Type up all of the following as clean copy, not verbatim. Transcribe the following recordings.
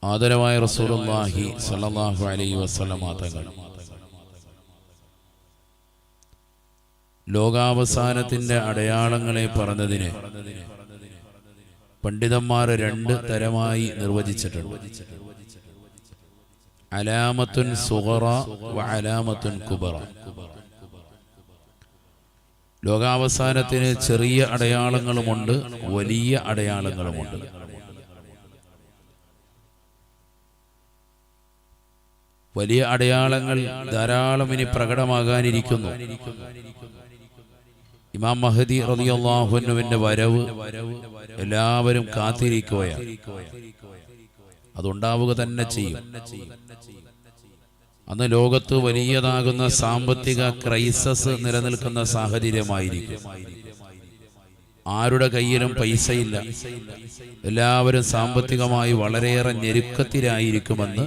ആദരവായ റസൂലുള്ളാഹി സ്വല്ലല്ലാഹു അലൈഹി വസല്ലം തങ്ങൾ ലോകാവസാനത്തിന്റെ അടയാളങ്ങളെ പറഞ്ഞതിന് പണ്ഡിതന്മാർ രണ്ട് തരമായി നിർവചിച്ചിട്ടുണ്ട്. അലാമത്തുൻ സുഗറ വ അലാമത്തുൻ കുബറ. ലോകാവസാനത്തിന് ചെറിയ അടയാളങ്ങളുമുണ്ട്, വലിയ അടയാളങ്ങളുമുണ്ട്. വലിയ അടയാളങ്ങൾ ധാരാളം ഇനി പ്രകടമാകാനിരിക്കുന്നു. ഇമാം മഹദി റളിയല്ലാഹു അൻഹുവിന്റെ വരവ് എല്ലാവരും കാത്തിരിക്കുകയാണ്. അതുണ്ടാവുക തന്നെ ചെയ്യും. അന്ന് ലോകത്ത് വലിയതാകുന്ന സാമ്പത്തിക ക്രൈസിസ് നിലനിൽക്കുന്ന സാഹചര്യമായിരിക്കും. ആരുടെ കയ്യിലും പൈസയില്ല, എല്ലാവരും സാമ്പത്തികമായി വളരെയേറെ ഞെരുക്കത്തിലായിരിക്കുമെന്ന്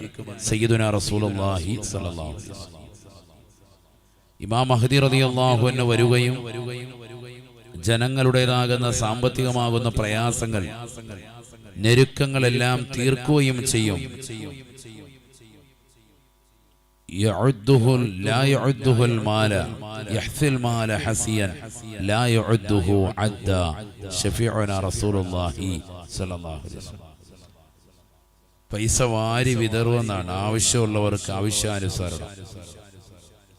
സയ്യിദുനാ റസൂലുള്ളാഹി സ്വല്ലല്ലാഹു അലൈഹി വസല്ലം. ഇമാം മഹദി റളിയല്ലാഹു അൻഹു വരികയും ജനങ്ങളുടേതാകുന്ന സാമ്പത്തികമാകുന്ന പ്രയാസങ്ങൾ, ഞെരുക്കങ്ങളെല്ലാം തീർക്കുകയും ചെയ്യും. لا يعده المال يحث المال حسيا لا يعده عدا شفيعنا رسول الله صلى الله عليه وسلم. പൈസ വാരി വിതറുമെന്നാണ്, ആവശ്യമുള്ളവർക്ക് ആവശ്യാനുസരണം.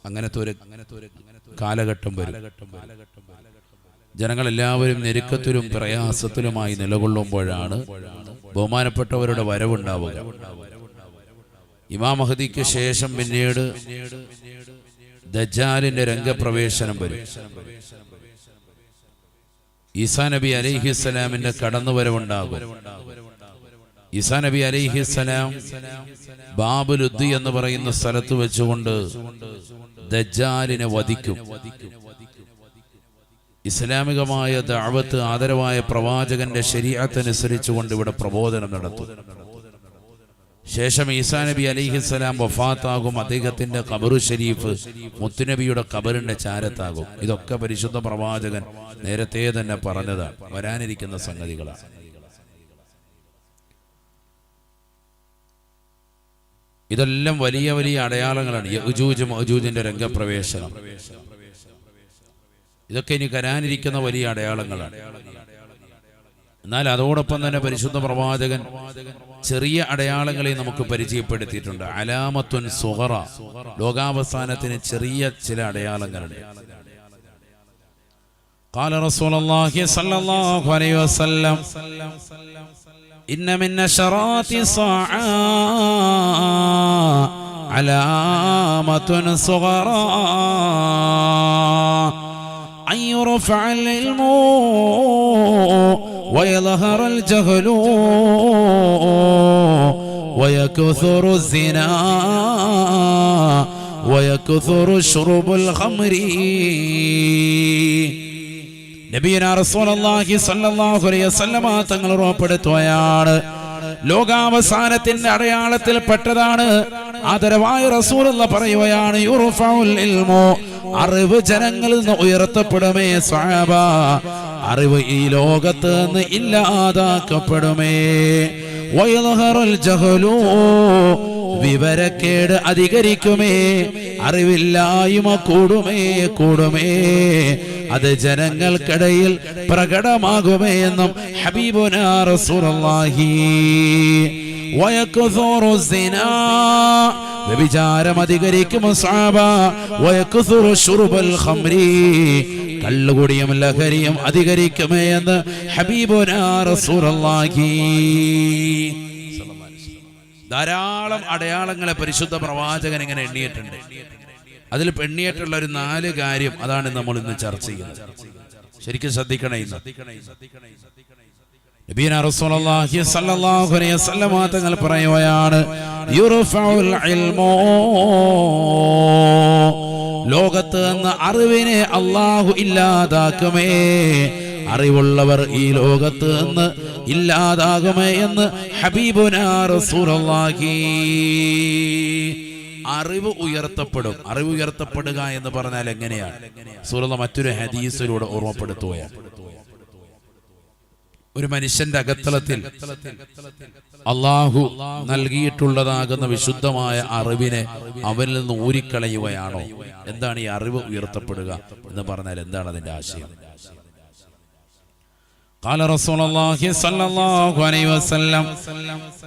അങ്ങനത്തെ ഒരു കാലഘട്ടം വരും. ജനങ്ങളെല്ലാവരും ഞെരുക്കത്തിലും പ്രയാസത്തിലുമായി നിലകൊള്ളുമ്പോഴാണ് ബഹുമാനപ്പെട്ടവരുടെ വരവുണ്ടാവുക. ഇമാം മഹദിക്ക് ശേഷം പിന്നീട് ദജ്ജാലിന്റെ രംഗപ്രവേശനം വരും. ഈസാ നബി അലൈഹിസ്സലാമിന്റെ കടന്നുവരവുണ്ടാകും. ഈസാ നബി അലൈഹിസ്സലാം ബാബുലുദ്ദി എന്ന് പറയുന്ന സ്ഥലത്ത് വെച്ചുകൊണ്ട് ദജ്ജാലിനെ വധിക്കും. ഇസ്ലാമികമായ ദഅവത്ത്, ആദരവായ പ്രവാചകന്റെ ശരീഅത്തനുസരിച്ചുകൊണ്ട് ഇവിടെ പ്രബോധനം നടത്തും. ശേഷം ഈസാ നബി അലൈഹിസ്സലാം വഫാത്താകും. അദ്ദേഹത്തിന്റെ ഖബറു ഷരീഫ് മുത്തുനബിയുടെ ഖബറിന്റെ ചാരത്താകും. ഇതൊക്കെ പരിശുദ്ധ പ്രവാചകൻ നേരത്തെ തന്നെ പറഞ്ഞതാണ്, വരാനിരിക്കുന്ന സംഗതികളാണ്. ഇതെല്ലാം വലിയ വലിയ അടയാളങ്ങളാണ്. യഅ്ജൂജ് മഅ്ജൂജിന്റെ രംഗപ്രവേശനം, ഇതൊക്കെ ഇനി വരാനിരിക്കുന്ന വലിയ അടയാളങ്ങളാണ്. എന്നാൽ അതോടൊപ്പം തന്നെ പരിശുദ്ധ പ്രവാചകൻ ചെറിയ അടയാളങ്ങളെ നമുക്ക് പരിചയപ്പെടുത്തിയിട്ടുണ്ട്. അലാമത്തുൻ സുഗറ, ലോകാവസാനത്തിന് ചെറിയ ചില അടയാളങ്ങളുണ്ട്. ഖാല റസൂലുള്ളാഹി സ്വല്ലല്ലാഹു അലൈഹി വസല്ലം ഇന്ന മിൻ അശറാത്തി സാഅ അലാമത്തുൻ സുഗറ അൻ യുർഫഅൽ ഇൽമു ويظهر الجهل ويكثر الزنا ويكثر شرب الخمر. നബിയുനാ റസൂലുള്ളാഹി സ്വല്ലല്ലാഹു അലൈഹി വസല്ലം തങ്ങൾ ഉറപ്പെടുത്തുകയാണ്, ലോകാവസാനത്തിന്റെ അടയാളത്തിൽ പെട്ടതാണ്. ആദരവായ റസൂലുള്ളാഹി പറയുകയാണ്, യുർഫഉൽ ഇൽമു, അറിവ് ജനങ്ങളിൽ നിന്ന് ഉയർത്തപ്പെടുമേ സ്വഹാബ, അറിവ് ഈ ലോകത്ത് നിന്ന് ഇല്ലാതാക്കപ്പെടുമേ. വയദ്ഹറുൽ ജഹലു, വിവരക്കേട് അധികരിക്കുമേ, അറിവില്ലായ്മ കൂടുമേ, അത് ജനങ്ങൾക്കിടയിൽ പ്രകടമാകുമേ എന്നും ഹബീബുനാ റസൂലുള്ളാഹി. വയക്സുറു സിനാ, വ്യഭിചാരം അധികരിക്കും സ്വഹാബ. വയക്സുറു ശുർബൽ ഖംരി, കള്ളുകുടിയും ലഹരിയും അധികരിക്കുമേ എന്ന് ഹബീബുനാ റസൂലുള്ളാഹി. ധാരാളം അടയാളങ്ങളെ പരിശുദ്ധ പ്രവാചകൻ ഇങ്ങനെ എണ്ണിയിട്ടുണ്ട്. അതിൽ എണ്ണിയിട്ടുള്ള ഒരു 4 കാര്യം, അതാണ് നമ്മൾ ഇന്ന് ചർച്ച ചെയ്യുന്നത്. ശരിക്കും ശ്രദ്ധിക്കണേ. നബിയുനാ റസൂലുള്ളാഹി സ്വല്ലല്ലാഹു അലൈഹി വസല്ലം തങ്ങൾ പറയുകയാണ്, യുർഫഉൽ ഇൽമു, ലോകത്ത് നിന്ന് അറിവിനെ അല്ലാഹു ഇല്ലാതാക്കുമേ, അറിവുള്ളവർ ഈ ലോകത്ത് നിന്ന് ഇല്ലാതാകുമേ എന്ന് ഹബീബുനാ റസൂലുള്ളാഹി. അറിവ് ഉയർത്തപ്പെടും. അറിവ് ഉയർത്തപ്പെടുക എന്ന് പറഞ്ഞാൽ എങ്ങനെയാണ്? റസൂലുള്ളാഹി മറ്റൊരു ഹദീസിലൂടെ ഓർമ്മപ്പെടുത്തുകയാണ്. ഒരു മനുഷ്യന്റെ അകത്തളത്തിൽ അള്ളാഹു നൽകിയിട്ടുള്ളതാകുന്ന വിശുദ്ധമായ അറിവിനെ അവനിൽ നിന്ന് ഊരിക്കളയുകയാണോ? എന്താണ് ഈ അറിവ് ഉയർത്തപ്പെടുക എന്ന് പറഞ്ഞാൽ എന്താണ് അതിന്റെ ആശയം? قال رسول الله صلى الله عليه وسلم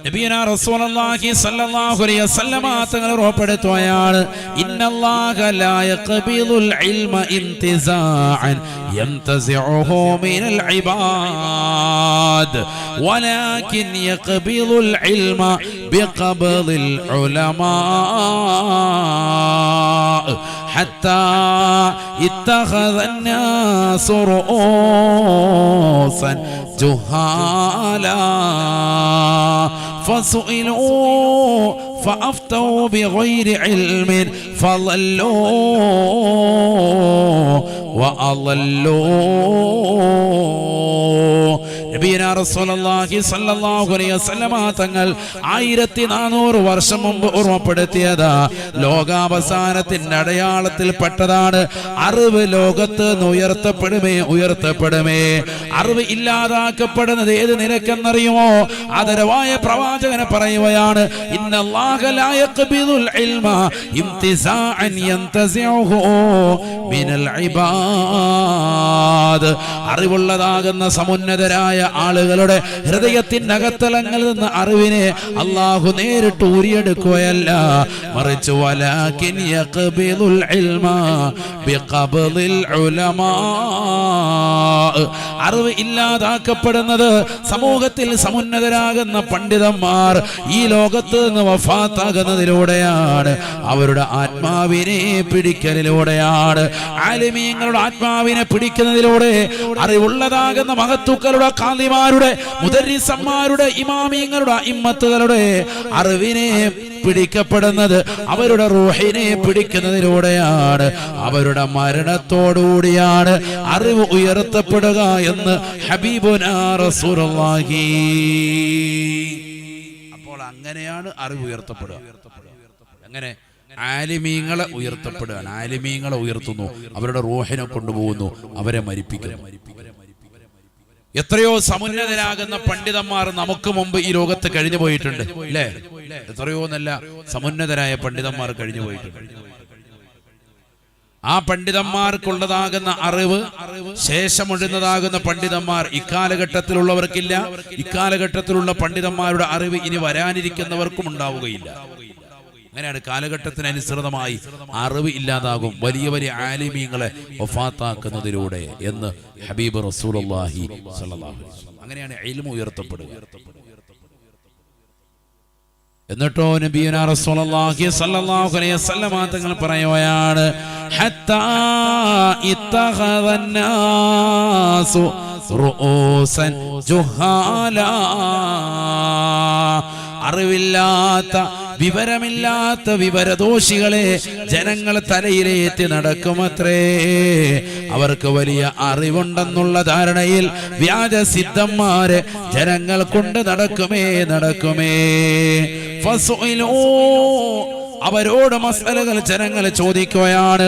നബിയനാ റസൂലുള്ളാഹി സ്വല്ലല്ലാഹു അലൈഹി വസല്ലം തങ്ങൾ ഉറപ്പെടുത്തുകയാണ്, ഇന്നല്ലാഹ ലാ യഖ്ബിദുൽ ഇൽമ ഇന്തിസാഅൻ യൻതസിഉഹു മിനൽ ഇബാദ് വലാകിൻ യഖ്ബിദുൽ ഇൽമ ബിഖബ്ദിൽ ഉലമാ حتى اتخذ الناس رؤوسا جهالا فسئلوا فأفتوا بغير علم فضلوا وأضلوا. നബിയനാ റസൂലുള്ളാഹി സ്വല്ലല്ലാഹു അലൈഹി വസല്ലം തങ്ങൾ 1400 വർഷം മുമ്പ് ഓർമ്മപ്പെടുത്തിയതാ, ലോകാവസാനത്തിന്റെ അടയാളത്തിൽപ്പെട്ടതാണ് അറിവ്. ലോകത്ത് ഉയർത്തപ്പെടുമേ. അറിവ് ഇല്ലാതാക്കപ്പെടുന്നത് ഏത് നിലക്കെന്നറിയുമോ? ആദരവായ പ്രവാചകനെ പറയുകയാണ്, ഇന്നല്ലാഹ ലാ യഖ്ബിദുൽ ഇൽമ ഇന്തിസാഅൻ യൻതസിഉഹു മിനൽ ഇബാദ്. അറിവുള്ളതാകുന്ന സമുന്നതരായ ആളുകളുടെ ഹൃദയത്തിന്റെ അകത്തലങ്ങളിൽ നിന്ന് അറിവിനെ അല്ലാഹു നേരിട്ട് ഊരിയെടുക്കുകയല്ല, മറിച്ച് വലാകിൻ യഖ്ബിദുൽ ഇൽമ ബിഖബ്ദിൽ ഉലമാ. അറിവ് ഇല്ലാതാക്കപ്പെടുന്നത് സമൂഹത്തിൽ സമുന്നതരാകുന്ന പണ്ഡിതന്മാർ ഈ ലോകത്ത് നിന്ന് വഫാത്താകുന്നതിലൂടെയാണ്, അവരുടെ ആത്മാവിനെ പിടിക്കലിലൂടെയാണ്. ആലിമീങ്ങളുടെ ആത്മാവിനെ പിടിക്കുന്നതിലൂടെ അറിവുള്ളതാകുന്ന മഹത്തുക്കളുടെ ഖാദിമാരുടെ മുദർരിസന്മാരുടെ ഇമാമിങ്ങളുടെ ഇമ്മത്തുകളുടെ അറിവിനെ പിടിക്കപ്പെടുന്നത് അവരുടെ റൂഹിനെ പിടിക്കുന്നതിലൂടെയാണ്. അവരുടെ മരണത്തോടുകൂടിയാണ് അറിവ് ഉയർത്തപ്പെടുക എന്ന് ഹബീബുനാ റസൂലുള്ളാഹി. അപ്പോൾ അങ്ങനെയാണ് അറിവ് ഉയർത്തപ്പെടുക. അങ്ങനെ ആലിമീങ്ങളെ ഉയർത്തപ്പെടുകയാണ്. ആലിമീങ്ങളെ ഉയർത്തുന്നു, അവരുടെ റൂഹിനെ കൊണ്ടുപോകുന്നു, അവരെ മരിപ്പിക്കുന്നു. എത്രയോ സമുന്നതരാകുന്ന പണ്ഡിതന്മാർ നമുക്ക് മുമ്പ് ഈ ലോകത്ത് കഴിഞ്ഞു പോയിട്ടുണ്ട്, അല്ലേ? എത്രയോ നല്ല സമുന്നതരായ പണ്ഡിതന്മാർ കഴിഞ്ഞു പോയിട്ടുണ്ട്. ആ പണ്ഡിതന്മാർക്കുള്ളതാകുന്ന അറിവ് ശേഷമൊഴുന്നതാകുന്ന പണ്ഡിതന്മാർ ഇക്കാലഘട്ടത്തിലുള്ളവർക്കില്ല. ഇക്കാലഘട്ടത്തിലുള്ള പണ്ഡിതന്മാരുടെ അറിവ് ഇനി വരാനിരിക്കുന്നവർക്കും ഉണ്ടാവുകയില്ല. അങ്ങനെയാണ് കാലഘട്ടത്തിനനുസൃതമായി അറിവ് ഇല്ലാതാകും, വലിയ വലിയ ആലിമീങ്ങളെ വഫാത്താക്കുന്നതിലൂടെ എന്ന് ഹബീബ് റസൂലുള്ളാഹി സ്വല്ലല്ലാഹു അലൈഹി വസല്ലം. അങ്ങനെയാണ് ഇൽമു ഉയർത്തപ്പെടുക. എന്നിട്ടോ നബിയുനാ റസൂലുള്ളാഹി സ്വല്ലല്ലാഹു അലൈഹി വസല്ലം തങ്ങൾ പറയുകയാണ്, ഹത്താ ഇത്തഖദന്നാസു റൂസൻ ജുഹാലാ. അറിവില്ലാത്ത വിവരമില്ലാത്ത വിവരദോഷികളെ ജനങ്ങൾ തലയിലേറ്റി നടക്കുമത്രേ. അവർക്ക് വലിയ അറിവുണ്ടെന്നുള്ള ധാരണയിൽ വ്യാജസിദ്ധന്മാരെ ജനങ്ങൾ കൊണ്ട് നടക്കുമേ. ഫസുഇലൂ, അവരോട് മസ്അലകൾ ജനങ്ങൾ ചോദിക്കുകയാണ്.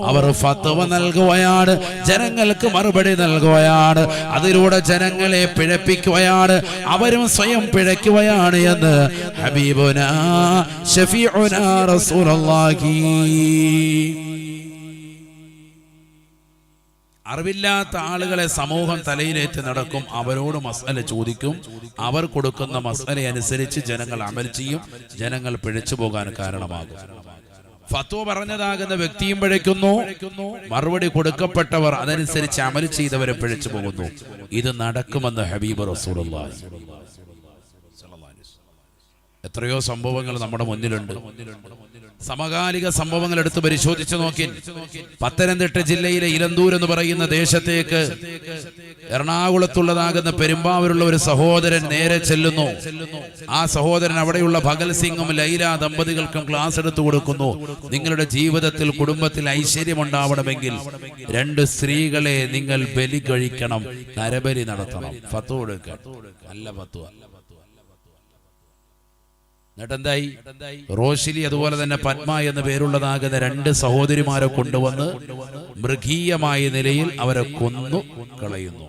അവർ ഫത്വ നൽകുകയാണ്, ജനങ്ങൾക്ക് മറുപടി നൽകുകയാണ്. അതിലൂടെ ജനങ്ങളെ പിഴപ്പിക്കുകയാണ്, അവരും സ്വയം പിഴയ്ക്കുകയാണ് എന്ന് ഹബീബുനാ ശഫീഉനാ റസൂലുള്ളാഹി. അറിവില്ലാത്ത ആളുകളെ സമൂഹം തലയിലേറ്റ് നടക്കും, അവരോട് മസ്അല ചോദിക്കും. അവർ കൊടുക്കുന്ന മസ്അല അനുസരിച്ച് ജനങ്ങൾ അമൽ ചെയ്യും, ജനങ്ങൾ പിഴച്ചു പോകാൻ കാരണമാകും. ഫത്വ പറഞ്ഞതാകുന്ന വ്യക്തിയും പിഴയ്ക്കുന്നു, മറുപടി കൊടുക്കപ്പെട്ടവർ അതനുസരിച്ച് അമൽ ചെയ്തവരെ പിഴച്ചു പോകുന്നു. ഇത് നടക്കുമെന്ന് ഹബീബ് റസൂലുള്ളാഹി. എത്രയോ സംഭവങ്ങൾ നമ്മുടെ മുന്നിലുണ്ട്. സമകാലിക സംഭവങ്ങൾ എടുത്ത് പരിശോധിച്ചു നോക്കി. പത്തനംതിട്ട ജില്ലയിലെ ഇലന്തൂർ എന്ന് പറയുന്ന ദേശത്തേക്ക് എറണാകുളത്തുള്ളതാകുന്ന പെരുമ്പാവൂരുള്ള ഒരു സഹോദരൻ നേരെ ചെല്ലുന്നു. ആ സഹോദരൻ അവിടെയുള്ള ഭഗൽ സിംഗും ലൈല ദമ്പതികൾക്കും ക്ലാസ് എടുത്തു കൊടുക്കുന്നു. നിങ്ങളുടെ ജീവിതത്തിൽ കുടുംബത്തിൽ ഐശ്വര്യമുണ്ടാവണമെങ്കിൽ 2 സ്ത്രീകളെ നിങ്ങൾ ബലി കഴിക്കണം, നരബലി നടത്തണം. ഫത്വ കൊടുക്കുക, നല്ല ഫത്വ. എന്നിട്ടെന്തായി? റോഷിലി അതുപോലെ തന്നെ പത്മ എന്ന് പേരുള്ളതാകുന്ന 2 സഹോദരിമാരെ കൊണ്ടുവന്ന് മൃഗീയമായ നിലയിൽ അവരെ കൊന്നു കളയുന്നു.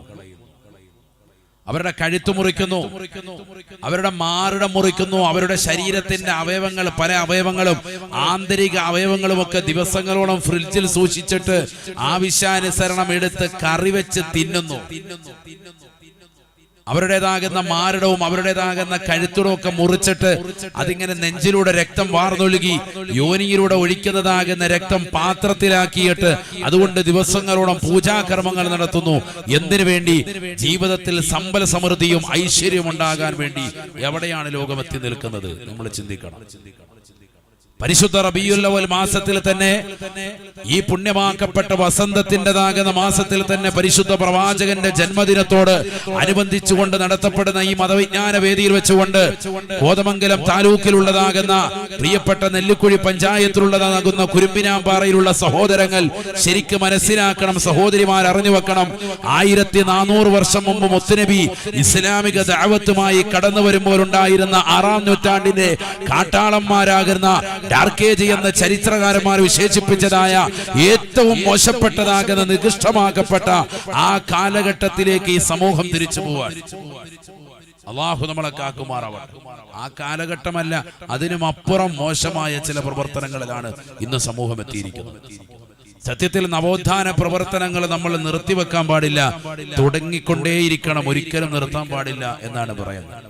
അവരുടെ കഴുത്ത് മുറിക്കുന്നു, അവരുടെ മാറിടം മുറിക്കുന്നു, അവരുടെ ശരീരത്തിന്റെ അവയവങ്ങൾ, പല അവയവങ്ങളും ആന്തരിക അവയവങ്ങളും ഒക്കെ ദിവസങ്ങളോളം ഫ്രിഡ്ജിൽ സൂക്ഷിച്ചിട്ട് ആവശ്യാനുസരണം എടുത്ത് കറി വെച്ച് തിന്നുന്നു. അവരുടേതാകുന്ന മാറിടവും അവരുടേതാകുന്ന കഴുത്തിടവും ഒക്കെ മുറിച്ചിട്ട് അതിങ്ങനെ നെഞ്ചിലൂടെ രക്തം വാർന്നൊഴുകി യോനിയിലൂടെ ഒഴിക്കുന്നതാകുന്ന രക്തം പാത്രത്തിലാക്കിയിട്ട് അതുകൊണ്ട് ദിവസങ്ങളോളം പൂജാകർമ്മങ്ങൾ നടത്തുന്നു. എന്തിനു വേണ്ടി? ജീവിതത്തിൽ സമ്പൽ സമൃദ്ധിയും ഐശ്വര്യവും ഉണ്ടാകാൻ വേണ്ടി. എവിടെയാണ് ലോകമെത്തി നിൽക്കുന്നത്? നമ്മൾ ചിന്തിക്കണം. പരിശുദ്ധ റബീഉൽ അവ്വൽ മാസത്തിൽ തന്നെ, ഈ പുണ്യമാക്കപ്പെട്ട വസന്തത്തിൻ്റെതാകുന്ന മാസത്തിൽ തന്നെ പരിശുദ്ധ പ്രവാചകന്റെ ജന്മദിനത്തോട് അനുബന്ധിച്ചുകൊണ്ട് നടത്തപ്പെടുന്ന ഈ മതവിജ്ഞാന വേദിയിൽ വെച്ചുകൊണ്ട് കോതമംഗലം താലൂക്കിലുള്ളതാകുന്ന പ്രിയപ്പെട്ട നെല്ലിക്കുഴി പഞ്ചായത്തിലുള്ളതാകുന്ന കുരുമ്പിനാമ്പാറയിലുള്ള സഹോദരങ്ങൾ ശരിക്കും മനസ്സിലാക്കണം, സഹോദരിമാർ അറിഞ്ഞു വെക്കണം. 1400 വർഷം മുമ്പ് മുത്തുനബി ഇസ്ലാമിക ദഅവത്തുമായി കടന്നു വരുമ്പോൾ ഉണ്ടായിരുന്ന 6-ാം നൂറ്റാണ്ടിന്റെ കാട്ടാളന്മാരാകുന്ന ഡാർക്ക് ഏജ് എന്ന ചരിത്രകാരന്മാർ വിശേഷിപ്പിച്ചതായ ഏറ്റവും മോശപ്പെട്ടതാകുന്ന നികൃഷ്ടമാക്കപ്പെട്ട ആ കാലഘട്ടത്തിലേക്ക് ഈ സമൂഹം തിരിച്ചു പോവാൻ അള്ളാഹു നമ്മളെ കാക്കുമാറാവട്ടെ. ആ കാലഘട്ടമല്ല, അതിനും അപ്പുറം മോശമായ ചില പ്രവർത്തനങ്ങളിലാണ് ഇന്ന് സമൂഹം എത്തിയിരിക്കുന്നത്. സത്യത്തിൽ നവോത്ഥാന പ്രവർത്തനങ്ങൾ നമ്മൾ നിർത്തിവെക്കാൻ പാടില്ല, തുടങ്ങിക്കൊണ്ടേയിരിക്കണം, ഒരിക്കലും നിർത്താൻ പാടില്ല എന്നാണ് പറയുന്നത്.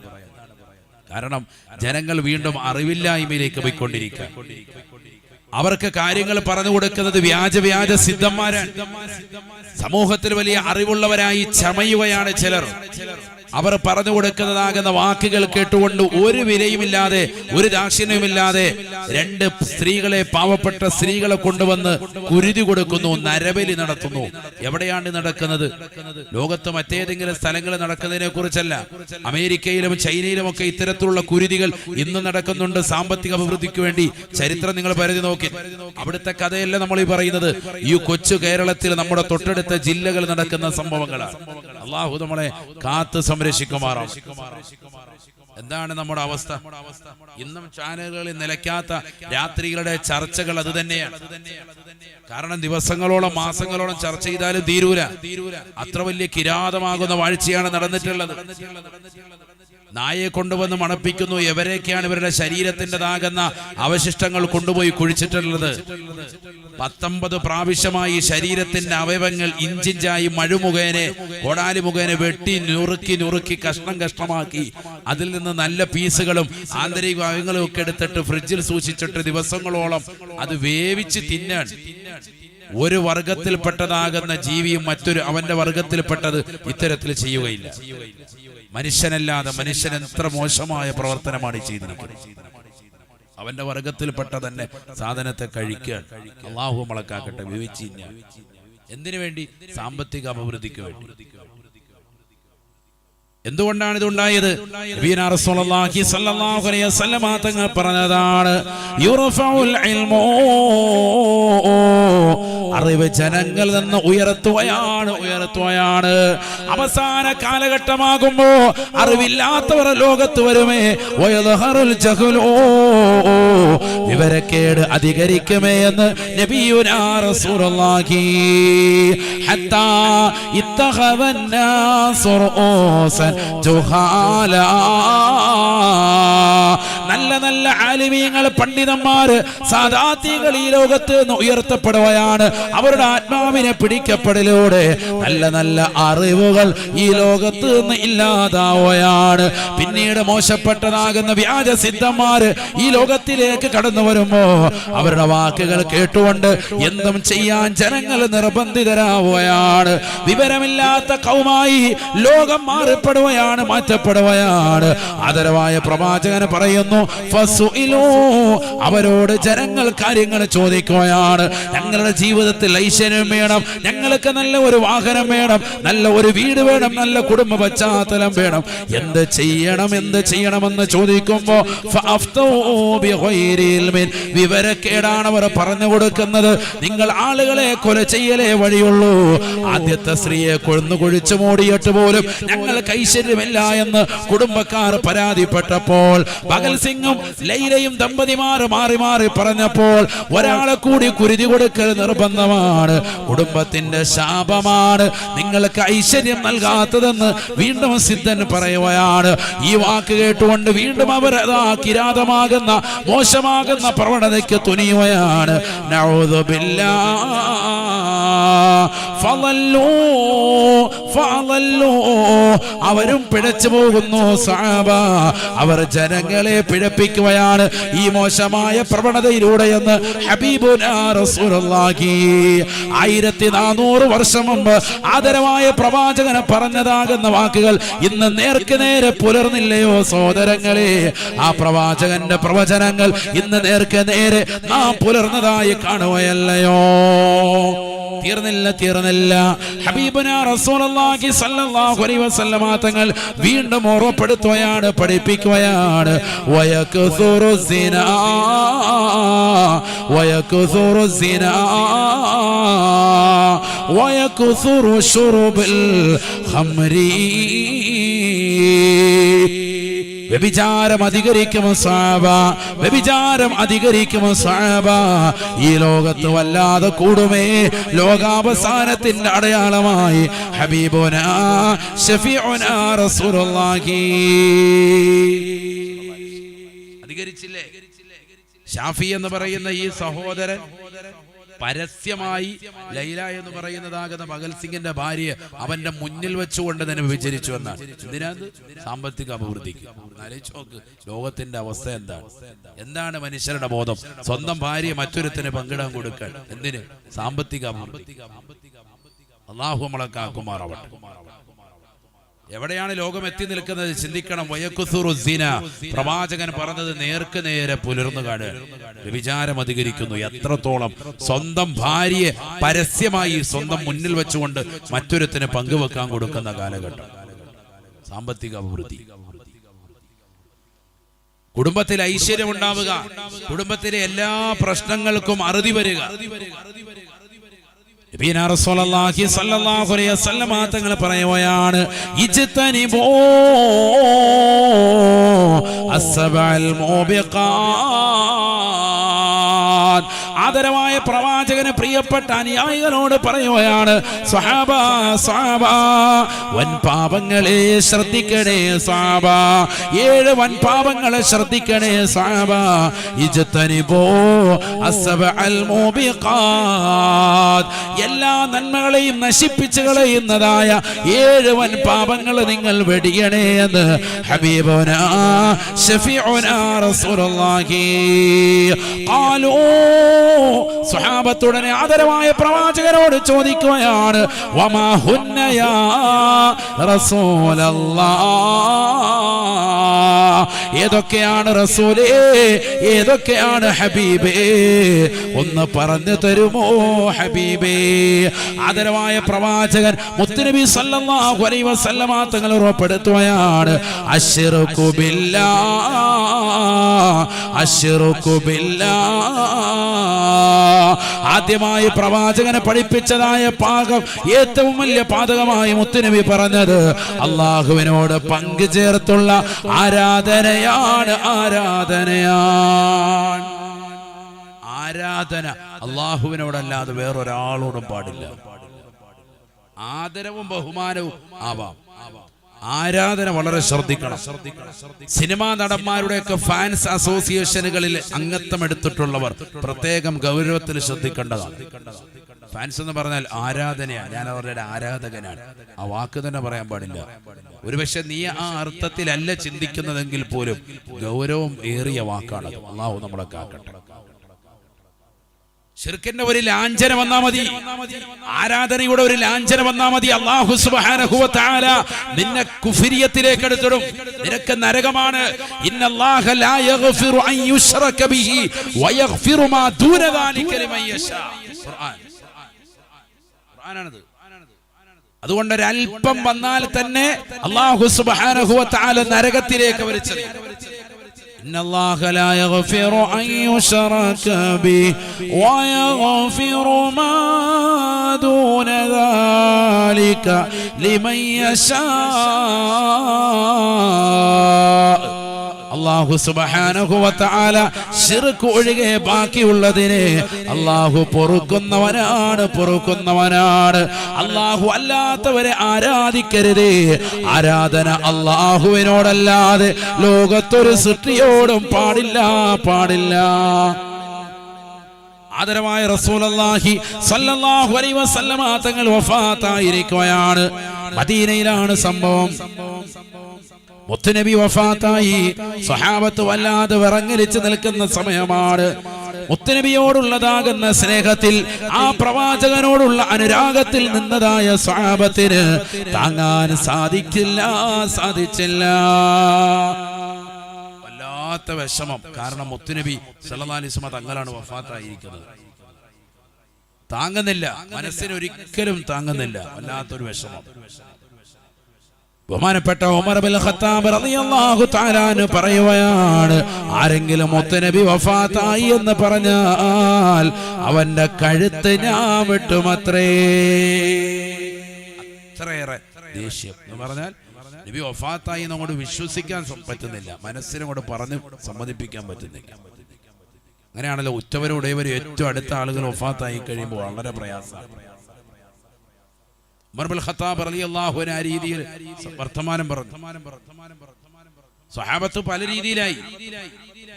കാരണം ജനങ്ങൾ വീണ്ടും അറിവില്ലായ്മയിലേക്ക് പോയിക്കൊണ്ടിരിക്കുക. അവർക്ക് കാര്യങ്ങൾ പറഞ്ഞു കൊടുക്കുന്നത് വ്യാജ സിദ്ധന്മാരാണ്. സമൂഹത്തിൽ വലിയ അറിവുള്ളവരായി ചമയുകയാണ് ചിലർ. അവർ പറഞ്ഞു കൊടുക്കുന്നതാകുന്ന വാക്കുകൾ കേട്ടുകൊണ്ട് ഒരു വിലയുമില്ലാതെ, ഒരു ദാക്ഷിണ്യവുമില്ലാതെ 2 സ്ത്രീകളെ, പാവപ്പെട്ട സ്ത്രീകളെ കൊണ്ടുവന്ന് കുരുതി കൊടുക്കുന്നു, നരബലി നടത്തുന്നു. എവിടെയാണ് നടക്കുന്നത്? ലോകത്ത് മറ്റേതെങ്കിലും സ്ഥലങ്ങളിൽ നടക്കുന്നതിനെ കുറിച്ചല്ല. അമേരിക്കയിലും ചൈനയിലും ഒക്കെ ഇത്തരത്തിലുള്ള കുരുതികൾ ഇന്ന് നടക്കുന്നുണ്ട്. സാമ്പത്തിക അഭിവൃദ്ധിക്ക് വേണ്ടി ചരിത്രം നിങ്ങൾ പരിധി നോക്കി. അവിടുത്തെ കഥയല്ല നമ്മൾ ഈ പറയുന്നത്. ഈ കൊച്ചു കേരളത്തിൽ നമ്മുടെ തൊട്ടടുത്ത ജില്ലകൾ നടക്കുന്ന സംഭവങ്ങളാണ്. അള്ളാഹു നമ്മളെ കാത്ത് സംരക്ഷിക്കുമാറാണ്. എന്താണ് നമ്മുടെ അവസ്ഥ? ഇന്നും ചാനലുകളിൽ നിലയ്ക്കാത്ത രാത്രികളുടെ ചർച്ചകൾ അത് തന്നെയാണ്. കാരണം ദിവസങ്ങളോളം മാസങ്ങളോളം ചർച്ച ചെയ്താലും തീരൂല. അത്ര വലിയ കിരാതമാകുന്ന വാഴ്ചയാണ് നടന്നിട്ടുള്ളത്. നായയെ കൊണ്ടുവന്ന് മണപ്പിക്കുന്നു. എവരൊക്കെയാണ് ഇവരുടെ ശരീരത്തിൻ്റെതാകുന്ന അവശിഷ്ടങ്ങൾ കൊണ്ടുപോയി കുഴിച്ചിട്ടുള്ളത്? 19 പ്രാവശ്യമായി ശരീരത്തിന്റെ അവയവങ്ങൾ ഇഞ്ചിഞ്ചായി മഴുമുഖേനെ, കോടാലി മുഖേന വെട്ടി നുറുക്കി കഷ്ണമാക്കി അതിൽ നിന്ന് നല്ല പീസുകളും ആന്തരിക അവയവങ്ങളും ഒക്കെ എടുത്തിട്ട് ഫ്രിഡ്ജിൽ സൂക്ഷിച്ചിട്ട് ദിവസങ്ങളോളം അത് വേവിച്ച് തിന്നാൻ. ഒരു വർഗത്തിൽപ്പെട്ടതാകുന്ന ജീവിയും മറ്റൊരു അവന്റെ വർഗത്തിൽപ്പെട്ടത് ഇത്തരത്തിൽ ചെയ്യുകയില്ല. മനുഷ്യനല്ലാതെ മനുഷ്യൻ എത്ര മോശമായ പ്രവർത്തനമാണ് ചെയ്തിരിക്കുന്നത്. അവന്റെ വർഗത്തിൽപ്പെട്ട തന്നെ സാധനത്തെ കഴിക്കാൻ. അള്ളാഹു നമ്മളക്കാക്കട്ടെ. വിവച്ചില്ല. എന്തിനു വേണ്ടി? സാമ്പത്തിക അഭിവൃദ്ധിക്ക് വേണ്ടി. എന്തുകൊണ്ടാണ് ഇതുണ്ടായത്? നബിയുനാ റസൂലുള്ളാഹി സ്വല്ലല്ലാഹു അലൈഹി വസല്ലം തങ്ങൾ പറഞ്ഞതാണ്, യുർഫഉൽ ഇൽമു, അറിവ് ജനങ്ങൾ നിന്ന് ഉയർത്തുകയാണ്. അവസാന കാലഘട്ടമാകുമ്പോ അറിവില്ലാത്തവർ ലോകത്ത് വരുമേ, വയദ്ഹറുൽ ജഹ്ലു, വിവരക്കേട് അധികരിക്കുമേ എന്ന് നബിയുനാ റസൂലുള്ളാഹി. ഹത്താ ഇത്തഖവന്നാസു റൂസൻ ജുഹാല, നല്ല ആലിമീങ്ങൾ, പണ്ഡിതന്മാര്, സാദാത്തികൾ ഈ ലോകത്ത് നിന്ന് ഉയർത്തപ്പെടുകയാണ്. അവരുടെ ആത്മാവിനെ പിടിക്കപ്പെടലോടെ നല്ല അറിവുകൾ ഈ ലോകത്ത് നിന്ന് ഇല്ലാതാവുകയാണ്. പിന്നീട് മോശപ്പെട്ടതാകുന്ന വ്യാജ സിദ്ധന്മാര് ഈ ലോകത്തിലേക്ക് കടന്നു വരുമ്പോ അവരുടെ വാക്കുകൾ കേട്ടുകൊണ്ട് എന്തും ചെയ്യാൻ ജനങ്ങൾ നിർബന്ധിതരാവുകയാണ്. വിവരമില്ലാത്ത കൗമായി ലോകം മാറിപ്പെടുകയാണ്, മാറ്റപ്പെടുകയാണ്. ആദരവായ പ്രവാചകൻ പറയുന്നു, ഫസുഇലു, അവരോട് ജനങ്ങൾ കാര്യങ്ങൾ ചോദിക്കുകയാണ്. ഞങ്ങളുടെ ജീവിതത്തിൽ ഐശ്വര്യം വേണം, ഞങ്ങൾക്ക് നല്ല ഒരു വാഹനം വേണം, നല്ല ഒരു വീട് വേണം, നല്ല കുടുംബ പശ്ചാത്തലം വേണം, എന്ത് ചെയ്യണമെന്ന് ചോദിക്കുമ്പോ വിവരക്കേടാണ് അവർ പറഞ്ഞു കൊടുക്കുന്നത്. നിങ്ങൾ ആളുകളെ കൊല ചെയ്യലേ വഴിയുള്ളൂ. ആദ്യത്തെ സ്ത്രീയെ കൊന്നു കുഴിച്ചു മൂടിയിട്ട് പോലും ഞങ്ങൾക്ക് ഐശ്വര്യമില്ല എന്ന് കുടുംബക്കാർ പരാതിപ്പെട്ടപ്പോൾ ഭഗൽ സിംഗ് സിംഗും ലൈലയും ദമ്പതിമാർ മാറി മാറി പറഞ്ഞപ്പോൾ ഒരാളെ കൂടി കുരുതി കൊടുക്കൽ നിർബന്ധമാണ്, കുടുംബത്തിന്റെ ശാപമാണ് നിങ്ങൾക്ക് ഐശ്വര്യം നൽകാത്തതെന്ന് വീണ്ടും സിദ്ധൻ പറയുകയാണ്. ഈ വാക്ക് കേട്ടുകൊണ്ട് വീണ്ടും അവർ കിരാതമാകുന്ന മോശമാകുന്ന പ്രവണതയ്ക്ക് തുനിയുകയാണ്. നഊദു ബില്ലാഹ് അവരും പിഴച്ചു പോകുന്നു. സഹാബ അവർ ജനങ്ങളെ പിഴപ്പിക്കുകയാണ് ഈ മോശമായ പ്രവണതയിലൂടെയെന്ന് ഹബീബുനാ റസൂലുള്ളാഹി 1400 വർഷം മുമ്പ് ആദരവായ പ്രവാചകനെ പറഞ്ഞതാകുന്ന വാക്കുകൾ ഇന്ന് നേർക്ക് നേരെ പുലർന്നില്ലയോ സഹോദരങ്ങളെ? ആ പ്രവാചകന്റെ പ്രവചനങ്ങൾ ഇന്ന് നേർക്ക് നേരെ നാം പുലർന്നതായി കാണുകയല്ലയോ? തീർന്നില്ല. ഹബീബുനാ റസൂലുള്ളാഹി സ്വല്ലല്ലാഹു അലൈഹി വസല്ലമ തങ്ങൾ വീണ്ടും ഓർമ്മപ്പെടുത്തുകയാണ്, പഠിപ്പിക്കുകയാണ്. വയക്സുറു സിനാ വയക്സുറു ശുറുബിൽ ഖംരി. വ്യഭിചാരം അധികരിക്കുമോ സഹാബ? വ്യഭിചാരം അധികരിക്കുമോ സഹാബ? ഈ ലോകത്ത് വല്ലാതെ കൂടുമേ. ലോകാവസാനത്തിന്റെ അടയാളമായി ഹബീബുനാ ശഫീഉനാ റസൂലുള്ളാഹി അധികരിച്ചില്ലേ? ഷാഫി എന്ന് പറയുന്ന ഈ സഹോദരൻ പരസ്യമായി ലൈല എന്ന് പറയുന്നതാകുന്ന ഭഗൽ സിംഗിന്റെ ഭാര്യയെ അവന്റെ മുന്നിൽ വെച്ചുകൊണ്ട് തന്നെ വിചരിച്ചു എന്നാണ്. എന്തിനാത്? സാമ്പത്തിക അഭിവൃദ്ധിക്ക്. ആലോചിച്ച് നോക്ക് ലോകത്തിന്റെ അവസ്ഥ എന്താണ് മനുഷ്യരുടെ ബോധം? സ്വന്തം ഭാര്യ മറ്റൊരുത്തിന് പങ്കിടാൻ കൊടുക്കാൻ എന്തിന്? സാമ്പത്തിക അഭിവൃദ്ധി. അല്ലാഹു നമ്മളെ കാക്കുമാറാവട്ടെ. എവിടെയാണ് ലോകം എത്തി നിൽക്കുന്നത് ചിന്തിക്കണം. വയക്കുസുറു സിന, പ്രവാചകൻ പറഞ്ഞത് നേർക്ക് നേരെ പുലർന്നു കാണുക. വ്യഭിചാരം അധികരിക്കുന്നു. എത്രത്തോളം? സ്വന്തം ഭാര്യയെ പരസ്യമായി സ്വന്തം മുന്നിൽ വെച്ചുകൊണ്ട് മറ്റൊരുത്തിന് പങ്കുവെക്കാൻ കൊടുക്കുന്ന കാലഘട്ടം. സാമ്പത്തിക അഭിവൃദ്ധി, കുടുംബത്തിൽ ഐശ്വര്യം ഉണ്ടാവുക, കുടുംബത്തിലെ എല്ലാ പ്രശ്നങ്ങൾക്കും അറുതി വരിക. നബിയനാ റസൂലുള്ളാഹി സ്വല്ലല്ലാഹു അലൈഹി വസല്ലമ തങ്ങൾ പറയുകയാണ്, ഇജ്തനിബൂ അസ്സബഅൽ മൂബിഖാത്. ആദരവായ പ്രവാചകന് പ്രിയപ്പെട്ട അനുയായികളോട് പറയുകയാണ്, സ്വഹാബ വൻപാപങ്ങളെ ശ്രദ്ധിക്കണേ സ്വഹാബ, 7 വൻപാപങ്ങളെ ശ്രദ്ധിക്കണേ സ്വഹാബ. ഇജ്തനിബൂ അസ്സബഅൽ മൂബിഖാത്, എല്ലാ നന്മകളെയും നശിപ്പിച്ചു കളയുന്നതായ 7 വൻപാപങ്ങൾ നിങ്ങൾ വെടിയണേ എന്ന് ഹബീബുനാ ശഫീഉനാ റസൂലുള്ളാഹി. ഖാലൂ, സ്വഹാബത്തുടനെ ആദരവായ പ്രവാചകരോട് ചോദിക്കുകയാണ്, വമാ ഹുന്ന യാ റസൂലല്ലാഹ്, ഏതൊക്കെയാണ് റസൂലേ, ഏതൊക്കെയാണ് ഹബീബേ, ഒന്ന് പറഞ്ഞു തരുമോ ഹബീബേ? ആദരവായ പ്രവാചകൻ മുത്തുനബി സല്ലല്ലാഹു അലൈഹി വസല്ലമ തങ്ങൾ ഉറപ്പെടുത്തുകയാണ്, അശ്റുകു ബില്ലാഹ്, അശ്റുകു ബില്ലാഹ്. ആദ്യമായി പ്രവാചകനെ പഠിപ്പിച്ചതായ പാകം, ഏറ്റവും വലിയ പാതകമായി മുത്തുനബി പറഞ്ഞത് അള്ളാഹുവിനോട് പങ്കു ചേർത്തുള്ള ആരാധനയാണ്. ആരാധന അള്ളാഹുവിനോടല്ലാതെ വേറൊരാളോടും പാടില്ല. ആദരവും ബഹുമാനവും ആവാം, ആരാധന വളരെ ശ്രദ്ധിക്കണം. സിനിമാ നടന്മാരുടെയൊക്കെ ഫാൻസ് അസോസിയേഷനുകളിൽ അംഗത്വം എടുത്തിട്ടുള്ളവർ പ്രത്യേകം ഗൗരവത്തിൽ ശ്രദ്ധിക്കേണ്ടതാണ്. ഫാൻസ് എന്ന് പറഞ്ഞാൽ ആരാധനയാണ്. ഞാൻ അവരുടെ ആരാധകനാണ്. ആ വാക്ക് തന്നെ പറയാൻ പാടില്ല. ഒരുപക്ഷെ നീ ആ അർത്ഥത്തിലല്ല ചിന്തിക്കുന്നതെങ്കിൽ പോലും ഗൗരവം ഏറിയ വാക്കാണ്. അല്ലാഹു നമ്മളെ കാക്കട്ടെ. ശിർക്കിന്റെ ഒരു ലാഞ്ചന വന്നാ മതി, ആരാധനയുടെ ഒരു ലാഞ്ചന വന്നാ മതി, അല്ലാഹു സുബ്ഹാനഹു വ തആല നിന്നെ കുഫ്രിയത്തിലേക്ക് എടുത്തിടും. നിനക്ക് നരകമാണ്. ഇന്നല്ലാഹ ലാ യഗ്ഫിറു അൻ യുശ്റക ബിഹി വയഗ്ഫിറു മാ ദൂന ദാലിക ലിമൻ യശാ. ഖുർആനാണത്. അതുകൊണ്ട് ഒരൽപ്പം വന്നാൽ തന്നെ അല്ലാഹു സുബ്ഹാനഹു വ തആല നരകത്തിലേക്ക് വലിച്ചെറിയും. إن الله لا يغفر أن يشرك به ويغفر ما دون ذلك لمن يشاء. അല്ലാഹു സുബ്ഹാനഹു വ തആല ശിർക്ക് ഒഴികെ ബാക്കിയുള്ളതിനെ അല്ലാഹു പൊറുക്കുന്നവനാണ്. അല്ലാഹു അല്ലാത്തവരെ ആരാധിക്കരുത്. ആരാധന അല്ലാഹുവിനോടല്ലാതെ ലോകത്തൊരു സൃഷ്ടിയോടും പാടില്ല. ആദരവായ റസൂലുള്ളാഹി സ്വല്ലല്ലാഹു അലൈഹി വസല്ലമ തങ്ങൾ വഫാത്തായിരിക്കുകയാണ്. മദീനയിലാണ് സംഭവം. മുത്തുനബി വഫാത്തായി. സ്വഹാബത്ത് വല്ലാതെ വിറങ്ങലിച്ച് നിൽക്കുന്ന സമയമാണ്. മുത്തുനബിയോടുള്ളതാകുന്ന സ്നേഹത്തിൽ, ആ പ്രവാചകനോടുള്ള അനുരാഗത്തിൽ നിന്നതായ സ്വഹാബത്തിന് താങ്ങാൻ സാധിച്ചില്ല. വല്ലാത്ത വിഷമം. കാരണം മുത്തുനബി സല്ലല്ലാഹു അലൈഹി വസല്ലം തങ്ങളാണ് വഫാത്തായിരിക്കുന്നത്. താങ്ങുന്നില്ല, മനസ്സിന് ഒരിക്കലും താങ്ങുന്നില്ല. വല്ലാത്തൊരു വിഷമം. ബഹുമാനപ്പെട്ട ഉമർ ഇബ്നുൽ ഖത്താബ് റളിയല്ലാഹു തആല അൻഹു പറയുകയാണ്, ആരെങ്കിലും മുത്തുനബി വഫാത്തായി എന്ന് പറഞ്ഞാൽ അവന്റെ കഴുത്ത് ഞാൻ വെട്ടുമത്രേ. അത്രയേറെ ദേഷ്യം എന്ന് പറഞ്ഞാൽ നബി വഫാത്തായി എന്നങ്ങോട്ട് വിശ്വസിക്കാൻ പറ്റുന്നില്ല, മനസ്സിനോട് പറഞ്ഞ് സമ്മതിപ്പിക്കാൻ പറ്റുന്നില്ല. അങ്ങനെയാണല്ലോ ഉറ്റവരും ഉടയവരും ഏറ്റവും അടുത്ത ആളുകൾ വഫാത്തായി കഴിയുമ്പോൾ വളരെ പ്രയാസമാണ്. ഉമർ ഇബ്നുൽ ഖത്താബ് റളിയല്ലാഹു അൻഹു ആ രീതിയിൽ വർത്തമാനം പറഞ്ഞു. സ്വഹാബത്ത് പല രീതിയിലായി.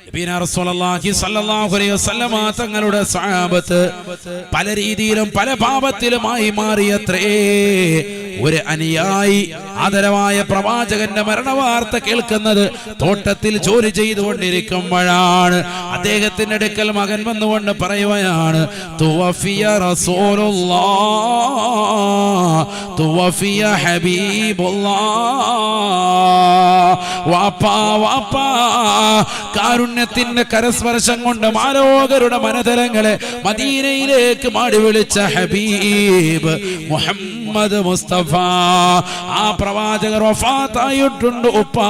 നബിയനാ റസൂലുള്ളാഹി സ്വല്ലല്ലാഹു അലൈഹി വസല്ലമ തങ്ങളുടെ സ്വഹാബത്ത് പല രീതിയിലും പല പാപത്തിലുമായി മാറിയത്രേ. ഒരു അനുയായി ആദരവായ പ്രവാചകന്റെ മരണവാർത്ത കേൾക്കുന്നത് തോട്ടത്തിൽ ജോലി ചെയ്തുകൊണ്ടിരിക്കുമ്പോഴാണ്. അദ്ദേഹത്തിന്റെ അടുക്കൽ മകൻ വന്നുകൊണ്ട് പറയുകയാണ്, തുവഫിയ റസൂലുള്ളാഹ്, തുവഫിയ ഹബീബുള്ളാഹ്. വാപ്പാ കാരുണ്യത്തിന്റെ കരസ്പർശം കൊണ്ട് മാലോകരുടെ മനതലങ്ങളെ മദീനയിലേക്ക് മാടി വിളിച്ച ഹബീബ് മുഹമ്മദ് മുസ്തഫ, ആ പ്രവാചകർ വഫാത്തായിട്ടുണ്ട്. ഉപ്പാ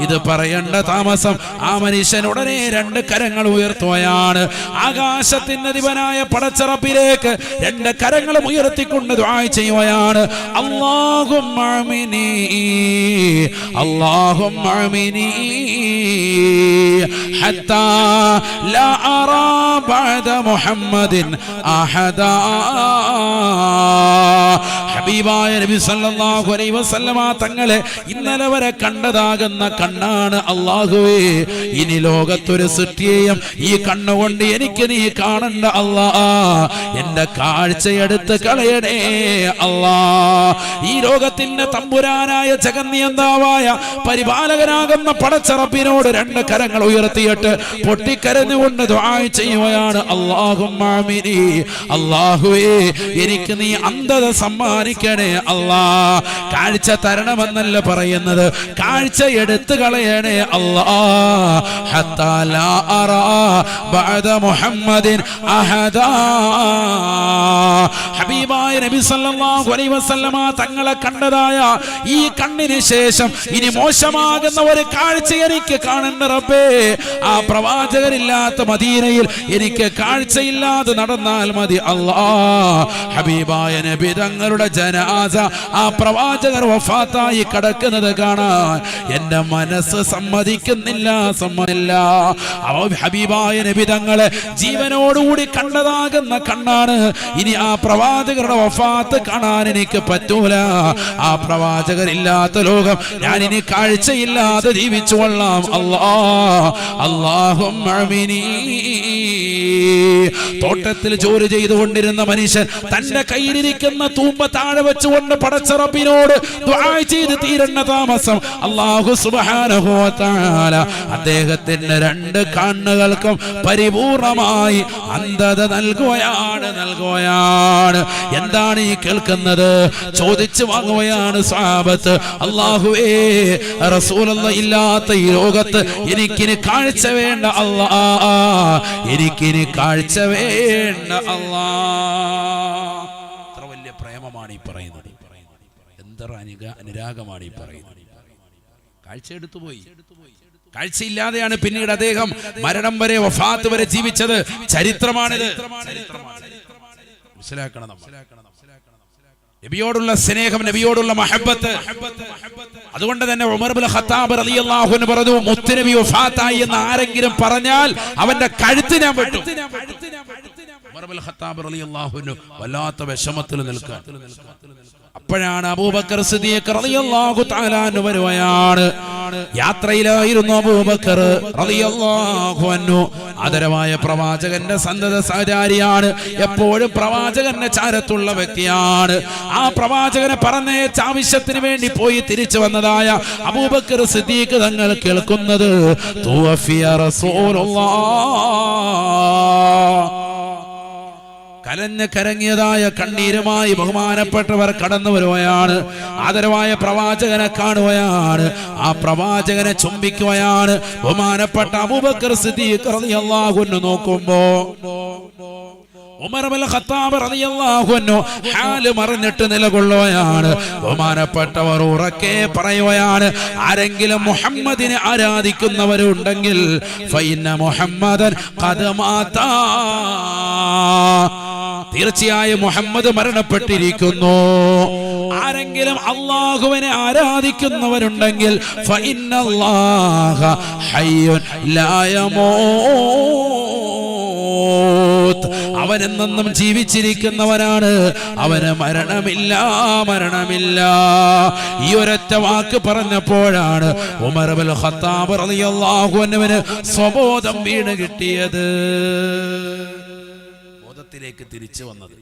ഇത് പറയേണ്ട താമസം ആ മനുഷ്യൻ ഉടനെ രണ്ട് കരങ്ങൾ ഉയർത്തുകയാണ്. ആകാശത്തിന്റെ അധിപനായ പടച്ചറപ്പിലേക്ക് രണ്ട് കരങ്ങളും ഉയർത്തിക്കൊണ്ട് ദുആ ചെയ്യുകയാണ്. അല്ലാഹുമ്മ അഅ്മിനി ഹത്താ ലാ അറാ ബഅദ മുഹമ്മദിൻ അഹദാ. ഹബീബായ നബി സല്ലല്ലാഹു അലൈഹി വസല്ലമ തങ്ങളെ ഇന്നലെ വരെ കണ്ടതാകുന്ന കണ്ണാണ് അല്ലാഹുവേ, ഇനി ലോകത്തൊരു സൃഷ്ടിയെയും ഈ കണ്ണുകൊണ്ട് എനിക്ക് നീ കാണണ്ട അല്ലാ. എന്റെ കാഴ്ചയെടുത്ത് കളയണേ അല്ലാ. ഈ ലോകത്തിന്റെ തമ്പുരാനായ ജഗന്നിയന്താവായ പരിപാലകനാകുന്ന പടച്ചറപ്പിനോട് രണ്ട് കരങ്ങൾ ഉയർത്തിയിട്ട് പൊട്ടിക്കരഞ്ഞുകൊണ്ട് ദുആ ചെയ്യുകയാണ്. അല്ലാഹുമ്മ അഅ്മിനി, അല്ലാഹുവേ എനിക്ക് നീ അന്ധത സമ്മാനിക്കണേ അല്ലാ. കാഴ്ച തരണമെന്നല്ല പറയുന്നത്, കാഴ്ച എടുത്തു കളയണേ അല്ലാ. ഹത്താ ലാ അറാ ബഅദ മുഹമ്മദിൻ അഹദാ. ഹബീബായ നബി സല്ലല്ലാഹു അലൈഹി വസല്ലമ തങ്ങളെ കണ്ടതായ ഈ കണ്ണിന് ശേഷം ഇനി മോശമാകുന്ന ഒരു കാഴ്ച എനിക്ക് കാണണ്ട റബ്ബേ. ആ പ്രവാചകരില്ലാത്ത മദീനയിൽ എനിക്ക് കാഴ്ചയില്ലാതെ നടന്നാൽ മതി അല്ലാ. ഹബീബായ നബി തങ്ങളുടെ ജനാസ ആ പ്രവാചകർ വഫാത്തായി കിടക്കുന്നത് കാണാൻ എന്റെ മനസ്സ് സമ്മതിക്കുന്നില്ല. ഹബീബായ നബി തങ്ങളെ ജീവനോടുകൂടി കണ്ടതാകുന്ന കണ്ണാണ്. ഇനി ആ പ്രവാചകരുടെ വഫാത്ത് കാണാൻ എനിക്ക് പറ്റൂല. ആ പ്രവാചകരില്ലാത്ത ലോകം ഞാൻ ഇനി കാഴ്ചയില്ലാതെ ജീവിച്ചു കൊള്ളാം അല്ലാ. അല്ലാഹുമ്മ അഅ്മിനി. തോട്ടത്തിൽ ജോലി ചെയ്തുകൊണ്ടിരുന്ന മനുഷ്യൻ തന്റെ കയ്യിലിരിക്കുന്ന തൂമ്പ താഴെ വെച്ചുകൊണ്ട് പടച്ചറപ്പിനോട് ദുആ ചെയ്ത് തീരണ്ട താമസം അല്ലാഹു സുബ്ഹാനഹു വ തആല അദ്ദേഹത്തിന്റെ രണ്ട് കണ്ണുകൾക്കും പരിപൂർണമായി അന്ധത നൽകുകയാണ്. എന്താണ് ഈ കേൾക്കുന്നത്? ചോദിച്ചു വാങ്ങുകയാണ് സ്വഹാബത്ത്. അല്ലാഹുവേ, റസൂലുള്ളാഹി ഇല്ലാത്ത ഈ ലോകത്ത് എനിക്കിനി കാഴ്ച വേണ്ട അല്ലാ, എനിക്കിനി കാഴ്ച വേണ്ട അല്ലാ. എത്ര വലിയ പ്രേമമാണ് ഈ പറയുന്നത്, എന്തൊരു അനുരാഗമാണ് ഈ പറയുന്നത്. കാഴ്ച എടുത്തുപോയി. കാഴ്ചയില്ലാതെയാണ് പിന്നീട് അദ്ദേഹം മരണം വരെ വഫാത്ത് വരെ ജീവിച്ചത്. ചരിത്രമാണിത്. മനസ്സിലാക്കണം നമ്മൾ. നബിയോടുള്ള സ്നേഹം, നബിയോടുള്ള മഹബത്ത്. അതുകൊണ്ട് തന്നെ ഉമർ ഇബ്നുൽ ഖത്താബ് റളിയല്ലാഹു അൻഹു പറഞ്ഞു, മുത്തുനബി വഫാത്തായി എന്ന് ആരെങ്കിലും പറഞ്ഞാൽ അവന്റെ കഴുത്ത് ഞാൻ വെട്ടും. ഉമർ ഇബ്നുൽ ഖത്താബ് റളിയല്ലാഹു അൻഹു വല്ലാത്ത വിഷമത്തിൽ നിൽക്കാൻ. അപ്പോഴാണ് അബൂബക്കർ സിദ്ദീഖ് റളിയല്ലാഹു തആല അൻഹു വരുകയാണ്. യാത്രയിലായിരുന്നു അബൂബക്കർ റളിയല്ലാഹു അൻഹു. ആദരവായ പ്രവാചകന്റെ സന്തത സഹചാരിയാണ്, എപ്പോഴും പ്രവാചകന്റെ ചാരത്തുള്ള വ്യക്തിയാണ്. ആ പ്രവാചകനെ പറഞ്ഞേച്ച ആവശ്യത്തിന് വേണ്ടി പോയി തിരിച്ചു വന്നതായ അബൂബക്കർ സിദ്ദീഖ് തങ്ങൾ കേൾക്കുന്നത് തുവഫിയ റസൂലുള്ളാഹ്. കലഞ്ഞ് കരങ്ങിയതായ കണ്ണീരുമായി ബഹുമാനപ്പെട്ടവർ കടന്നു വരുകയാണ്. ആദരവായ പ്രവാചകനെ കാണുകയാണ്, ആ പ്രവാചകനെ ചുംബിക്കുകയാണ്. ബഹുമാനപ്പെട്ട അബൂബക്കർ സിദ്ദീഖ് റളിയല്ലാഹു അൻഹു നോക്കുമ്പോ ഉമർ ഇബ്നുൽ ഖത്താബ് റളിയല്ലാഹു അൻഹു ഹാല് മറിഞ്ഞിട്ട് നിലകൊള്ളുകയാണ്. ബഹുമാനപ്പെട്ടവർ ഉറക്കെ പറയുകയാണ്, ആരെങ്കിലും മുഹമ്മദിനെ ആരാധിക്കുന്നവരുണ്ടെങ്കിൽ ഫഇന്ന മുഹമ്മദൻ ഖദ് മാതാ, തീർച്ചയായും മുഹമ്മദ് മരണപ്പെട്ടിരിക്കുന്നു. ആരെങ്കിലും അല്ലാഹുവിനെ ആരാധിക്കുന്നവരുണ്ടെങ്കിൽ ഫഇന്നല്ലാഹ ഹയ്യുൻ ലാ യമൂത്ത്, അവൻ എന്നെന്നും ജീവിച്ചിരിക്കുന്നവനാണ്, അവന് മരണമില്ല, മരണമില്ല. ഈ ഒരൊറ്റ വാക്ക് പറഞ്ഞപ്പോഴാണ് ഉമർ ഇബ്നുൽ ഖത്താബ് റളിയല്ലാഹു അൻഹുവിന് സ്വബോധം വീണ് കിട്ടിയത്, ബോധത്തിലേക്ക് തിരിച്ചു വന്നത്.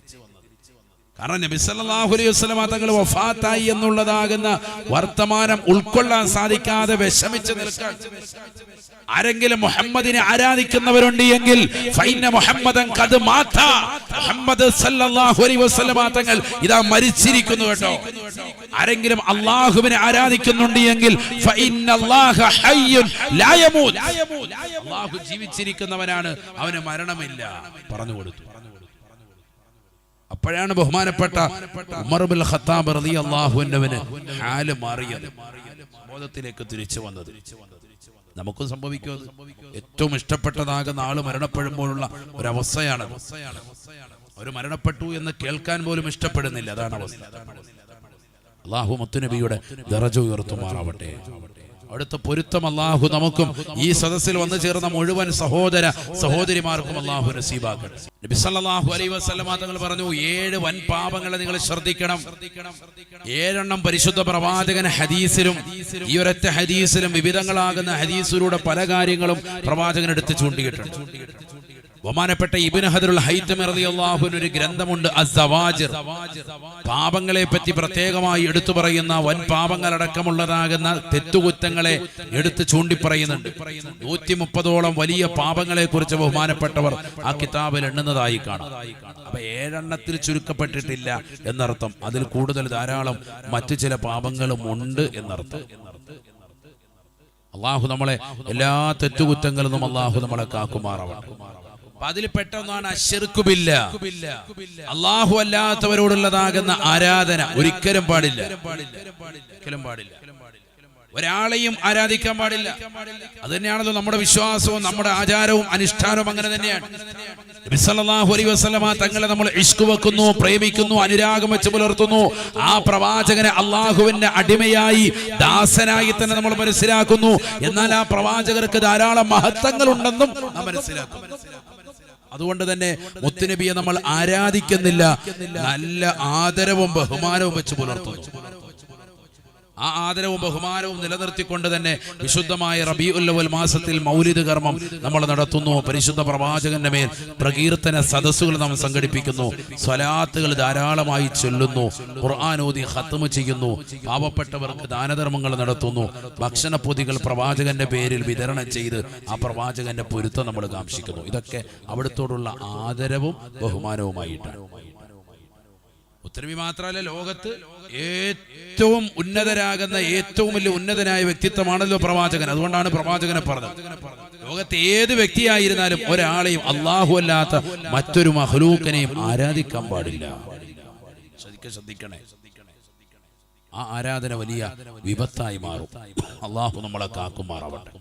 കാരണം നബി സല്ലല്ലാഹു അലൈഹി വസല്ലം തങ്ങൾ വഫാത്തായി എന്നുള്ളതാകുന്ന വർത്തമാനം ഉൾക്കൊള്ളാൻ സാധിക്കാതെ വിഷമിച്ച് നിൽക്കാൻ. ആരെങ്കിലും മുഹമ്മദിനെ ആരാധിക്കുന്നവരുണ്ട് എങ്കിൽ ഫൈന മുഹമ്മദൻ ഖദ് മാത, മുഹമ്മദ് സല്ലല്ലാഹു അലൈഹി വസല്ലം തങ്ങൾ ഇതാ മരിച്ചിരിക്കുന്നു കേട്ടോ. ആരെങ്കിലും അല്ലാഹുവിനെ ആരാധിക്കുന്നുണ്ട് എങ്കിൽ ഫഇന്നല്ലാഹ ഹയ്യുൻ ലാ യമൂത്, അല്ലാഹു ജീവിച്ചിരിക്കുന്നവനാണ്, അവന് മരണമില്ല പറഞ്ഞു കൊടുത്തു. അപ്പോഴാണ് ബഹുമാനപ്പെട്ട ഉമർ ഇബ്നുൽ ഖത്താബ് റളിയല്ലാഹു അൻഹുവിന് ഹാല് മാറിയത്, ബോധത്തിലേക്ക് തിരിച്ചു വന്നത്. നമുക്കും സംഭവിക്കും. ഏറ്റവും ഇഷ്ടപ്പെട്ടതാകുന്ന ആള് മരണപ്പെടുമ്പോഴുള്ള ഒരവസ്ഥയാണ്. അവർ മരണപ്പെട്ടു എന്ന് കേൾക്കാൻ പോലും ഇഷ്ടപ്പെടുന്നില്ല, അതാണ് അവസ്ഥ. അല്ലാഹു മുത്തുനബിയുടെ ദറജ ഉയർത്തുമാറാവട്ടെ. അടുത്ത പൊരുത്തം അല്ലാഹു നമുക്കും ഈ സദസ്സിൽ വന്നു ചേർന്ന മുഴുവൻ സഹോദര സഹോദരിമാർക്കും അല്ലാഹു നസീബാക്കട്ടെ. നബി സല്ലല്ലാഹു അലൈഹി വസല്ലം തങ്ങൾ പറഞ്ഞു, 7 വൻ പാപങ്ങളെ നിങ്ങൾ ശ്രദ്ധിക്കണം. 7 പരിശുദ്ധ പ്രവാചകൻ ഹദീസിലും ഈ ഒരൊറ്റ ഹദീസിലും വിവിധങ്ങളാകുന്ന ഹദീസിലൂടെ പല കാര്യങ്ങളും പ്രവാചകൻ എടുത്ത് ചൂണ്ടിയിട്ടുണ്ട്. ബഹുമാനപ്പെട്ട ഇബ്നു ഹദറുൽ ഹൈതമി റളിയല്ലാഹു അൻഹു ഒരു ഗ്രന്ഥമുണ്ട്, അസ്സവാജിർ. പാപങ്ങളെ പറ്റി പ്രത്യേകമായി എടുത്തു പറയുന്ന വൻ പാപങ്ങളടക്കമുള്ളതാകുന്ന തെറ്റുകുറ്റങ്ങളെ എടുത്ത് ചൂണ്ടിപ്പറയുന്നുണ്ട്. 130ഓളം വലിയ പാപങ്ങളെ കുറിച്ച് ബഹുമാനപ്പെട്ടവർ ആ കിതാബിൽ എണ്ണുന്നതായി കാണാം. അപ്പൊ 7 ചുരുക്കപ്പെട്ടിട്ടില്ല എന്നർത്ഥം. അതിൽ കൂടുതൽ ധാരാളം മറ്റു ചില പാപങ്ങളും ഉണ്ട് എന്നർത്ഥം. അള്ളാഹു നമ്മളെ എല്ലാ തെറ്റുകുറ്റങ്ങളിൽ നിന്നും അള്ളാഹു നമ്മളെ കാക്കുമാറാവട്ടെ. അതിൽ പെട്ടെന്നാണ് അശ്ശിർക്കു ബില്ലാ, അല്ലാഹു അല്ലാത്തവരോടുള്ളതാകുന്ന ആരാധന ഒരിക്കലും പാടില്ല, ഒരിക്കലും പാടില്ല. ഒരാളെയും ആരാധിക്കാൻ പാടില്ല. അത് തന്നെയാണല്ലോ നമ്മുടെ വിശ്വാസവും നമ്മുടെ ആചാരവും അനുഷ്ഠാനവും അങ്ങനെ തന്നെയാണ്. നബി സല്ലല്ലാഹു അലൈഹി വസല്ലം തങ്ങളെ നമ്മൾ ഇഷ്ക് വെക്കുന്നു, പ്രേമിക്കുന്നു, അനുരാഗം വെച്ച് പുലർത്തുന്നു. ആ പ്രവാചകനെ അള്ളാഹുവിന്റെ അടിമയായി ദാസനായി തന്നെ നമ്മൾ മനസ്സിലാക്കുന്നു. എന്നാൽ ആ പ്രവാചകർക്ക് ധാരാളം മഹത്വങ്ങൾ ഉണ്ടെന്നും നാം മനസ്സിലാക്കുന്നു. അതുകൊണ്ട് തന്നെ മുത്തുനബിയെ നമ്മൾ ആരാധിക്കുന്നില്ല, നല്ല ആദരവും ബഹുമാനവും വെച്ച് പുലർത്തുന്നു. ആ ആദരവും ബഹുമാനവും നിലനിർത്തിക്കൊണ്ട് തന്നെ വിശുദ്ധമായ റബീഉൽ അവ്വൽ മാസത്തിൽ മൗലിദ് കർമ്മം നമ്മൾ നടത്തുന്നു. പരിശുദ്ധ പ്രവാചകന്റെ മേൽ പ്രകീർത്തന സദസ്സുകൾ നാം സംഘടിപ്പിക്കുന്നു, സ്വലാത്തുകൾ ധാരാളമായി ചൊല്ലുന്നു, ഖുർആൻ ഓതി ഖത്മ് ചെയ്യുന്നു, പാവപ്പെട്ടവർക്ക് ദാനധർമ്മങ്ങൾ നടത്തുന്നു, ഭക്ഷണപ്പൊതികൾ പ്രവാചകന്റെ പേരിൽ വിതരണം ചെയ്ത് ആ പ്രവാചകന്റെ പൊരുത്തം നമ്മൾ കാംക്ഷിക്കുന്നു. ഇതൊക്കെ അവിടുത്തോടുള്ള ആദരവും ബഹുമാനവുമായിട്ടാണ്. ഉത്തരവി മാത്രമല്ല, ലോകത്ത് ഏറ്റവും ഉന്നതരാകുന്ന ഏറ്റവും വലിയ ഉന്നതനായ വ്യക്തിത്വമാണല്ലോ പ്രവാചകൻ. അതുകൊണ്ടാണ് പ്രവാചകനെ പറഞ്ഞത്, ലോകത്തെ ഏത് വ്യക്തിയായിരുന്നാലും ഒരാളെയും അല്ലാഹു അല്ലാത്ത മറ്റൊരു മഖ്ലൂക്കിനെയും ആരാധിക്കാൻ പാടില്ല. ശ്രദ്ധിക്കണേ, ആ ആരാധന വലിയ വിപത്തായി മാറും. അല്ലാഹു നമ്മളെ കാക്കുമാറാവട്ടെ.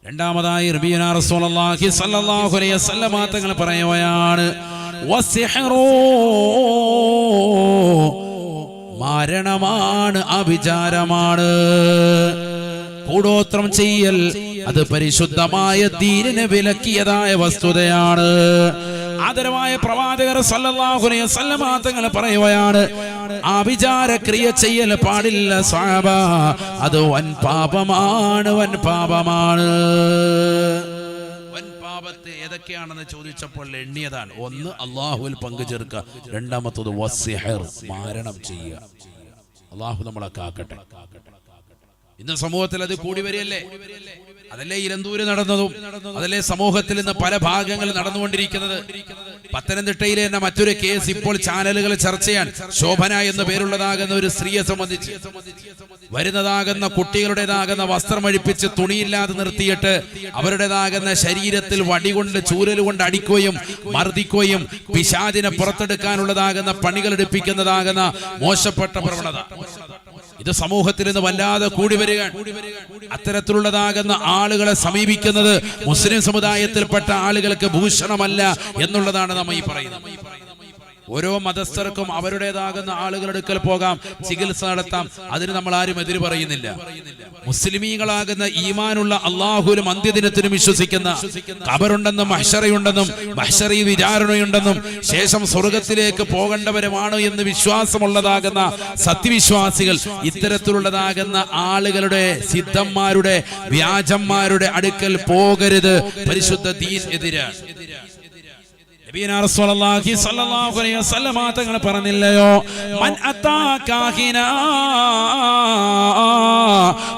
രണ്ടാമതായി റബീഉനാ റസൂലുള്ളാഹി സ്വല്ലല്ലാഹു അലൈഹി വസല്ലം തങ്ങൾ പറയുകയാണ്, വസിഹ്റു മരണമാണ്, അവിചാരമാണ്. കൂടോത്രം ചെയ്യൽ അത് പരിശുദ്ധമായ ദീനിനെ വിലക്കിയതായ വസ്തുതയാണ്. ആദരവായ പ്രവാചകർ സല്ലല്ലാഹു അലൈഹി വസല്ലം തങ്ങൾ പറയുകയാണ്, അവിചാരക്രിയ ചെയ്യൽ പാടില്ല സ്വഹാബ, അത് വൻ പാപമാണ്, വൻ പാപമാണ്. വൻ പാപത്തെ ഏതൊക്കെയാണെന്ന് ചോദിച്ചപ്പോൾ എണ്ണിയതാണ്. ഒന്ന്, അള്ളാഹുവിൽ പങ്കുചേർക്കുക. രണ്ടാമത്തത് വസിഹർ, മാരണം ചെയ്യുക. അള്ളാഹു നമ്മളെ കാക്കട്ടെ. ഇന്ന് സമൂഹത്തിൽ അത് കൂടി വരികയല്ലേ? അതല്ലേ ഇലന്തൂര് നടന്നതും, അതല്ലേ സമൂഹത്തിൽ ഇന്ന് പല ഭാഗങ്ങളിൽ നടന്നുകൊണ്ടിരിക്കുന്നത്. പത്തനംതിട്ടയിലെ തന്നെ മറ്റൊരു കേസ് ഇപ്പോൾ ചാനലുകൾ ചർച്ച ചെയ്യാൻ, ശോഭന എന്ന പേരുള്ളതാകുന്ന ഒരു സ്ത്രീയെ സംബന്ധിച്ച് വരുന്നതാകുന്ന കുട്ടികളുടേതാകുന്ന വസ്ത്രം അഴിപ്പിച്ച് തുണിയില്ലാതെ നിർത്തിയിട്ട് അവരുടേതാകുന്ന ശരീരത്തിൽ വടികൊണ്ട് ചൂരലുകൊണ്ട് അടിക്കുകയും മർദ്ദിക്കുകയും പിശാചിനെ പുറത്തെടുക്കാനുള്ളതാകുന്ന പണികൾ എടുപ്പിക്കുന്നതാകുന്ന മോശപ്പെട്ട പ്രവണത ഇത് സമൂഹത്തിൽ നിന്ന് വല്ലാതെ കൂടി വരികയാണ്. അത്തരത്തിലുള്ളതാകുന്ന ആളുകളെ സമീപിക്കുന്നത് മുസ്ലിം സമുദായത്തിൽപ്പെട്ട ആളുകൾക്ക് ഭൂഷണമല്ല എന്നുള്ളതാണ് നമ്മൾ ഈ പറയുന്നത്. ഓരോ മതസ്ഥർക്കും അവരുടേതാകുന്ന ആളുകളുടെ അടുക്കൽ പോകാം, ചികിത്സ നടത്താം. അതിന് നമ്മൾ ആരും എതിര് പറയുന്നില്ല. മുസ്ലിമീങ്ങളാകുന്ന ഈമാനുള്ള അള്ളാഹുവിലും അന്ത്യദിനത്തിനും വിശ്വസിക്കുന്ന, ഖബറുണ്ടെന്നും മഹ്ശറയുണ്ടെന്നും മഹ്ശറി വിചാരണയുണ്ടെന്നും ശേഷം സ്വർഗത്തിലേക്ക് പോകേണ്ടവരുമാണ് എന്ന് വിശ്വാസമുള്ളതാകുന്ന സത്യവിശ്വാസികൾ ഇത്തരത്തിലുള്ളതാകുന്ന ആളുകളുടെ, സിദ്ധന്മാരുടെ, വ്യാജന്മാരുടെ അടുക്കൽ പോകരുത്. പരിശുദ്ധ ദീൻ എതിരാണ്. തങ്ങൾ പറഞ്ഞില്ലയോ, മൻ അതാ കാഹിനാ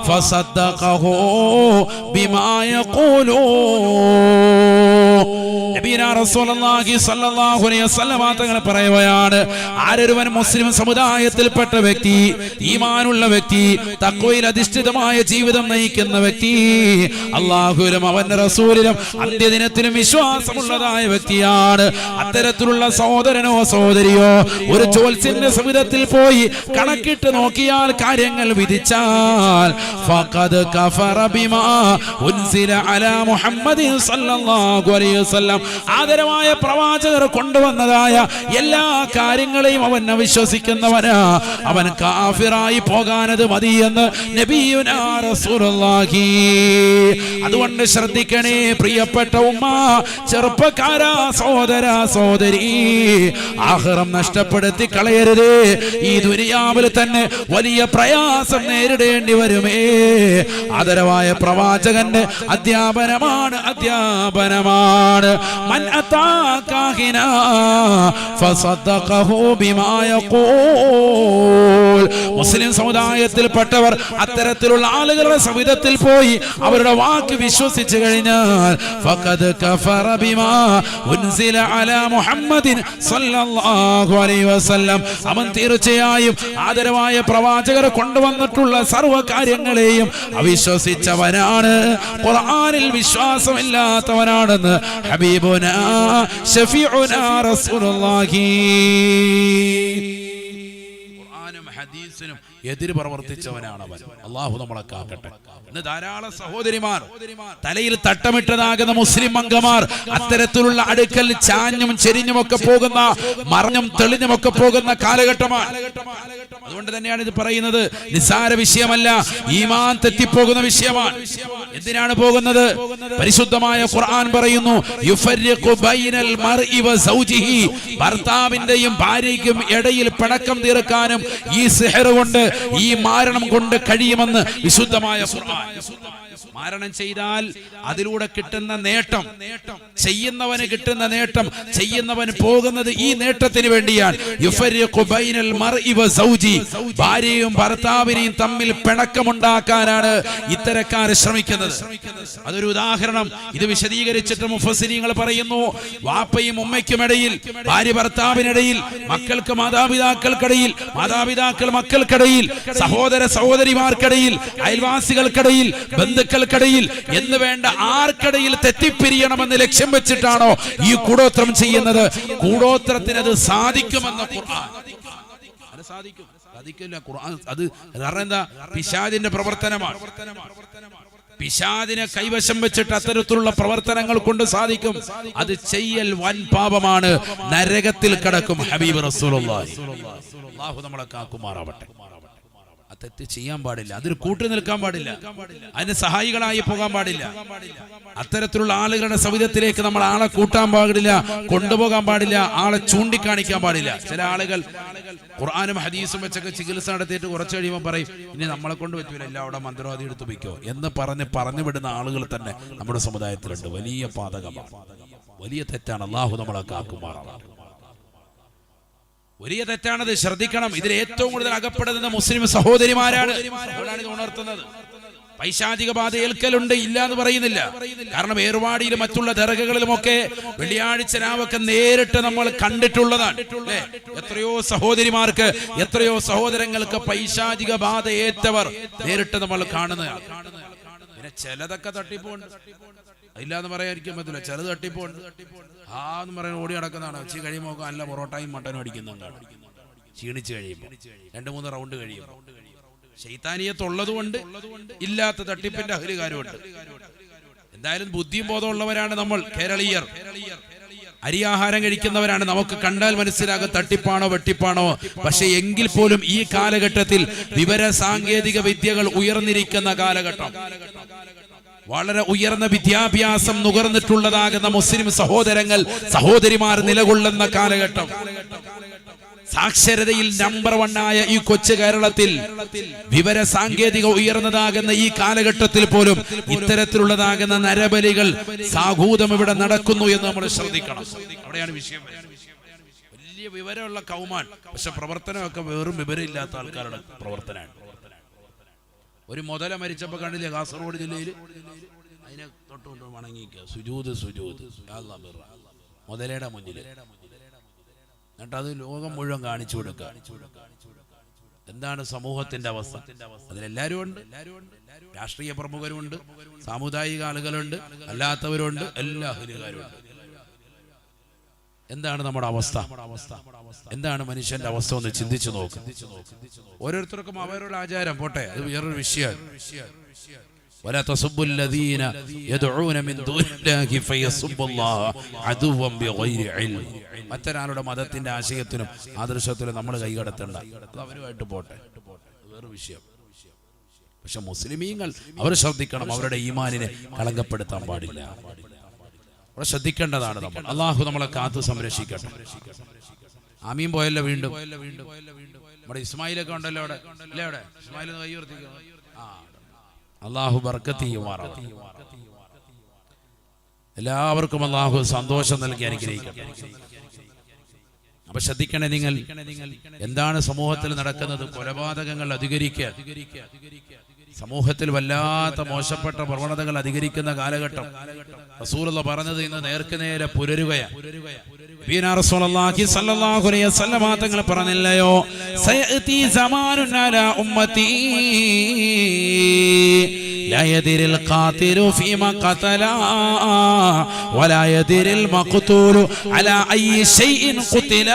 ഫസദ്ദഖഹു ബിമാ യഖൂലൂ. തങ്ങൾ പറയുകയാണ്, ആരൊരുവൻ മുസ്ലിം സമുദായത്തിൽപ്പെട്ട വ്യക്തി, ഈമാനുള്ള വ്യക്തി, തഖ്വയിൽ അധിഷ്ഠിതമായ ജീവിതം നയിക്കുന്ന വ്യക്തി, അല്ലാഹുവിലും അവന്റെ റസൂലിലും അന്ത്യദിനത്തിലും വിശ്വാസമുള്ളതായ വ്യക്തിയാണ്. അത്തരത്തിലുള്ള സഹോദരനോ സഹോദരിയോ ഒരു ജ്യോത്സ്യന്റെ സവിധത്തിൽ പോയി കണക്കിട്ട് നോക്കിയാൽ കാര്യങ്ങൾ വിധിച്ചാൽ ഫഖദ് കഫറ ബിമാ ഉൻസില അലാ മുഹമ്മദിൻ സല്ലല്ലാഹു അലൈഹി വസല്ലം, ആദരവായ പ്രവാചകർ കൊണ്ടുവന്നതായ എല്ലാ കാര്യങ്ങളെയും അവൻ അവിശ്വസിക്കുന്നവനാ, അവൻ കാഫിറായി പോകാനത് മതിയെന്ന് നബിയുനാ റസൂലുള്ളാഹി. അതുകൊണ്ട് ശ്രദ്ധിക്കണേ പ്രിയപ്പെട്ട ഉമ്മ, ചെറുപ്പക്കാരാ, സഹോദര സഹോദരി, ആഖിറം നഷ്ടപ്പെടുത്തി കളയരുത്. ഈ ദുനിയാവിൽ തന്നെ വലിയ പ്രയാസം നേരിടേണ്ടി വരുമേ. ആദരവായ പ്രവാചകന്റെ അധ്യാപനമാണ്, അധ്യാപനമാണ്. മൻ അതാ കാഹിനാ ഫസദ്ദഖഹു ബിമാ യഖൂൽ. മുസ്ലിം സമുദായത്തിൽപ്പെട്ടവർ അത്തരത്തിലുള്ള ആളുകളുടെ സവിധത്തിൽ പോയി അവരുടെ വാക്ക് വിശ്വസിച്ചു കഴിഞ്ഞാൽ ഫഖദ് കഫറ ബിമാ ഉൻസില അലാ മുഹമ്മദിൻ സല്ലല്ലാഹു അലൈഹി വസല്ലം, അവൻ തീർച്ചയായും ആദരവായ പ്രവാചകർ കൊണ്ടുവന്നിട്ടുള്ള സർവ്വ കാര്യങ്ങളെയും അവിശ്വസിച്ചവനാണ്, ഖുർആനിൽ വിശ്വാസമില്ലാത്തവനാണെന്ന് ഹബീബുനാ ശഫീഉനാ റസൂലുള്ളാഹി. ഖുർആനും ഹദീസിനും എതിര് പ്രവർത്തിച്ചവനാണ് അവൻ. അല്ലാഹു നമ്മളെ കാക്കട്ടെ. ഇന്ന് ധാരാളം സഹോദരിമാർ, തലയിൽ തട്ടമിട്ടതാകുന്ന മുസ്ലിം അംഗമാർ അത്തരത്തിലുള്ള അടുക്കൽ ചാഞ്ഞും ചെരിഞ്ഞുമൊക്കെ പോകുന്ന, മറഞ്ഞും തെളിഞ്ഞുമൊക്കെ പോകുന്ന കാലഘട്ടമാണ്. അതുകൊണ്ട് തന്നെയാണ് ഇത് പറയുന്നത്. നിസ്സാര വിഷയമല്ല, ഈമാൻ തെറ്റിപ്പോകുന്ന വിഷയമാണ്. എന്തിനാണ് പോകുന്നത്? പരിശുദ്ധമായ ഖുർആൻ പറയുന്നു, യുഫർരിഖു ബൈനൽ മർഇ വ സൗജിഹി, ഭർത്താവിന്റെയും ഭാര്യയ്ക്കും ഇടയിൽ പിണക്കം തീർക്കാനും ഈ സിഹർ കൊണ്ട്, ഈ മാരണം കൊണ്ട് കഴിയുമെന്ന് വിശുദ്ധമായ ഖുർആൻ. മാരണം ചെയ്താൽ അതിലൂടെ കിട്ടുന്ന നേട്ടം, ചെയ്യുന്നവന് കിട്ടുന്ന നേട്ടം, ചെയ്യുന്നവൻ പോകുന്നത് ഈ നേട്ടത്തിന് വേണ്ടിയാണ്. യുഫർരിഖു ബൈനൽ മർഇ വ സൗജി, ഭാര്യയും ഭർത്താവിനെയും തമ്മിൽ പിണക്കമുണ്ടാക്കാനാണ് ഇത്തരക്കാർ ശ്രമിക്കുന്നത്. അതൊരു ഉദാഹരണം. ഇത് വിശദീകരിച്ചിട്ട് മുഫസ്സിരീങ്ങൾ പറയുന്നു, വാപ്പയും ഉമ്മയ്ക്കുമിടയിൽ, ഭാര്യ ഭർത്താവിനിടയിൽ, മക്കൾക്ക് മാതാപിതാക്കൾക്കിടയിൽ, മാതാപിതാക്കൾ മക്കൾക്കിടയിൽ, സഹോദര സഹോദരിമാർക്കിടയിൽ, അയൽവാസികൾക്കിടയിൽ, ബന്ധുക്കൾക്കിടയിൽ എന്ന് വേണ്ട ആർക്കിടയിൽ തെറ്റിപ്പിരിയണമെന്ന് ലക്ഷ്യം വെച്ചിട്ടാണോ ഈ കൂടോത്രം ചെയ്യുന്നത്? കൂടോത്രത്തിന് അത് സാധിക്കുമെന്ന് ഖുർആൻ. അത് സാധിക്കില്ല. ഖുർആൻ അത് കാരണം എന്താ? പിശാചിന്റെ പ്രവർത്തനമാണ്. പിശാചിനെ കൈവശം വെച്ചിട്ട് അത്തരത്തിലുള്ള പ്രവർത്തനങ്ങൾ കൊണ്ട് സാധിക്കും. അത് ചെയ്യൽ വൻ പാപമാണ്, നരകത്തിൽ കടക്കും. ഹബീബ് റസൂലുള്ളാഹി അല്ലാഹു നമ്മളെ കാക്കുമാറാവട്ടെ. ആ തെറ്റ് ചെയ്യാൻ പാടില്ല, അതിന് കൂട്ടു നിൽക്കാൻ പാടില്ല, അതിന് സഹായികളായി പോകാൻ പാടില്ല. അത്തരത്തിലുള്ള ആളുകളുടെ സവിധത്തിലേക്ക് നമ്മൾ ആളെ കൂട്ടാൻ പാടില്ല, കൊണ്ടുപോകാൻ പാടില്ല, ആളെ ചൂണ്ടിക്കാണിക്കാൻ പാടില്ല. ചില ആളുകൾ ഖുർആനും ഹദീസും വെച്ചൊക്കെ ചികിത്സ നടത്തിയിട്ട് കുറച്ച് കഴിയുമ്പോൾ പറയും, ഇനി നമ്മളെ കൊണ്ട് പറ്റൂല, എല്ലാം അവിടെ മന്ത്രവാദി എടുത്തു വയ്ക്കോ എന്ന് പറഞ്ഞു വിടുന്ന ആളുകൾ തന്നെ നമ്മുടെ സമുദായത്തിലുണ്ട്. വലിയ പാതകമാണ്, വലിയ തെറ്റാണ്. അല്ലാഹു നമ്മളെ കാക്കുമാറാണ്. വലിയ തെറ്റാണത്, ശ്രദ്ധിക്കണം. ഇതിൽ ഏറ്റവും കൂടുതൽ അകപ്പെടുന്ന മുസ്ലിം സഹോദരിമാരാണ്. ഉണർത്തുന്നത് പൈശാചിക ബാധ ഏൽക്കലുണ്ട്, ഇല്ല എന്ന് പറയുന്നില്ല. കാരണം ഏർവാടിയിലും മറ്റുള്ള ദർഗകളിലുമൊക്കെ വെള്ളിയാഴ്ച രാവൊക്കെ നേരിട്ട് നമ്മൾ കണ്ടിട്ടുള്ളതാണ്. എത്രയോ സഹോദരിമാർക്ക്, എത്രയോ സഹോദരങ്ങൾക്ക് പൈശാചിക ബാധ ഏറ്റവർ നേരിട്ട് നമ്മൾ കാണുന്നതാണ്. പിന്നെ ചിലതൊക്കെ തട്ടിപ്പുണ്ട്, ഇല്ലാന്ന് പറയാതിരിക്കാൻ പറ്റില്ല. ചിലത് തട്ടിപ്പുണ്ട്, എന്ന് പറയാൻ ഓടി നടക്കുന്നതാണ്. ഉച്ച കഴിയുമ്പോൾ നല്ല പൊറോട്ടയും മട്ടനും അടിക്കുന്നുണ്ടാണ്. ക്ഷീണിച്ച് കഴിയുമ്പോൾ 2-3 റൗണ്ട് കഴിയുമ്പോൾ ശൈത്താനിയത്തുള്ളതുകൊണ്ട് ഇല്ലാത്ത തട്ടിപ്പിന്റെ അഹലുകാരുമുണ്ട്. എന്തായാലും ബുദ്ധിയും ബോധമുള്ളവരാണ് നമ്മൾ കേരളീയർ. അരിയാഹാരം കഴിക്കുന്നവരാണ്. നമുക്ക് കണ്ടാൽ മനസ്സിലാകും തട്ടിപ്പാണോ വെട്ടിപ്പാണോ. പക്ഷെ എങ്കിൽ പോലും ഈ കാലഘട്ടത്തിൽ വിവര സാങ്കേതിക വിദ്യകൾ ഉയർന്നിരിക്കുന്ന കാലഘട്ടം, വളരെ ഉയർന്ന വിദ്യാഭ്യാസം നുകർന്നിട്ടുള്ളതാകുന്ന മുസ്ലിം സഹോദരങ്ങൾ സഹോദരിമാർ നിലകൊള്ളുന്ന കാലഘട്ടം, സാക്ഷരതയിൽ നമ്പർ 1 ആയ ഈ കൊച്ചു കേരളത്തിൽ വിവര സാങ്കേതിക ഉയർന്നതാകുന്ന ഈ കാലഘട്ടത്തിൽ പോലും ഇത്തരത്തിലുള്ളതാകുന്ന നരബലികൾ സാഹൂതം ഇവിടെ നടക്കുന്നു എന്ന് നമ്മൾ ശ്രദ്ധിക്കണം. അവിടെയാണ് വിഷയം. വലിയ വിവരമുള്ള കൗമാൻ, പക്ഷെ പ്രവർത്തനമൊക്കെ വെറും വിവരമില്ലാത്ത ആൾക്കാരുടെ പ്രവർത്തനമാണ്. ഒരു മുതല മരിച്ചപ്പോ കണ്ടില്ലേ കാസർഗോഡ് ജില്ലയിൽ, അതിനെ തൊട്ടുകൊണ്ട് വണങ്ങിക്കുക, സുജൂദ് മുതലയുടെ മുന്നിൽ. എന്നിട്ട് അത് ലോകം മുഴുവൻ കാണിച്ചു കൊടുക്കുക. എന്താണ് സമൂഹത്തിന്റെ അവസ്ഥ? അതിലെല്ലാവരും ഉണ്ട്, രാഷ്ട്രീയ പ്രമുഖരുണ്ട്, സാമുദായിക ആളുകളുണ്ട്, അല്ലാത്തവരുണ്ട്, എല്ലാ അഹലുകാരുണ്ട്. എന്താണ് നമ്മുടെ അവസ്ഥ? എന്താണ് മനുഷ്യന്റെ അവസ്ഥ ഒന്ന് ചിന്തിച്ചു നോക്ക്. ഓരോരുത്തർക്കും അവരുടെ ആചാരം പോട്ടെ, അത് വേറൊരു വിഷയമാണ്. ولا تسبوا الذين يدعون من دون الله فيسبوا الله عدوا بغير علم. മറ്റൊരാളുടെ മതത്തിന്റെ ആശയത്തിനും ആദർശത്തിനും നമ്മൾ കൈകടത്തണ്ട, അത് അവരുമായിട്ട് പോട്ടെ, വേറെ വിഷയം. പക്ഷെ മുസ്ലിമീങ്ങൾ അവർ ശ്രദ്ധിക്കണം, അവരുടെ ഈമാനിനെ കളങ്കപ്പെടുത്താൻ പാടില്ല. അവിടെ ശ്രദ്ധിക്കേണ്ടതാണ് നമ്മൾ. അള്ളാഹു നമ്മളെ കാത്തു സംരക്ഷിക്കട്ടെ. ആമീൻ പോയല്ലോ. വീണ്ടും നമ്മുടെ ഇസ്മായിലൊക്കെ ഉണ്ടല്ലോ അവിടെ, അല്ലേ? അവിടെ ഇസ്മായിൽ കൈ ഉയർത്തിക്കോ. അള്ളാഹു ബർക്കത്ത് ചെയ്യുമാറാവട്ടെ. എല്ലാവർക്കും അള്ളാഹു സന്തോഷം നൽകി അനുഗ്രഹിക്കട്ടെ. അപ്പൊ ശ്രദ്ധിക്കണേ നിങ്ങൾ, എന്താണ് സമൂഹത്തിൽ നടക്കുന്നത്? കൊലപാതകങ്ങൾ അധികരിക്കുക, സമൂഹത്തിൽ വല്ലാത്ത മോശപ്പെട്ട പ്രവണതകൾ അധികരിക്കുന്ന കാലഘട്ടം. റസൂലുള്ള പറഞ്ഞത് ഇന്ന് നേർക്കുനേരെ പുലരുകയാണ്. തങ്ങൾ പറഞ്ഞില്ലയോ, സയഅതി സമാനുൻ അലാ ഉമ്മതി ലാ യദിരിൽ ഖാതിലു ഫീമാ ഖതല വലാ യദിരിൽ മഖ്തൂലു അലാ അയ്യി ശൈഇൻ ഖുതില.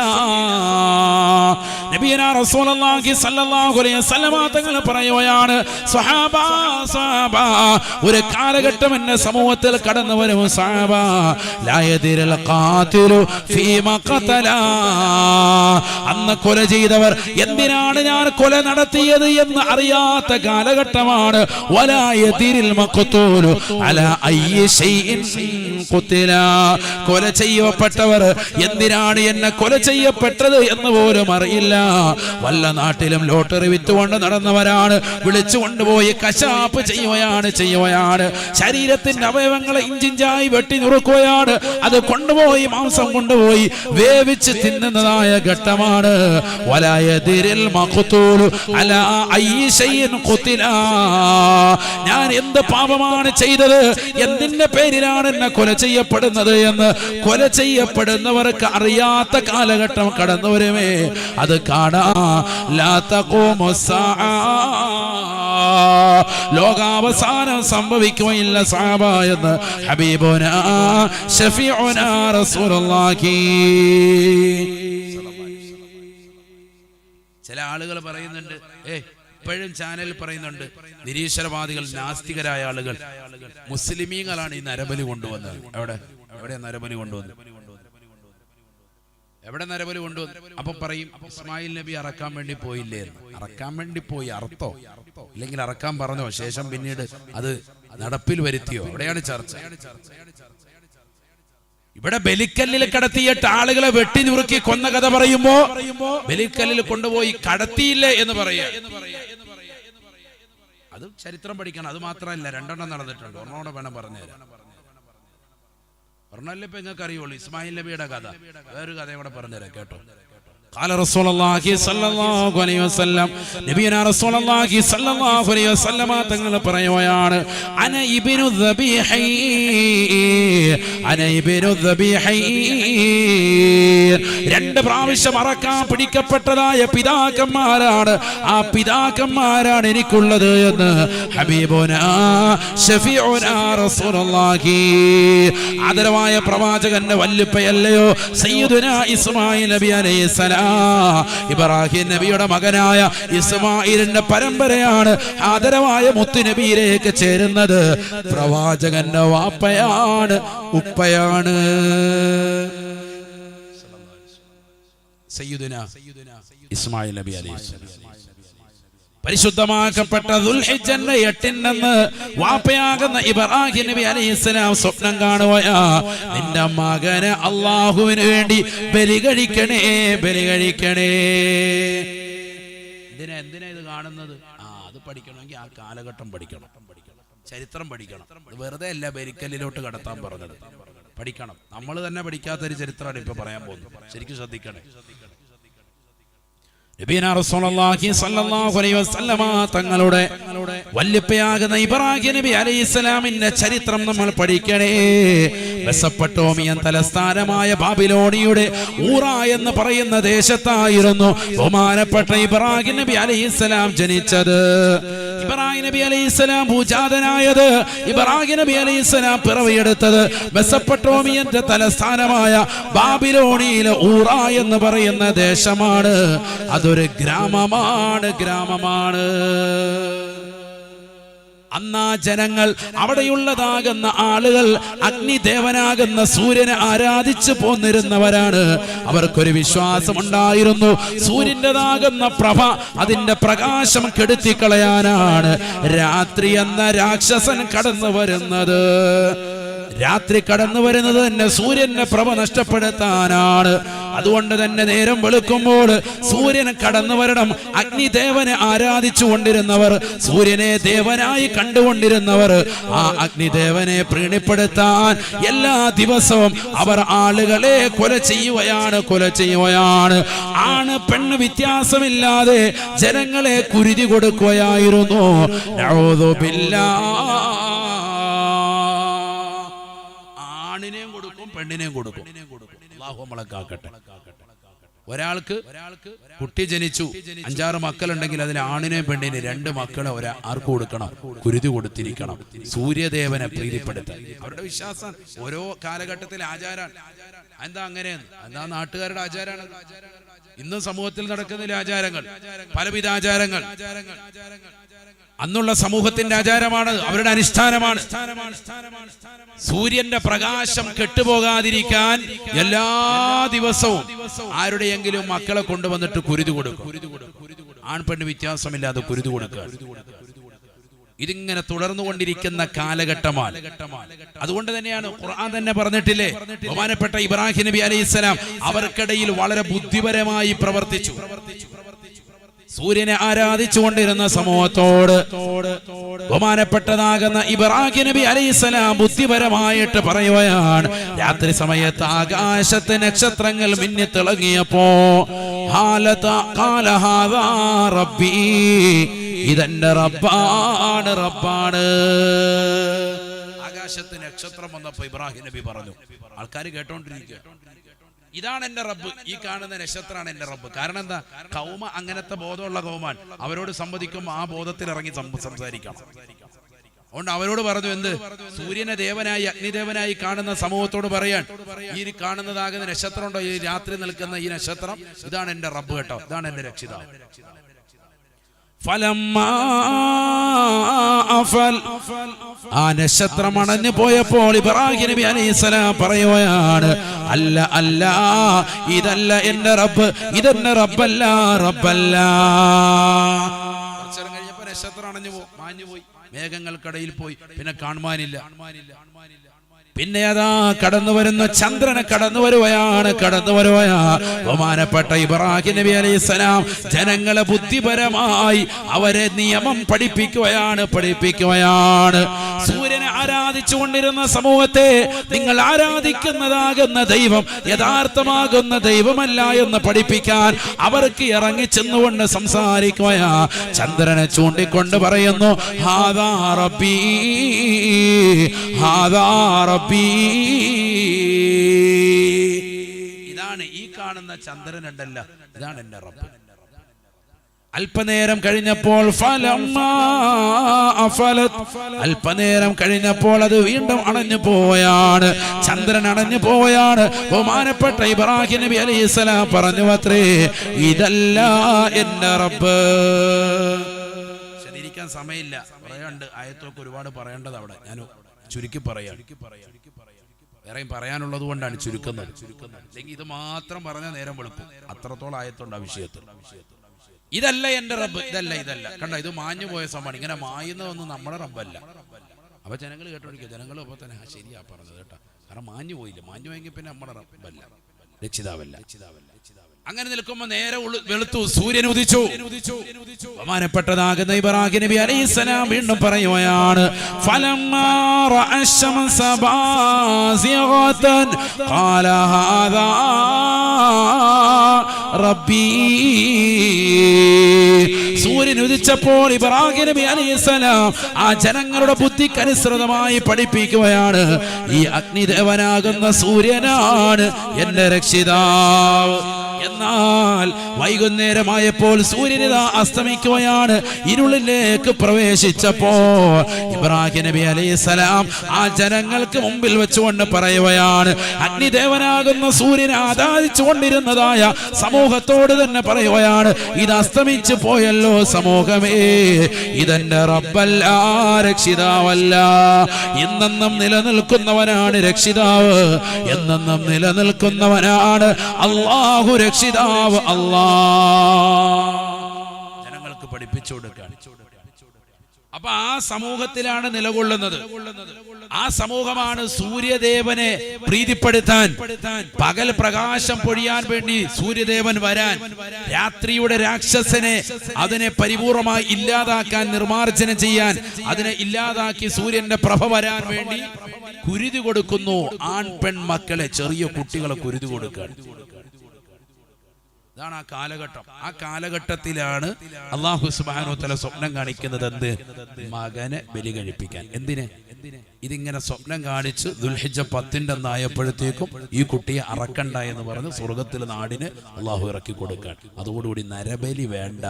നബിയനാ റസൂലുള്ളാഹി സ്വല്ലല്ലാഹു അലൈഹി വസല്ലമ തങ്ങൾ പറയുകയാണ്, സ്വഹാബ ഒരു കാലഘട്ടം എന്ന സമൂഹത്തിൽ കടന്നു വരും. സ്വഹാബ ലാ യദിരിൽ ഖാതിലു ഫീമാ ഖതല, അന്ന് കൊല ചെയ്തവർ എന്തിനാണ് ഞാൻ കൊല നടത്തിയത് എന്ന് അറിയാത്ത കാലഘട്ടമാണ്. വലാ യദിരിൽ മഖ്തൂലു അലാ അയ്യി ശൈഇൻ ഖുതില, കൊല ചെയ്യപ്പെട്ടവർ എന്തിനാണ് എന്നെ കൊല ചെയ്യപ്പെട്ടത് എന്ന് പോലും അറിയില്ല. വല്ല നാട്ടിലും ലോട്ടറി വിറ്റുകൊണ്ട് നടന്നവരാണ്, വിളിച്ചു കൊണ്ടുപോയി കശാപ്പ് ചെയ്യുകയാണ്. ശരീരത്തിന്റെ അവയവങ്ങളെ ഇഞ്ചിഞ്ചായി വെട്ടി നുറുക്കുകയാണ്. അത് കൊണ്ടുപോയി മാംസം കൊണ്ടുപോയി വേവിച്ച് തിന്നുന്നതായ ഘട്ടമാണ്. വലാ യദിരിൽ മഖ്തൂലു അലാ അയ്യി ശൈഇൻ ഖുതില, ഞാൻ എന്ത് പാപമാണ് ചെയ്തത്, എന്തിന്റെ പേരിലാണ് എന്നെ കൊല ചെയ്യപ്പെടുന്നത് എന്ന് കൊല ചെയ്യപ്പെടുന്നവർക്ക് അറിയാത്ത കാലഘട്ടം കടന്നു വരുമേ. അത് കാണാ ലാ തഖൂമു സ്സാഅ, ലോകാവസാനം സംഭവിക്കുകയില്ല സഹാബ എന്ന് ഹബീബുനാ ശഫീഉനാ റസൂലുള്ളാഹി. ചില ആളുകൾ പറയുന്നുണ്ട്, ഇപ്പോഴും ചാനലിൽ പറയുന്നുണ്ട്, നിരീശ്വരവാദികൾ, നാസ്തികരായ ആളുകൾ, മുസ്ലിമീങ്ങളാണ് ഈ നരബലി കൊണ്ടുവന്നത്. എവിടെ നരബലി കൊണ്ടുവന്നു? എവിടെ നരബലി കൊണ്ടുവന്നു? അപ്പൊ പറയും ഇസ്മായിൽ നബി അറക്കാൻ വേണ്ടി പോയില്ലേ? അറക്കാൻ വേണ്ടി പോയി, അർത്ഥോ ഇല്ലെങ്കിൽ അറക്കാൻ പറഞ്ഞോ, ശേഷം പിന്നീട് അത് നടപ്പിൽ വരുത്തിയോ? അവിടെയാണ് ചർച്ച. ഇവിടെ ബലിക്കല്ലിൽ കടത്തിയിട്ട് ആളുകളെ വെട്ടി നുറുക്കി കൊന്ന കഥ പറയുമ്പോ ബലിക്കല്ലിൽ കൊണ്ടുപോയി കടത്തിയില്ലേ എന്ന് പറയാ. അത് ചരിത്രം പഠിക്കണം. അത് മാത്രമല്ല, 2 നടന്നിട്ടുണ്ട്. ഒരെണ്ണോടെ വേണം പറഞ്ഞുതരാം. ഒരെണ്ണല്ലേ ഇപ്പൊ നിങ്ങൾക്ക് അറിയുള്ളൂ, ഇസ്മായിൽ നബിയുടെ കഥ. വേറൊരു കഥ കൂടെ പറഞ്ഞുതരാം, കേട്ടോ. قال رسول الله صلى الله عليه وسلم, നബിയനാ റസൂലുള്ളാഹി സ്വല്ലല്ലാഹു അലൈഹി വസല്ലമ തങ്ങൾ പറയുകയാണ്, അന ഇബ്നു ദബീഹി, അന ഇബ്നു ദബീഹി. 2 പ്രാവശ്യം അറക്കാൻ പിടിക്കപ്പെട്ടതായ പിതാക്കന്മാരാണ്, ആ പിതാക്കന്മാരാണ് എനിക്കുള്ളത് എന്ന് ഹബീബുനാ ശഫീഉനാ റസൂലുള്ളാഹി, ആദരവായ പ്രവാചകന്റെ വല്ലുപ്പയല്ലയോ സയ്യിദുനാ ഇസ്മായിൽ നബി അലൈഹിസ്സലാം. ഇബ്രാഹിം നബിയുടെ മകനായ ഇസ്മായിലിന്റെ പരമ്പരയാണ് ആദരവായ മുത്തുനബിയിലേക്ക് ചേരുന്നത്. പ്രവാചകന്റെ വാപ്പയാണ്, ഉപ്പയാണ്. സയ്യിദുനാ ഇസ്മായിൽ നബി അലൈഹിസ്സലാം. പരിശുദ്ധമാക്കപ്പെട്ട ദുൽഹിജ്ജന്റെ 8 വാപ്പയാകുന്ന ഇബ്രാഹിം നബി അലൈഹിസ്സലാം സ്വപ്നം കാണുകയാ, നിന്റെ മകനെ അള്ളാഹുവിന് വേണ്ടി ബലി കഴിക്കണേ, ബലി കഴിക്കണേ. എന്തിനാ ഇത് കാണുന്നത്? അത് പഠിക്കണമെങ്കിൽ ആ കാലഘട്ടം പഠിക്കണം, ചരിത്രം പഠിക്കണം. വെറുതെ അല്ല ബലിക്കല്ലിലോട്ട് കടത്താൻ പറഞ്ഞത്, പഠിക്കണം. നമ്മൾ തന്നെ പഠിക്കാത്തൊരു ചരിത്രമാണ് ഇപ്പൊ പറയാൻ പോകുന്നത്. ശരിക്കും ശ്രദ്ധിക്കണേ. നബിയനാ റസൂലുള്ളാഹി സ്വല്ലല്ലാഹു അലൈഹി വസല്ലമ തങ്ങളുടെ വല്യപ്പയാകുന്ന ഇബ്രാഹിം നബി അലൈഹിസ്സലാമിന്റെ ചരിത്രം നമ്മൾ പഠിക്കണേ. മെസൊപ്പൊട്ടേമിയൻ തലസ്ഥാനമായ ബാബിലോണിയുടെ ഊറ എന്ന് പറയുന്ന ദേശത്തായിരുന്നു ബഹുമാനപ്പെട്ട ഇബ്രാഹിം നബി അലൈഹിസ്സലാം ജനിച്ചത്. ഇബ്രാഹിം നബി അലൈഹിസ്സലാം ഭൂജാതനായത്, ഇബ്രാഹിം നബി അലൈഹിസ്സലാം പിറവിയെടുത്തത് മെസൊപ്പൊട്ടേമിയന്റെ തലസ്ഥാനമായ ബാബിലോണിയിലെ ഊറ എന്ന് പറയുന്ന ദേശമാണ്. അതൊരു ഗ്രാമമാണ്. അന്നാ ജനങ്ങൾ, അവിടെയുള്ളതാകുന്ന ആളുകൾ അഗ്നിദേവനാകുന്ന സൂര്യനെ ആരാധിച്ചു പോന്നിരുന്നവരാണ്. അവർക്കൊരു വിശ്വാസമുണ്ടായിരുന്നു, സൂര്യൻ്റെതാകുന്ന പ്രഭ, അതിന്റെ പ്രകാശം കെടുത്തിക്കളയാനാണ് രാത്രി എന്ന രാക്ഷസൻ കടന്നു വരുന്നത്. രാത്രി കടന്നു വരുന്നത് തന്നെ സൂര്യന്റെ പ്രഭ നഷ്ടപ്പെടുത്താനാണ്. അതുകൊണ്ട് തന്നെ നേരം വെളുക്കുമ്പോൾ സൂര്യൻ കടന്നു വരണം. അഗ്നിദേവനെ ആരാധിച്ചു കൊണ്ടിരുന്നവർ, സൂര്യനെ ദേവനായി കണ്ടുകൊണ്ടിരുന്നവർ, ആ അഗ്നിദേവനെ പ്രീണിപ്പെടുത്താൻ എല്ലാ ദിവസവും അവർ ആളുകളെ കൊല ചെയ്യുകയാണ്. ആണ് പെണ്ണ് വ്യത്യാസമില്ലാതെ ജനങ്ങളെ കുരുതി കൊടുക്കുകയായിരുന്നു. നഊദു ബില്ലാഹ്. ആണിനെയും കൊടുക്കും, പെണ്ണിനെയും കൊടുക്കും. അല്ലാഹു നമ്മളെ കാക്കട്ടെ. ഒരാൾക്ക് കുട്ടി ജനിച്ചു, 5-6 മക്കളുണ്ടെങ്കിൽ അതിൽ ആണിനെയും പെണ്ണിനെ 2 മക്കളെ ആർക്ക് കൊടുക്കണം? കുരുതി കൊടുത്തിരിക്കണം, സൂര്യദേവനെ പ്രീതിപ്പെടുത്താൻ. അവരുടെ വിശ്വാസം. ഓരോ കാലഘട്ടത്തിലെ ആചാരമാണ്. എന്താ അങ്ങനെയെന്ന്? എന്താ നാട്ടുകാരുടെ ആചാരമാണ്. ഇന്നും സമൂഹത്തിൽ നടക്കുന്ന ആചാരങ്ങൾ, പലവിധ ആചാരങ്ങൾ അന്നുള്ള സമൂഹത്തിന്റെ ആചാരമാണ്, അവരുടെ അനുഷ്ഠാനമാണ്. സൂര്യന്റെ പ്രകാശം കെട്ടുപോകാതിരിക്കാൻ എല്ലാ ദിവസവും ആരുടെയെങ്കിലും മക്കളെ കൊണ്ടുവന്നിട്ട് കുരുതി കൊടുക്കും. ആൺപെണ്ണ് വ്യത്യാസമില്ലാതെ കുരുതി കൊടുക്കുക. ഇതിങ്ങനെ തുടർന്നുകൊണ്ടിരിക്കുന്ന കാലഘട്ടമാണ്. അതുകൊണ്ട് തന്നെയാണ് ഖുർആൻ തന്നെ പറഞ്ഞിട്ടില്ലേ, ബഹുമാനപ്പെട്ട ഇബ്രാഹിം നബി അലൈഹിസ്സലാം അവർക്കിടയിൽ വളരെ ബുദ്ധിപരമായി പ്രവർത്തിച്ചു. സൂര്യനെ ആരാധിച്ചുകൊണ്ടിരുന്ന സമൂഹത്തോട് ബഹുമാനപ്പെട്ടതാകുന്ന ഇബ്രാഹിം നബി അലൈഹിസ്സലാം ബുദ്ധിപരമായിട്ട് പറയുകയാണ്, രാത്രി സമയത്ത് ആകാശത്തെ നക്ഷത്രങ്ങൾ മിന്നിത്തിളങ്ങിയപ്പോ റബ്ബി, ഇതെന്റെ റബ്ബാണ്. ആകാശത്ത് നക്ഷത്രം വന്നപ്പോ ഇബ്രാഹിം നബി പറഞ്ഞു. ആൾക്കാർ കേട്ടോണ്ടിരിക്കുക, ഇതാണ് എന്റെ റബ്ബ്, ഈ കാണുന്ന നക്ഷത്രമാണ് എന്റെ റബ്ബ്. കാരണം എന്താ? കൗമ അങ്ങനത്തെ ബോധമുള്ള കൗമാൻ. അവരോട് സംവദിക്കുമ്പോൾ ആ ബോധത്തിൽ ഇറങ്ങി സംസാരിക്കണം. അതുകൊണ്ട് അവരോട് പറഞ്ഞു, എന്ത്? സൂര്യനെ ദേവനായി അഗ്നിദേവനായി കാണുന്ന സമൂഹത്തോട് പറയാൻ, ഈ കാണുന്നതാകുന്ന നക്ഷത്രം ഉണ്ടോ, ഈ രാത്രി നിൽക്കുന്ന ഈ നക്ഷത്രം, ഇതാണ് എന്റെ റബ്ബ് കേട്ടോ, ഇതാണ് എന്റെ രക്ഷിതാവ്. ഫലമ്മാ അഫൽ, ആ നക്ഷത്രം അണഞ്ഞു പോയപ്പോൾ ഇബ്രാഹിം നബി അലൈഹിസ്സലാം പറയുകയാണ്, അല്ല അല്ല, ഇതല്ല എന്റെ റബ്ബ്, ഇതെന്റെ റബ്ബല്ല, റബ്ബല്ല. കുറച്ചു നേരം കഴിഞ്ഞപ്പോ നക്ഷത്രം അണഞ്ഞു മാഞ്ഞു പോയി, മേഘങ്ങൾക്കിടയിൽ പോയി, പിന്നെ കാണുവാനില്ല. പിന്നെ അതാ കടന്നു വരുന്ന ചന്ദ്രനെ കടന്നു വരുകയാണ്. ബഹുമാനപ്പെട്ട ഇബ്രാഹിം നബി അലൈഹിസ്സലാം ജനങ്ങളെ ബുദ്ധിപരമായി അവരെ നിയമം പഠിപ്പിക്കുകയാണ്. സൂര്യനെ ആരാധിച്ചുകൊണ്ടിരുന്ന സമൂഹത്തെ, നിങ്ങൾ ആരാധിക്കുന്നതാകുന്ന ദൈവം യഥാർത്ഥമാകുന്ന ദൈവമല്ല എന്ന് പഠിപ്പിക്കാൻ അവർക്ക് ഇറങ്ങിച്ചെന്നുകൊണ്ട് സംസാരിക്കുകയാ. ചന്ദ്രനെ ചൂണ്ടിക്കൊണ്ട് പറയുന്നു, ഹാദാ റബ്ബീ, ഹാദാ റബ്ബീ. ഇതാണ് ഈ കാണുന്ന ചന്ദ്രൻ ഉണ്ടല്ല, ഇതാണ് എന്റെ റബ്ബ്. അല്പനേരം കഴിഞ്ഞപ്പോൾ അല്പനേരം കഴിഞ്ഞപ്പോൾ അത് വീണ്ടും അണഞ്ഞു പോവുകയാണ്. ചന്ദ്രൻ അണഞ്ഞു പോവുകയാണ്. ബഹുമാനപ്പെട്ട ഇബ്രാഹിം നബി അലൈഹിസ്സലാം പറഞ്ഞു അത്രേ, ഇതല്ല എന്റെ റബ്ബ്. ശരിക്കാൻ സമയമില്ല, പറയാണ്ട് ആയത്തൊക്കെ ഒരുപാട് പറയേണ്ടത് അവിടെ. ഞാൻ ചുരുക്കി പറയാം, വേറെയും പറയാനുള്ളത് കൊണ്ടാണ് ചുരുക്കുന്നത്. അല്ലെങ്കിൽ ഇത് മാത്രം പറഞ്ഞാൽ നേരം വെളുക്കും. അത്രത്തോളം ആയത്തുണ്ട് ആ വിഷയത്തിൽ. ഇതല്ല എന്റെ റബ്ബ്, ഇതല്ല. കണ്ട, ഇത് മാഞ്ഞു പോയ സംഭവമാണ്. ഇങ്ങനെ മായുന്നതൊന്നും നമ്മുടെ റബ്ബല്ല. അപ്പൊ ജനങ്ങൾ കേട്ടോടിക്കുക, ജനങ്ങൾ അപ്പൊ തന്നെ ശരിയാ പറഞ്ഞത് കേട്ടോ. കാരണം മാഞ്ഞു പോയില്ല, മാഞ്ഞു പോയെങ്കിൽ പിന്നെ നമ്മുടെ റബ്ബല്ല, രക്ഷിതാവല്ല. അങ്ങനെ നിൽക്കുമ്പോ നേരെ വെളുത്തു, സൂര്യൻ ഉദിച്ചു. ബഹുമാനപ്പെട്ടതാകുന്ന ഇബ്രാഹിം നബി അലൈഹിസ്സലാം വീണ്ടും പറയുകയാണ്, ഫലമ്മാ റഅ അശ്-ശംസ ബാസിഗതൻ ഖാല ഹാദാ റബ്ബീ. സൂര്യൻ ഉദിച്ചപ്പോൾ ഇബ്രാഹിം നബി അലൈഹിസ്സലാം ആ ജനങ്ങളുടെ ബുദ്ധിക്കനുസൃതമായി പഠിപ്പിക്കുകയാണ്, ഈ അഗ്നിദേവനാകുന്ന സൂര്യനാണ് എന്റെ രക്ഷിതാവ്. എന്നാൽ വൈകുന്നേരമായപ്പോൾ സൂര്യനിത അസ്തമിക്കുകയാണ്. ഇരുളിലേക്ക് പ്രവേശിച്ചപ്പോ ഇബ്രാഹിം നബി അലൈഹിസ്സലാം ആ ജനങ്ങൾക്ക് മുമ്പിൽ വെച്ചുകൊണ്ട് പറയുകയാണ്, അഗ്നിദേവനാകുന്ന സൂര്യനെ ആരാധിച്ചു കൊണ്ടിരുന്നതായ സമൂഹത്തോട് തന്നെ പറയുകയാണ്, ഇത് അസ്തമിച്ചു പോയല്ലോ സമൂഹമേ, ഇതെന്റെ റബ്ബല്ല, രക്ഷിതാവല്ല. എന്നെന്നും നിലനിൽക്കുന്നവനാണ് രക്ഷിതാവ്, എന്നെന്നും നിലനിൽക്കുന്നവനാണ് അല്ലാഹു രക്ഷിതാവ്. ജനങ്ങൾക്ക് പഠിപ്പിച്ചു കൊടുക്കാൻ. അപ്പൊ ആ സമൂഹത്തിലാണ് നിലകൊള്ളുന്നത്. ആ സമൂഹമാണ് സൂര്യദേവനെ പ്രീതിപ്പെടുത്താൻ, പകൽ പ്രകാശം പൊഴിയാൻ വേണ്ടി സൂര്യദേവൻ വരാൻ, രാത്രിയുടെ രാക്ഷസനെ അതിനെ പരിപൂർണമായി ഇല്ലാതാക്കാൻ, നിർമാർജനം ചെയ്യാൻ, അതിനെ ഇല്ലാതാക്കി സൂര്യന്റെ പ്രഭ വരാൻ വേണ്ടി കുരുതി കൊടുക്കുന്നു. ആൺ പെൺ മക്കളെ, ചെറിയ കുട്ടികളെ കുരുതി കൊടുക്കാൻ. ഇതാണ് ആ കാലഘട്ടം. ആ കാലഘട്ടത്തിലാണ് അല്ലാഹു സുബ്ഹാനഹു വ തആല സ്വപ്നം കാണിക്കുന്നത്. എന്ത്? മകനെ ബലി കഴിപ്പിക്കാൻ. എന്തിന്? ഇതിങ്ങനെ സ്വപ്നം കാണിച്ച് ദുൽഹിജ്ജ 10 എന്നായപ്പോഴത്തേക്കും ഈ കുട്ടിയെ അറക്കണ്ട എന്ന് പറഞ്ഞ് സ്വർഗത്തിലെ നാടിന് അള്ളാഹു ഇറക്കി കൊടുക്കാൻ. അതോടുകൂടി നരബലി വേണ്ട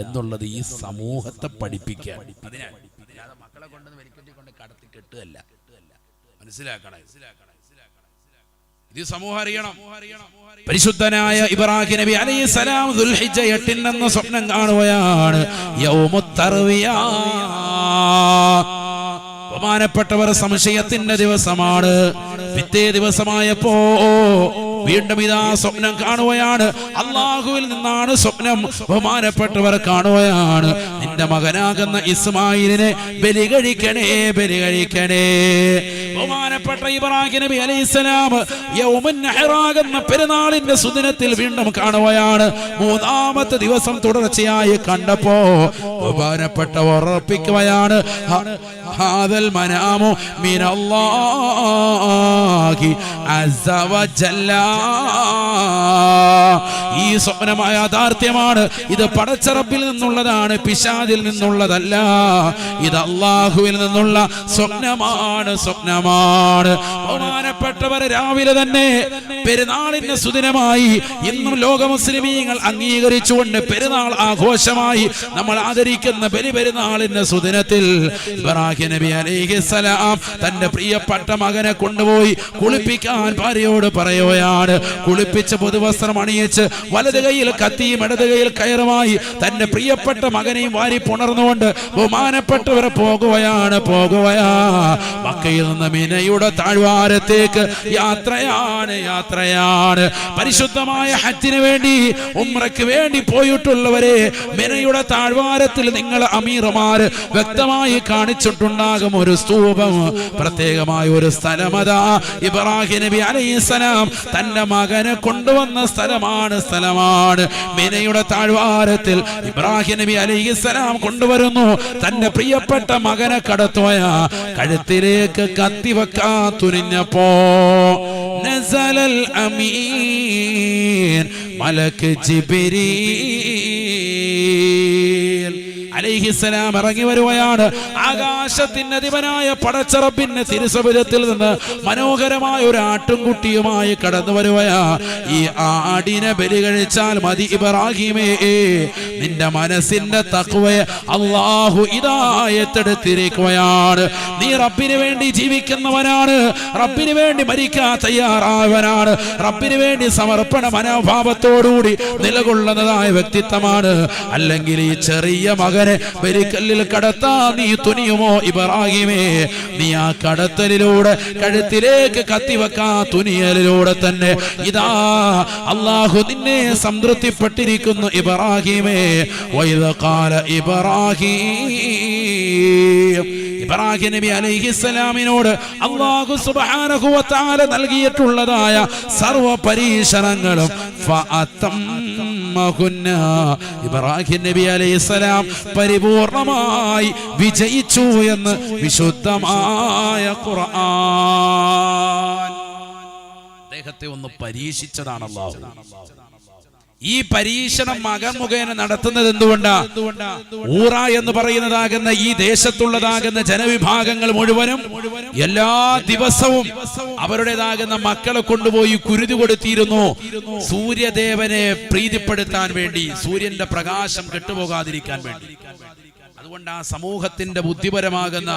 എന്നുള്ളത് ഈ സമൂഹത്തെ പഠിപ്പിക്കാൻ. അതിനാണ് മക്കളെ കൊണ്ട് വലിക്കൊണ്ട് കടത്തി കെട്ടുകയല്ല. മനസ്സിലാക്കണം. ഇത് സമൂഹം അറിയണം. പരിശുദ്ധനായ ഇബ്രാഹിം നബി അലൈഹിസ്സലാം ദുൽഹിജ്ജ 8 എന്ന സ്വപ്നം കാണുകയാണ്. യൗമുത് തർവിയ. ബഹുമാനപ്പെട്ടവർ, സംശയത്തിന്റെ ദിവസമാണ്. പിറ്റേ ദിവസമായപ്പോ വീണ്ടും ഇതാ സ്വപ്നം കാണുകയാണ്. അള്ളാഹുവിൽ നിന്നാണ് സ്വപ്നം. ബഹുമാനപ്പെട്ടവർ കാണുകയാണ്, നിന്റെ മകനാകുന്ന ഇസ്മായിലിനെ ബലി കഴിക്കണേ, ബലി കഴിക്കണേ. ബഹുമാനപ്പെട്ട ഇബ്രാഹിം നബി അലൈഹിസ്സലാം യൗമുൻ നഹറാകുന്ന പെരുന്നാളിന്റെ സുദിനത്തിൽ വീണ്ടും കാണുകയാണ്. 3ാമത്തെ ദിവസം തുടർച്ചയായി കണ്ടപ്പോ ബഹുമാനപ്പെട്ടവർ ഉറപ്പിക്കുകയാണ്, ഹാദൽ മനാമു മിനല്ലാഹി അസ്സ വജല്ല. ഈ സ്വപ്നമായ യാഥാർത്ഥ്യമാണ്. ഇത് പടച്ച റബ്ബിൽ നിന്നുള്ളതാണ്, പിശാചിൽ നിന്നുള്ളതല്ല. ഇത് അല്ലാഹുവിൽ നിന്നുള്ള സ്വപ്നമാണ്, സ്വപ്നമാണ്. ആഘോഷമാണ്. ബഹുമാനപ്പെട്ടവരെ, രാവിലെ തന്നെ പെരുന്നാളിന്റെ സുദിനമായി ഇന്നും ലോക മുസ്ലിമീങ്ങൾ അംഗീകരിച്ചുകൊണ്ട് പെരുന്നാൾ ആഘോഷമായി നമ്മൾ ആദരിക്കുന്ന ബലിപെരുന്നാളിന്റെ സുദിനത്തിൽ ഇബ്രാഹിം നബി അലൈഹിസ്സലാം തന്റെ പ്രിയപ്പെട്ട മകനെ കൊണ്ടുപോയി കുളിപ്പിക്കാൻ ഭാര്യയോട് പറയുകയാണ്. കുളിപ്പിച്ച് പുതുവസ്ത്രം അണിയിച്ച് വലത് കൈയിൽ കത്തിയും ഇടത് കൈയിൽ കയറുമായി തന്റെ പ്രിയപ്പെട്ട മകനെയും വാരി പുണർന്നുകൊണ്ട് ബഹുമാനപ്പെട്ടവരെ പോകുകയാണ്. മക്കയിൽ നിന്ന് മിനയുടെ താഴ്വാരത്തേക്ക് യാത്രയാണ്. പരിശുദ്ധമായ ഹജ്ജിന് വേണ്ടി ഉംറയ്ക്ക് വേണ്ടി പോയിട്ടുള്ളവരെ, മിനയുടെ താഴ്വാരത്തിൽ നിങ്ങൾ അമീർമാർ വ്യക്തമായി കാണിച്ചിട്ടുണ്ടാകും ഒരു സ്തൂപം, പ്രത്യേകമായ ഒരു സ്ഥലമതാ ഇബ്രാഹിം നബി അലൈഹിസ്സലാം തന്റെ മകനെ കൊണ്ടുവന്ന സ്ഥലമാണ്. മിനയുടെ താഴ്വാരത്തിൽ ഇബ്രാഹിം നബി അലൈഹിസ്സലാം കൊണ്ടുവരുന്നു. തന്റെ പ്രിയപ്പെട്ട മകനെ കടത്തുകയാ. കഴുത്തിലേക്ക് കത്തിവെക്കാൻ തുനിഞ്ഞപ്പോ നസലൽ അമീൻ മലക്ക് ജിബ്രീൽ അലൈഹിസ്സലാം ഇറങ്ങി വരുകയാണ്. ആകാശത്തിന്റെ അധിപനായ പടച്ചറബിന്റെ തിരുസവിധത്തിൽ നിന്ന് മനോഹരമായ ഒരു ആട്ടുംകുട്ടിയുമായി കടന്നു വരുകയാ. ഈ ആടിനെ ബലി കഴിച്ചാൽ മതി ഇബ്രാഹിമേ, നിന്റെ മനസ്സിന്റെ തഖ്വയെ അല്ലാഹു ഹിദായത്തെടുത്തിരിക്കുകയാണ്. നീ റബ്ബിന് വേണ്ടി ജീവിക്കുന്നവനാണ്, റബ്ബിന് വേണ്ടി മരിക്കാൻ തയ്യാറായവനാണ്, റബ്ബിന് വേണ്ടി സമർപ്പണ മനോഭാവത്തോടുകൂടി നിലകൊള്ളുന്നതായ വ്യക്തിത്വമാണ്. അല്ലെങ്കിൽ ഈ ചെറിയ മകനെ ബലിക്കല്ലിൽ കടത്താൻ നീ തുനിയുമോ ഇബ്രാഹിമേ? നീ ആ കടത്തലിലൂടെ കഴുത്തിലേക്ക് കത്തിവെക്കാൻ തുനിയലിലൂടെ തന്നെ ഇതാ അല്ലാഹു നിന്നെ സംതൃപ്തിപ്പെട്ടിരിക്കുന്നു ഇബ്രാഹിമേ. വഇദ് ഖാല ഇബ്രാഹിം നബി അലൈഹിസ്സലാമിനോട് അല്ലാഹു സുബ്ഹാനഹു വ തആല നൽകിയിട്ടുള്ളതായ സർവ പരീക്ഷണങ്ങളും ഇബ്രാഹിം നബി അലൈഹിസ്സലാം പരിപൂർണമായി വിജയിച്ചു എന്ന് വിശുദ്ധമായ ഖുർആൻ. അദ്ദേഹത്തെ ഒന്ന് പരീക്ഷിച്ചതാണ് അല്ലാഹു. ഈ പരീക്ഷണം മകൻ മുഖേന നടത്തുന്നത് എന്തുകൊണ്ടാ? ഊറ എന്ന് പറയുന്നതാകുന്ന ഈ ദേശത്തുള്ളതാകുന്ന ജനവിഭാഗങ്ങൾ മുഴുവനും എല്ലാ ദിവസവും അവരുടേതാകുന്ന മക്കളെ കൊണ്ടുപോയി കുരുതി കൊടുത്തിരുന്നു, സൂര്യദേവനെ പ്രീതിപ്പെടുത്താൻ വേണ്ടി, സൂര്യന്റെ പ്രകാശം കെട്ടുപോകാതിരിക്കാൻ വേണ്ടി. അതുകൊണ്ട് ആ സമൂഹത്തിന്റെ ബുദ്ധിപരമാകുന്ന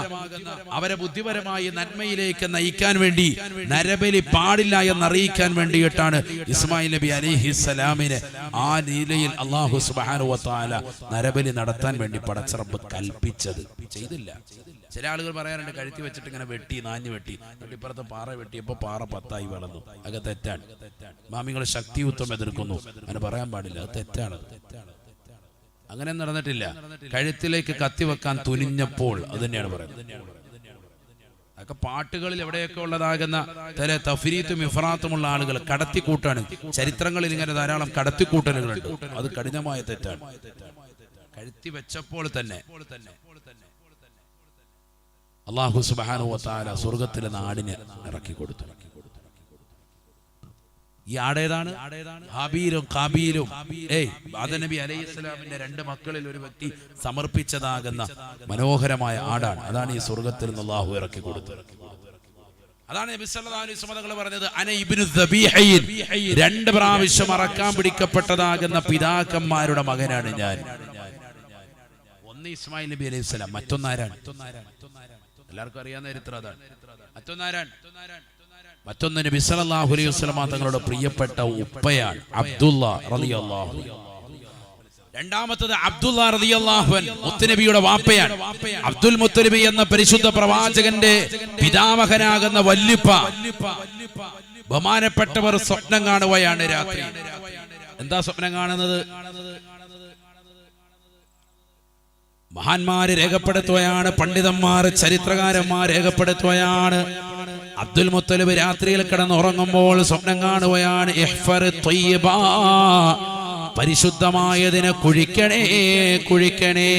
അവരെ ബുദ്ധിപരമായി നന്മയിലേക്ക് നയിക്കാൻ വേണ്ടി നരബലി പാടില്ല എന്നറിയിക്കാൻ വേണ്ടിയിട്ടാണ് ഇസ്മായിൽ നബി അലൈഹിസ്സലാമിനെ ആ നിലയിൽ അല്ലാഹു സുബ്ഹാനഹു വ തആല നരബലി നടത്താൻ വേണ്ടി പടച്ച റബ്ബ് കൽപ്പിച്ചത്. ചെയ്തില്ല. ചില ആളുകൾ പറയാറുണ്ട്, കഴുത്തി വെച്ചിട്ട് ഇങ്ങനെ നാഞ്ഞു വെട്ടി ഇപ്പുറത്തെ പാറ വെട്ടിയപ്പോ പാറ 10 വളർന്നു. അത് തെറ്റാണ്. മാമിങ്ങൾ ശക്തിയുക്തം എതിർക്കുന്നു. അങ്ങനെ പറയാൻ പാടില്ല, അത് തെറ്റാണ്. അങ്ങനെ നടന്നിട്ടില്ല. കഴുത്തിലേക്ക് കത്തിവെക്കാൻ തുനിഞ്ഞപ്പോൾ അത് തന്നെയാണ് പറയുന്നത്. അതൊക്കെ പാട്ടുകളിൽ എവിടെയൊക്കെ ഉള്ളതാകുന്ന ചില തഫ്രീത്തും ഇഫ്രാത്തുമുള്ള ആളുകൾ കടത്തിക്കൂട്ടാണ്. ചരിത്രങ്ങളിൽ ഇങ്ങനെ ധാരാളം കടത്തിക്കൂട്ടലുകളുണ്ട്. അത് കഠിനമായ തെറ്റാണ്. കഴുത്തി വെച്ചപ്പോൾ തന്നെ അല്ലാഹു സുബ്ഹാനഹു വ തആല സ്വർഗ്ഗത്തിലെ നാടിനെ ഇറക്കി കൊടുത്തു. ഈ ആടേതാണ് ഹാബീലും കാബീലും. ആദം നബി അലൈഹിസ്സലാമിന്റെ 2 മക്കളിൽ ഒരു വ്യക്തി സമർപ്പിച്ചതാകുന്ന മനോഹരമായ ആടാണ്. അതാണ് ഈ സ്വർഗ്ഗത്തിൽ നിന്ന് അല്ലാഹു ഇറക്കി കൊടുത്തത്. അതാണ് നബി സല്ലല്ലാഹു അലൈഹി വസല്ലം പറഞ്ഞത്, അന ഇബ്നു ദബീഹൈൻ, 2 പ്രാവശ്യം അറക്കാൻ പിടിക്കപ്പെട്ടതാകുന്ന പിതാക്കന്മാരുടെ മകനാണ് ഞാൻ. ഒന്ന് ഇസ്മായിൽ നബി അലൈഹിസ്സലാം, മറ്റൊന്നാരാണ്? എല്ലാവർക്കും അറിയാവുന്ന ചരിത്രം അതാണ്. മറ്റൊന്ന് നബി സല്ലല്ലാഹു അലൈഹി വസല്ലം തങ്ങളുടെ പ്രിയപ്പെട്ട ഉപ്പയാണ് അബ്ദുള്ള റളിയല്ലാഹു അൻഹു. രണ്ടാമത്തേത് അബ്ദുള്ള റളിയല്ലാഹു അൻഹു മുത്തനബിയുടെ വാപ്പയാണ്. അബ്ദുൽ മുത്തലിബ് എന്ന പരിശുദ്ധ പ്രവാചകന്റെ പിതാമഹനാകുന്ന വല്ലിപ്പ. ബഹുമാനപ്പെട്ടവർ സ്വപ്നം കാണുകയാണ് രാത്രി. എന്താ സ്വപ്നം കാണുന്നത്? മഹാന്മാര് രേഖപ്പെടുത്തുകയാണ്, പണ്ഡിതന്മാർ ചരിത്രകാരന്മാർ രേഖപ്പെടുത്തുകയാണ്. അബ്ദുൽ മുത്തലിബ് രാത്രിയിൽ കിടന്നുറങ്ങുമ്പോൾ സ്വപ്നം കാണുകയാണ്, പരിശുദ്ധമായതിനെ കുഴിക്കണേ കുഴിക്കണേ.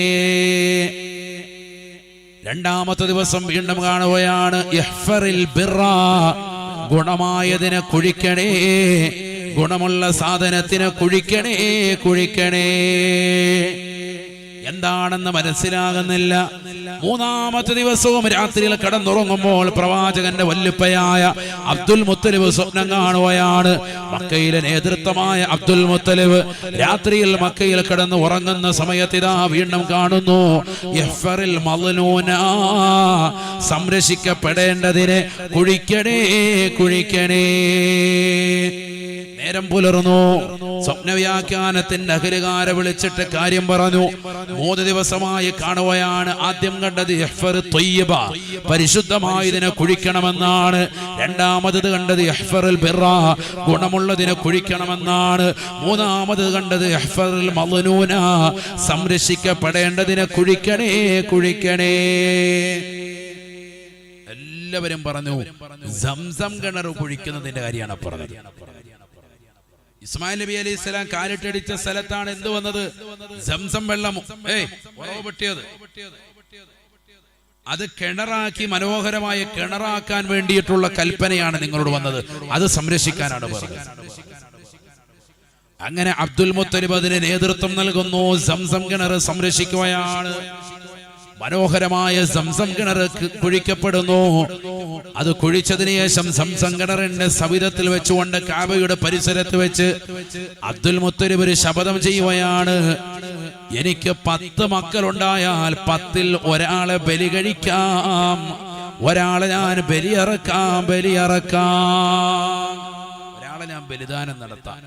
രണ്ടാമത്തെ ദിവസം വീണ്ടും കാണുകയാണ്, ഗുണമായതിനെ കുഴിക്കണേ, ഗുണമുള്ള സാധനത്തിനെ കുഴിക്കണേ കുഴിക്കണേ. എന്താണെന്ന് മനസ്സിലാകുന്നില്ല. മൂന്നാമത്തെ ദിവസവും രാത്രിയിൽ കടന്നുറങ്ങുമ്പോൾ പ്രവാചകന്റെ വല്ലുപ്പയായ അബ്ദുൽ മുത്തലിബ് സ്വപ്നം കാണുകയാണ്. മക്കയിലെ നേതൃത്വമായ അബ്ദുൽ മുത്തലിബ് രാത്രിയിൽ മക്കയിൽ കിടന്ന് ഉറങ്ങുന്ന സമയത്ത് ഇതാ വീണ്ടും കാണുന്നു, യഹ്ഫറിൽ മദ്ലൂന, സംരക്ഷിക്കപ്പെടേണ്ടതിനെ കുഴിക്കണേ കുഴിക്കണേ. നേരം പുലർന്നു. സ്വപ്നവ്യാഖ്യാനത്തിന്റെ അഖിലുകാരെ വിളിച്ചിട്ട് കാര്യം പറഞ്ഞു. 3 ദിവസമായി കാണുകയാണ്. ആദ്യം കണ്ടത് യഹ്ഫർ ത്വയ്യിബ, പരിശുദ്ധമായതിനെ കുഴിക്കണമെന്നാണ്. രണ്ടാമത് കണ്ടത് യഹ്ഫറുൽ ബിറ, ഗുണമുള്ളതിനെ കുഴിക്കണമെന്നാണ്. മൂന്നാമത് കണ്ടത് യഹ്ഫറുൽ മദ്ലൂന, സംരക്ഷിക്കപ്പെടേണ്ടതിനെ കുഴിക്കണേ കുഴിക്കണേ. എല്ലാവരും പറഞ്ഞു സംസം കിണർ കുഴിക്കുന്നതിന്റെ കാര്യമാണ് പറഞ്ഞത്. ഇസ്മായിൽ നബി അലൈഹി സ്വലാം കാലിട്ടടിച്ച സ്ഥലത്താണ് എന്ത് വന്നത്? സംസം വെള്ളം പൊട്ടിയത്. അത് കിണറാക്കി മനോഹരമായ കിണറാക്കാൻ വേണ്ടിയിട്ടുള്ള കൽപ്പനയാണ് നിങ്ങളോട് വന്നത്. അത് സംരക്ഷിക്കാനാണ് പറഞ്ഞത്. അങ്ങനെ അബ്ദുൽ മുത്തലിബ് അതിന് നേതൃത്വം നൽകുന്നു. സംസം കിണർ സംരക്ഷിക്കുകയാണ്. മനോഹരമായ സംസം കിണർ കുഴിക്കപ്പെടുന്നു. അത് കുഴിച്ചതിന് ശേഷം സംസം കിണറിന്റെ സവിധത്തിൽ വെച്ചുകൊണ്ട് കാബയുടെ പരിസരത്ത് വെച്ച് അബ്ദുൽ മുത്തലിബ് ഒരു ശപഥം ചെയ്യുകയാണ്. എനിക്ക് 10 മക്കളുണ്ടായാൽ 10ൽ ഒരാളെ ബലി കഴിക്കാം, ഒരാളെ ഞാൻ ബലിയറക്കാം, ഒരാളെ ഞാൻ ബലിദാനം നടത്താം.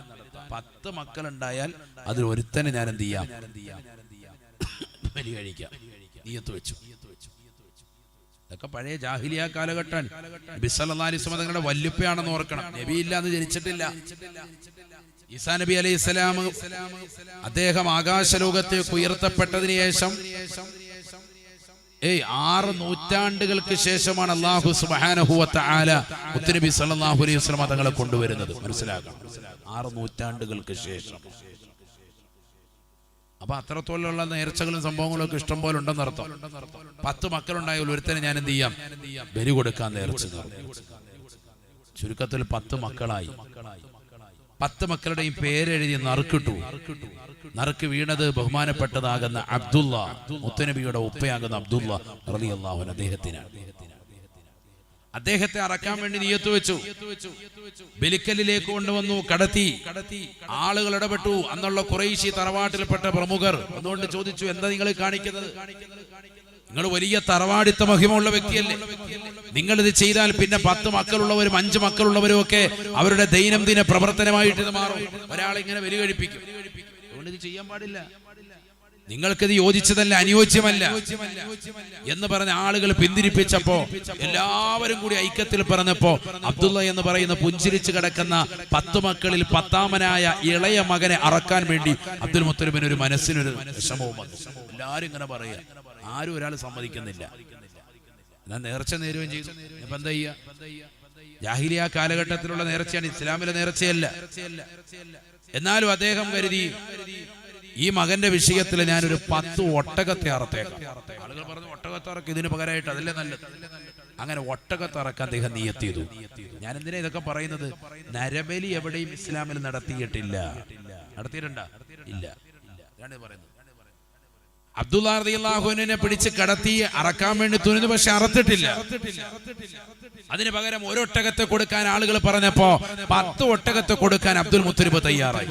10 മക്കളുണ്ടായാൽ അതിൽ ഒരുത്തനെ ഞാൻ എന്ത് ചെയ്യാം? ബലി കഴിക്കാം. നീയത്ത് വെച്ചു. ഇതൊക്കെ പഴയ ജാഹിലിയ കാലഘട്ടം. നബി സല്ലല്ലാഹു അലൈഹി വസല്ലം തങ്ങളുടെ വല്ലുപ്പയാണെന്ന് ഓർക്കണം. നബി ഇല്ലാന്ന് ജനിച്ചിട്ടില്ല. ഈസാ നബി അലൈഹി സ്വലാം അദ്ദേഹം ആകാശലോകത്തേക്ക് ഉയർത്തപ്പെട്ടതിന് ശേഷം 6 നൂറ്റാണ്ടുകൾക്ക് ശേഷമാണ് അല്ലാഹു സുബ്ഹാനഹു വ തആല മുത്തുനബി സല്ലല്ലാഹു അലൈഹി വസല്ലം തങ്ങളെ കൊണ്ടുവരുന്നത്. മനസ്സിലാക്കണം, 6 നൂറ്റാണ്ടുകൾക്ക് ശേഷം. അപ്പൊ അത്രത്തോളമുള്ള നേർച്ചകളും സംഭവങ്ങളും ഒക്കെ ഇഷ്ടം പോലെ ഉണ്ടെന്ന് അർത്ഥം. 10 മക്കളുണ്ടായാൽ ഒരുത്തനെ ഞാൻ എന്ത് ചെയ്യാം? ബലി കൊടുക്കാൻ നേർച്ച. ചുരുക്കത്തിൽ 10 മക്കളായി. 10 മക്കളുടെയും പേരെഴുതി നറുക്കിട്ടു. നറുക്ക് വീണത് ബഹുമാനപ്പെട്ടതാകുന്ന അബ്ദുള്ള, മുത്തുനബിയുടെ ഉപ്പയാകുന്ന അബ്ദുള്ള റളിയല്ലാഹു അൻഹു അദ്ദേഹത്തിനാണ്. അദ്ദേഹത്തെ അറക്കാൻ വേണ്ടി നിയത്ത് വെച്ചു. ബലിക്കലിലേക്ക് കൊണ്ടുവന്നു, കടത്തി. ആളുകൾ ഇടപെട്ടു. അന്നുള്ള ഖുറൈശി തറവാട്ടിൽപ്പെട്ട പ്രമുഖർ അതുകൊണ്ട് ചോദിച്ചു, എന്താ നിങ്ങൾ കാണിക്കുന്നത്? നിങ്ങൾ വലിയ തറവാടിത്ത മഹിമയുള്ള വ്യക്തിയല്ലേ? നിങ്ങളിത് ചെയ്താൽ പിന്നെ 10 മക്കളുള്ളവരും 5 മക്കളുള്ളവരും ഒക്കെ അവരുടെ ദൈനംദിന പ്രവർത്തനമായിട്ട് ഇത് മാറും. ഒരാളിങ്ങനെ ബലി കഴിപ്പിക്കും. അതുകൊണ്ട് ഇത് ചെയ്യാൻ പാടില്ല. നിങ്ങൾക്കിത് യോജിച്ചതല്ല, അനുയോജ്യമല്ല എന്ന് പറഞ്ഞ ആളുകൾ പിന്തിരിപ്പിച്ചപ്പോ എല്ലാവരും കൂടി ഐക്യത്തിൽ പറഞ്ഞപ്പോ അബ്ദുള്ള എന്ന് പറയുന്ന പുഞ്ചിരിച്ചു കിടക്കുന്ന 10 മക്കളിൽ 10ാമനായ ഇളയ മകനെ അറക്കാൻ വേണ്ടി അബ്ദുൽ മുത്തലിബിന് ഒരു മനസ്സിനൊരു വിഷമവും വന്നു. എല്ലാരും ഇങ്ങനെ പറയാ, ആരും ഒരാൾ സമ്മതിക്കുന്നില്ല. എന്നാൽ നേർച്ച നേരുകയും ചെയ്തു. ഇപ്പൊ എന്താ ചെയ്യാ? ജാഹിലിയ കാലഘട്ടത്തിലുള്ള നേർച്ചയാണ്, ഇസ്ലാമിലെ നേർച്ചയല്ല. എന്നാലും അദ്ദേഹം കരുതി ഈ മകന്റെ വിഷയത്തിൽ ഞാനൊരു 10 ഒട്ടകത്തെ അറത്തേക്കാം. ആളുകൾ പറഞ്ഞു, ഒട്ടകത്തെ അറക്ക് ഇതിന് പകരമായിട്ട് അതല്ലേ നല്ലത്. അങ്ങനെ ഒട്ടകത്തെ അറക്കാൻ അദ്ദേഹം നിയത്ത് ചെയ്തു. ഞാൻ എന്തിനാ ഇതൊക്കെ പറയുന്നത്? നരബലി എവിടെയും ഇസ്ലാമിൽ നടത്തിയിട്ടില്ല. നടത്തിയിട്ടുണ്ടോ? ഇല്ല. ഞാനിത് പറയുന്നത്. അബ്ദുള്ള റളിയല്ലാഹു അൻഹുവിനെ പിടിച്ച് കടത്തി അറക്കാൻ വേണ്ടി തുനിഞ്ഞു, പക്ഷെ അറത്തിട്ടില്ല. അതിന് പകരം ഒരു ഒട്ടകത്തെ കൊടുക്കാൻ ആളുകൾ പറഞ്ഞപ്പോ 10 ഒട്ടകത്തെ കൊടുക്കാൻ അബ്ദുൽ മുത്തലിബ് തയ്യാറായി.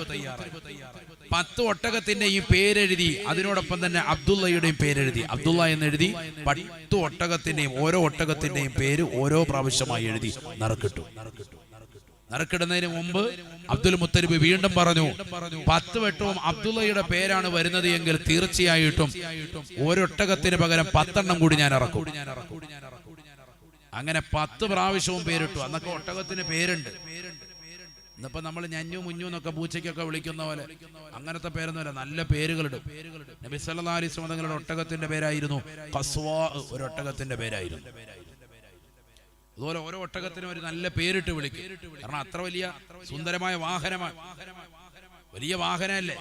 10 ഒട്ടകത്തിന്റെയും പേരെഴുതി, അതിനോടൊപ്പം തന്നെ അബ്ദുള്ളയുടെയും പേരെഴുതി. അബ്ദുള്ള എന്നെഴുതി 10 ഒട്ടകത്തിന്റെയും ഓരോ ഒട്ടകത്തിന്റെയും പേര് ഓരോ പ്രാവശ്യമായി എഴുതി നറുക്കിട്ടു. നറുക്കിടുന്നതിന് മുമ്പ് അബ്ദുൽ മുത്തലിബ് വീണ്ടും പറഞ്ഞു, 10 വെട്ടവും അബ്ദുള്ളയുടെ പേരാണ് വരുന്നത് എങ്കിൽ തീർച്ചയായിട്ടും ഒരൊട്ടകത്തിന് പകരം 10 എണ്ണം കൂടി ഞാൻ ഇറക്കും. അങ്ങനെ 10 പ്രാവശ്യവും പേരിട്ടു. അന്നൊക്കെ ഒട്ടകത്തിന് പേരുണ്ട്. ഇന്നിപ്പോ നമ്മൾ ഞഞ്ഞു മുഞ്ഞു എന്നൊക്കെ പൂച്ചയ്ക്കൊക്കെ വിളിക്കുന്ന പോലെ അങ്ങനത്തെ പേരൊന്നുമല്ല, നല്ല പേരുകളുണ്ട്. നബി സല്ലല്ലാഹു അലൈഹി വസല്ലം തങ്ങളുടെ ഒട്ടകത്തിന്റെ പേരായിരുന്നു ഖസ്വാ, ഒരു ഒട്ടകത്തിന്റെ പേരായിരുന്നു. അതുപോലെ ഓരോ ഒട്ടകത്തിനും ഒരു നല്ല പേരിട്ട് വിളിക്കും. കാരണം അത്ര വലിയ സുന്ദരമായ വാഹനമാണ്, വലിയ വാഹനമല്ലേ.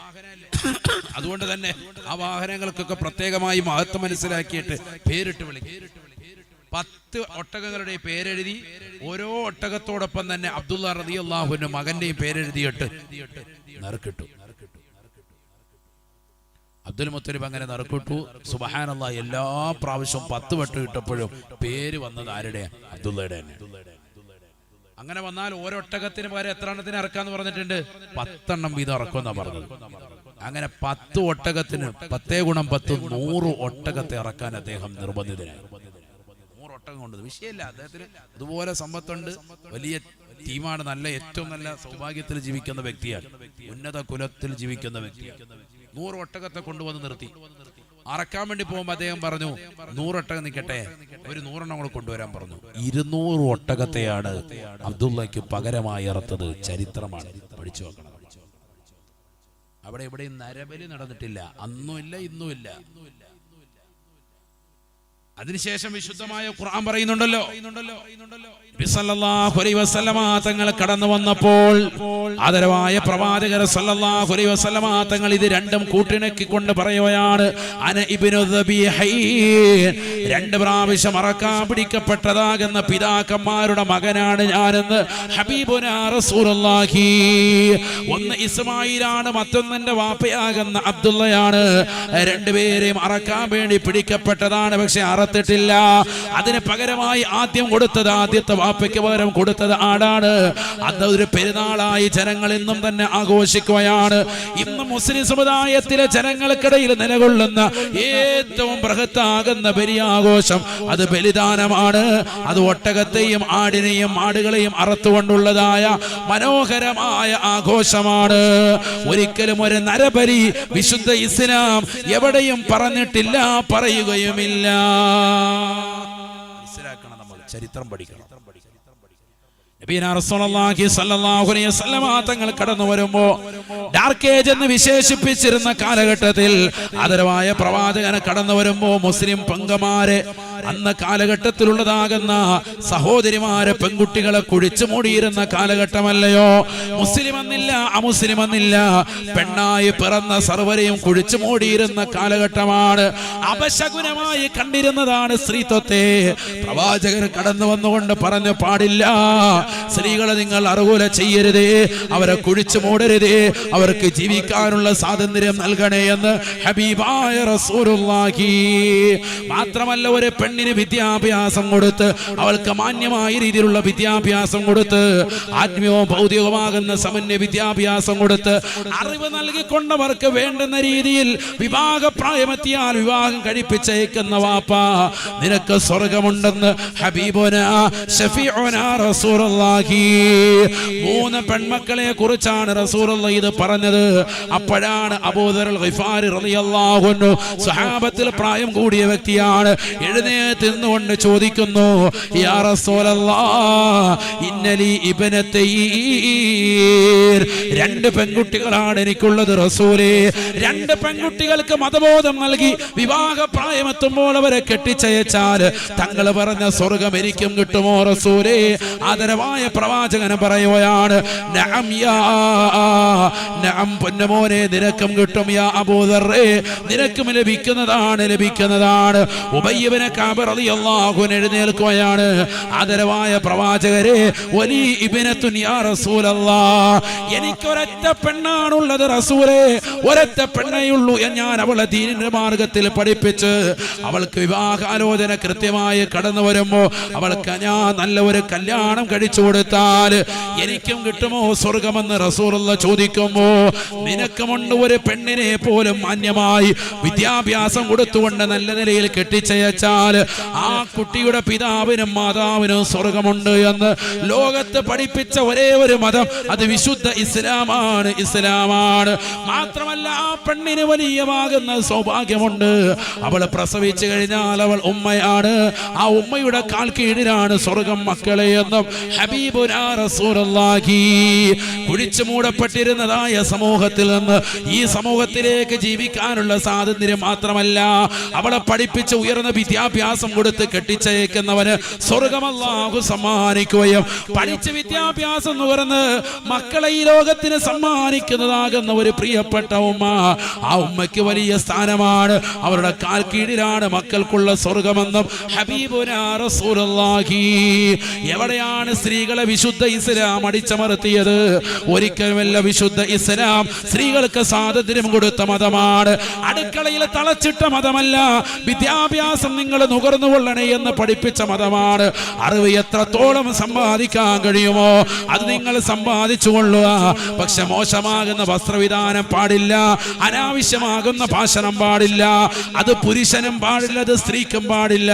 അതുകൊണ്ട് തന്നെ ആ വാഹനങ്ങൾക്കൊക്കെ പ്രത്യേകമായി മഹത്വം മനസ്സിലാക്കിയിട്ട് പേരിട്ട് വിളിക്കും. 10 ഒട്ടകങ്ങളുടെ പേരെഴുതി ഓരോ ഒട്ടകത്തോടൊപ്പം തന്നെ അബ്ദുള്ള റളിയല്ലാഹു അൻഹു മകന്റെയും പേരെഴുതിയിട്ട് നറുക്കിട്ടു. അബ്ദുൽ മുത്തലിബ് അങ്ങനെ നറുക്കിട്ടു. സുബ്ഹാനല്ലാഹ്, എല്ലാ പ്രാവശ്യവും 10 വട്ടം ഇട്ടപ്പോഴും പേര് വന്നത് ആരുടെ? അബ്ദുള്ളയുടെ തന്നെ. അങ്ങനെ വന്നാൽ ഓരോട്ടകത്തിന് പകരം എത്ര എണ്ണത്തിന് ഇറക്കാന്ന് പറഞ്ഞിട്ടുണ്ട്? 10 എണ്ണം വീതം ഇറക്കുമെന്നാ പറഞ്ഞത്. അങ്ങനെ 10 ഒട്ടകത്തിന് 10 ഗുണം 10 100 ഒട്ടകത്തെ ഇറക്കാൻ അദ്ദേഹം നിർബന്ധിതനായി. 100 ഒട്ടകം കൊണ്ട് വിഷയമില്ല. അദ്ദേഹത്തിന് അതുപോലെ സമ്പത്തുണ്ട്, വലിയ ടീമാണ്, നല്ല ഏറ്റവും നല്ല സൗഭാഗ്യത്തിൽ ജീവിക്കുന്ന വ്യക്തിയാണ്, ഉന്നത കുലത്തിൽ ജീവിക്കുന്ന വ്യക്തിയാണ്. 100 ഒട്ടകത്തെ കൊണ്ടുവന്ന് നിർത്തി. അറക്കാൻ വേണ്ടി പോകുമ്പോൾ അദ്ദേഹം പറഞ്ഞു 100 ഒട്ടകം നിൽക്കട്ടെ, ഒരു 100 എണ്ണം കൂടെ കൊണ്ടുവരാൻ പറഞ്ഞു. 200 ഒട്ടകത്തെയാണ് അബ്ദുള്ളയ്ക്ക് പകരമായി ഇറത്തത്. ചരിത്രമാണ്, പഠിച്ചു വെക്കണം. അവിടെ എവിടെയും നരബലി നടന്നിട്ടില്ല, അന്നും ഇല്ല ഇന്നും ഇല്ല. അതിനുശേഷം വിശുദ്ധമായ ഖുർആൻ പറയുന്നുണ്ടല്ലോ, നബി സല്ലല്ലാഹു അലൈഹി വസല്ലമ തങ്ങൾ കടന്നു വന്നപ്പോൾ ആദരവായ പ്രവാചകർ സല്ലല്ലാഹു അലൈഹി വസല്ലമ തങ്ങൾ ഇത് രണ്ടും കൂട്ടിണക്കിക്കൊണ്ട് പറയുകയാണ്, അന ഇബ്നു ദബീഹൈൻ, 2 പ്രാവശ്യം അറക്കാൻ പിടിക്കപ്പെട്ടതാകുന്ന പിതാക്കന്മാരുടെ മകനാണ് ഞാനെന്ന് ഹബീബുനാ റസൂലുള്ളാഹി. ഒന്ന് ഇസ്മായിലാണ്, മറ്റൊന്നെന്റെ വാപ്പയാകുന്ന അബ്ദുള്ളയാണ്. 2 പേരെയും അറക്കാൻ വേണ്ടി പിടിക്കപ്പെട്ടതാണ്, പക്ഷെ ില്ല. അതിന് പകരമായി ആദ്യം കൊടുത്തത്, ആദ്യത്തെ വാപ്പയ്ക്ക് പകരം കൊടുത്തത് ആടാണ്. അതൊരു പെരുന്നാളായി ജനങ്ങൾ ഇന്നും തന്നെ ആഘോഷിക്കുകയാണ്. ഇന്ന് മുസ്ലിം സമുദായത്തിലെ ജനങ്ങൾക്കിടയിൽ നിലകൊള്ളുന്ന ഏറ്റവും ബൃഹത്താകുന്ന വലിയ ആഘോഷം അത് ബലിദാനമാണ്. അത് ഒട്ടകത്തെയും ആടിനെയും ആടുകളെയും അറുത്തുകൊണ്ടുള്ളതായ മനോഹരമായ ആഘോഷമാണ്. ഒരിക്കലും ഒരു നരബലി വിശുദ്ധ ഇസ്ലാം എവിടെയും പറഞ്ഞിട്ടില്ല, പറയുകയുമില്ല. മനസ്സിലാക്കണം, നമ്മൾ ചരിത്രം പഠിക്കണം. നബിയനാ റസൂലുള്ളാഹി സ്വല്ലല്ലാഹു അലൈഹി വസല്ലമ തങ്ങൾ കടന്നു വരുമ്പോ ഡാർക്ക് ഏജ് എന്ന് വിശേഷിപ്പിച്ചിരുന്ന കാലഘട്ടത്തിൽ ആദരവായ പ്രവാചകനെ കടന്നു വരുമ്പോ മുസ്ലിം പെങ്ങന്മാരെ, അന്ന് കാലഘട്ടത്തിലുള്ളതാകുന്ന സഹോദരിമാരെ, പെൺകുട്ടികളെ കുഴിച്ചു മൂടിയിരുന്ന കാലഘട്ടമല്ലയോ. മുസ്ലിം എന്നില്ല, അമുസ്ലിം എന്നില്ല, പെണ്ണായി പിറന്ന സർവരെയും കുഴിച്ചു മൂടിയിരുന്ന കാലഘട്ടമാണ്. അപശകുനമായി കണ്ടിരുന്നതാണ് സ്ത്രീത്വത്തെ. പ്രവാചകൻ കടന്നു വന്നുകൊണ്ട് പറഞ്ഞു, പാടില്ല, സ്ത്രീകളെ നിങ്ങൾ അറുകൊല ചെയ്യരുതേ, അവരെ കുഴിച്ചു മൂടരുതേ, അവർക്ക് ജീവിക്കാനുള്ള സ്വാതന്ത്ര്യം നൽകണേ എന്ന് ഹബീബായ റസൂലുള്ളാഹി. മാത്രമല്ല, ഒരു പെണ്ണിന് വിദ്യാഭ്യാസം കൊടുത്ത്, അവൾക്ക് മാന്യമായ രീതിയിലുള്ള വിദ്യാഭ്യാസം കൊടുത്ത്, ആത്മീയവും ഭൗതികവുമാകുന്ന സമന്വയ വിദ്യാഭ്യാസം കൊടുത്ത് അറിവ് നൽകിക്കൊണ്ടവർക്ക് വേണ്ടുന്ന രീതിയിൽ വിവാഹപ്രായമെത്തിയാൽ വിവാഹം കഴിപ്പിച്ചേക്കുന്ന വാപ്പ, നിനക്ക് സ്വർഗമുണ്ടെന്ന് ഹബീബുനാ ശഫീഉനാ റസൂലുള്ളാഹി. 3 പെൺമക്കളെ കുറിച്ചാണ് റസൂലുള്ളാഹി ഇത് പറഞ്ഞത്. അപ്പോഴാണ് അബൂദർ അൽ ഗിഫാരി റളിയല്ലാഹു അൻഹു, സ്വഹാബത്തിൽ പ്രായം കൂടിയ വ്യക്തിയാണ്, എഴുന്നേറ്റ് നിന്നുകൊണ്ട് ചോദിക്കുന്നു, യാ റസൂലല്ലാഹ്, ഇന്നലി ഇബ്നതൈൻ, 2 പെൺകുട്ടികളാണ് എനിക്കുള്ളത് റസൂലേ. 2 പെൺകുട്ടികൾക്ക് മതബോധം നൽകി വിവാഹ പ്രായമെത്തുമ്പോൾ അവരെ കെട്ടിച്ചയച്ചാൽ തങ്ങൾ പറഞ്ഞ സ്വർഗം എനിക്കും കിട്ടുമോ റസൂലേ? ആദരവായ പ്രവാചകൻ പറയുകയാണ്, നഅം യാ നഅം, പൊന്നമോനെ നിനക്കും കിട്ടും, യാ അബൂദർറേ, നിനക്കും ലഭിക്കുന്നതാണ്. ഉബയ്യ് ഇബ്നു കഅബ് റളിയല്ലാഹു അൻഹു എഴുന്നേൽക്കുകയാണ്, ആദരവായ പ്രവാചകരെ, വലി ഇബ്നത്തുൻ യാ റസൂലല്ലാഹ്, എനിക്കൊരൊറ്റ പെണ്ണാണുള്ളത് റസൂലേ, ഒരൊറ്റ പെണ്ണേയുള്ളൂ. ഞാൻ അവളെ ദീനിന്റെ മാർഗത്തിൽ പഠിപ്പിച്ച് അവൾക്ക് വിവാഹാലോചന കൃത്യമായി കടന്നു വരുമ്പോ അവൾക്ക് ഞാൻ നല്ല ഒരു കല്യാണം കഴിച്ചു കൊടുത്താൽ എനിക്കും കിട്ടുമോ സ്വർഗമെന്ന് റസൂലുള്ളാഹി ചോദിക്കുമ്പോ, നിനക്കുമുണ്ട് ഒരു പെണ്ണിനെ പോലും മാന്യമായി വിദ്യാഭ്യാസം കൊടുത്തുകൊണ്ട് നല്ല നിലയിൽ കെട്ടിച്ചയച്ചാൽ ആ കുട്ടിയുടെ പിതാവിനും മാതാവിനും സ്വർഗമുണ്ട് എന്ന് ലോകത്ത് പഠിപ്പിച്ച ഒരേ ഒരു മതം അത് വിശുദ്ധ ഇസ്ലാമാണ്. മാത്രമല്ല, ആ പെണ്ണിന് വലിയമാകുന്ന സൗഭാഗ്യമുണ്ട്. അവൾ പ്രസവിച്ചു കഴിഞ്ഞാൽ അവൾ ഉമ്മയാണ്, ആ ഉമ്മയുടെ കാൽ കീഴിലാണ് സ്വർഗം മക്കളെ എന്നും ഹബീബുനാ റസൂലുള്ളാഹി. കുഴിച്ചു മൂടപ്പെട്ടിരുന്നതായ സമൂഹത്തിൽ നിന്ന് ഈ സമൂഹത്തിലേക്ക് ജീവിക്കാനുള്ള സ്വാതന്ത്ര്യം മാത്രമല്ല, അവളെ പഠിപ്പിച്ച ഉയർന്ന വിദ്യാഭ്യാസം വിദ്യാഭ്യാസം കൊടുത്ത് കെട്ടിച്ചയക്കുന്നവന് സ്വർഗ്ഗം അല്ലാഹു സമ്മാനിക്കുകയും പഠിച്ച് വിദ്യാഭ്യാസം നുകർന്ന് മക്കളെ ഈ ലോകത്തിന് സമ്മാനിക്കുന്നതാകുന്ന ഒരു പ്രിയപ്പെട്ട ഉമ്മ, ആ ഉമ്മയ്ക്ക് വലിയ സ്ഥാനമാണ്. അവരുടെ കാൽ കീഴിലാണ് മക്കൾക്കുള്ള സ്വർഗ്ഗമെന്നും ഹബീബുനാ റസൂലുള്ളാഹി. എവിടെയാണ് സ്ത്രീകളെ വിശുദ്ധ ഇസ്ലാം അടിച്ചമർത്തിയത്? ഒരിക്കലുമല്ല. വിശുദ്ധ ഇസ്ലാം സ്ത്രീകൾക്ക് സ്വാതന്ത്ര്യം കൊടുത്ത മതമാണ്. അടുക്കളയിൽ തളച്ചിട്ട മതമല്ല. വിദ്യാഭ്യാസം നിങ്ങൾ നുകർന്നുകൊള്ളണേ എന്ന് പഠിപ്പിച്ച മതമാണ്. അറിവ് എത്രത്തോളം സമ്പാദിക്കാൻ കഴിയുമോ അത് നിങ്ങൾ സമ്പാദിച്ചു കൊള്ളുക. പക്ഷെ മോശമാകുന്ന വസ്ത്രവിധാനം പാടില്ല, അനാവശ്യമാകുന്ന ഭാഷണം പാടില്ല. അത് പുരുഷനും പാടില്ല, അത് സ്ത്രീക്കും പാടില്ല.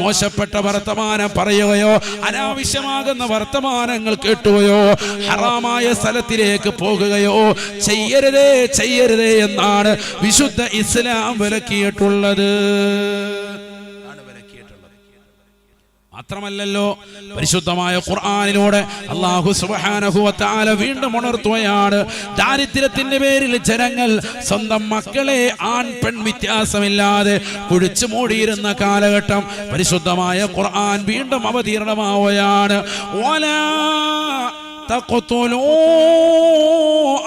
മോശപ്പെട്ട വർത്തമാനം പറയുകയോ അനാവശ്യമാകുന്ന വർത്തമാനങ്ങൾ കേട്ടുകയോ ഹറാമായ സ്ഥലത്തിലേക്ക് പോകുകയോ ചെയ്യരുതേ ചെയ്യരുതേ എന്നാണ് വിശുദ്ധ ഇസ്ലാം വിലക്കിയിട്ടുള്ളത്. മാത്രമല്ലല്ലോ, പരിശുദ്ധമായ ഖുർആനിലൂടെ അല്ലാഹു സുബ്ഹാനഹു വ തആല വീണ്ടും ഉണർത്തുകയാണ്. ദാരിദ്ര്യത്തിന്റെ പേരിൽ ജനങ്ങൾ സ്വന്തം മക്കളെ ആൺ പെൺ വ്യത്യാസമില്ലാതെ കുഴിച്ചു മൂടിയിരുന്ന കാലഘട്ടം പരിശുദ്ധമായ ഖുർആൻ വീണ്ടും അവതീർണമാവുകയാണ്. വലാ تقتلوا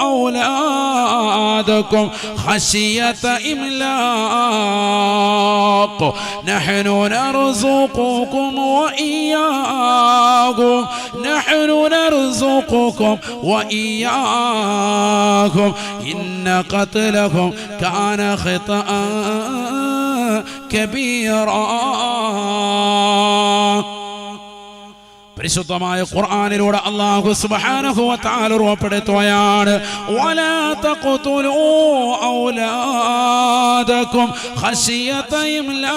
أولادكم خشية إملاق نحن نرزقكم وإياكم نحن نرزقكم وإياكم إن قتلهم كان خطأ كبيرا. പരിശുദ്ധമായ ഖുർആനിലൂടെ അല്ലാഹു സുബ്ഹാനഹു വ തആല ഉറപ്പെടുത്തുകയാണ്. വലാ തഖ്തുലൂ ഔലാദകും ഖശിയത ഇംലാഖ്.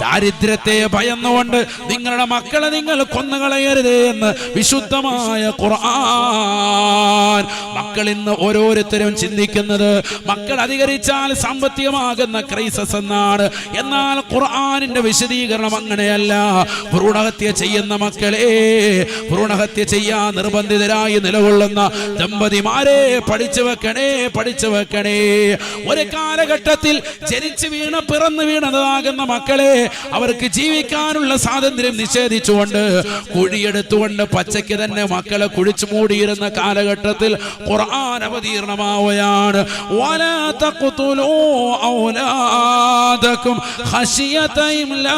ദാരിദ്ര്യത്തെ ഭയന്നുകൊണ്ട് നിങ്ങളുടെ മക്കളെ നിങ്ങൾ കൊന്നുകളയരുത് എന്ന് വിശുദ്ധമായ ഖുർആൻ. മക്കൾ ഇന്ന് ഓരോരുത്തരും ചിന്തിക്കുന്നത് മക്കൾ അധികരിച്ചാൽ സാമ്പത്തികമാകുന്ന ക്രൈസിസ് എന്നാണ്. എന്നാൽ ഖുർആനിന്റെ വിശദീകരണം അങ്ങനെയല്ല. ഭ്രൂണഹത്യ ചെയ്യുന്ന മക്കളെ, ഭ്രൂണഹത്യ ചെയ്യാൻ നിർബന്ധിതരായി നിലകൊള്ളുന്ന ദമ്പതിമാരെ പഠിച്ചു വെക്കണേ, പഠിച്ചു വെക്കണേ. ഒരു കാലഘട്ടത്തിൽ ജനിച്ചു വീണ പിറന്നു വീണതാകുന്ന മക്കളെ അവർക്ക് ജീവിക്കാനുള്ള സ്വാതന്ത്ര്യം നിഷേധിച്ചുകൊണ്ട് കുഴിയെടുത്തുകൊണ്ട് പച്ചയ്ക്ക് തന്നെ മക്കളെ കുഴിച്ചു മൂടിയിരുന്ന കാലഘട്ടത്തിൽ ഖുർആൻ അവതീർണമാവുകയാണ്. വലാ തഖ്തുലൂ ഔലാദകും ഖശിയത ഇംലാഖ്.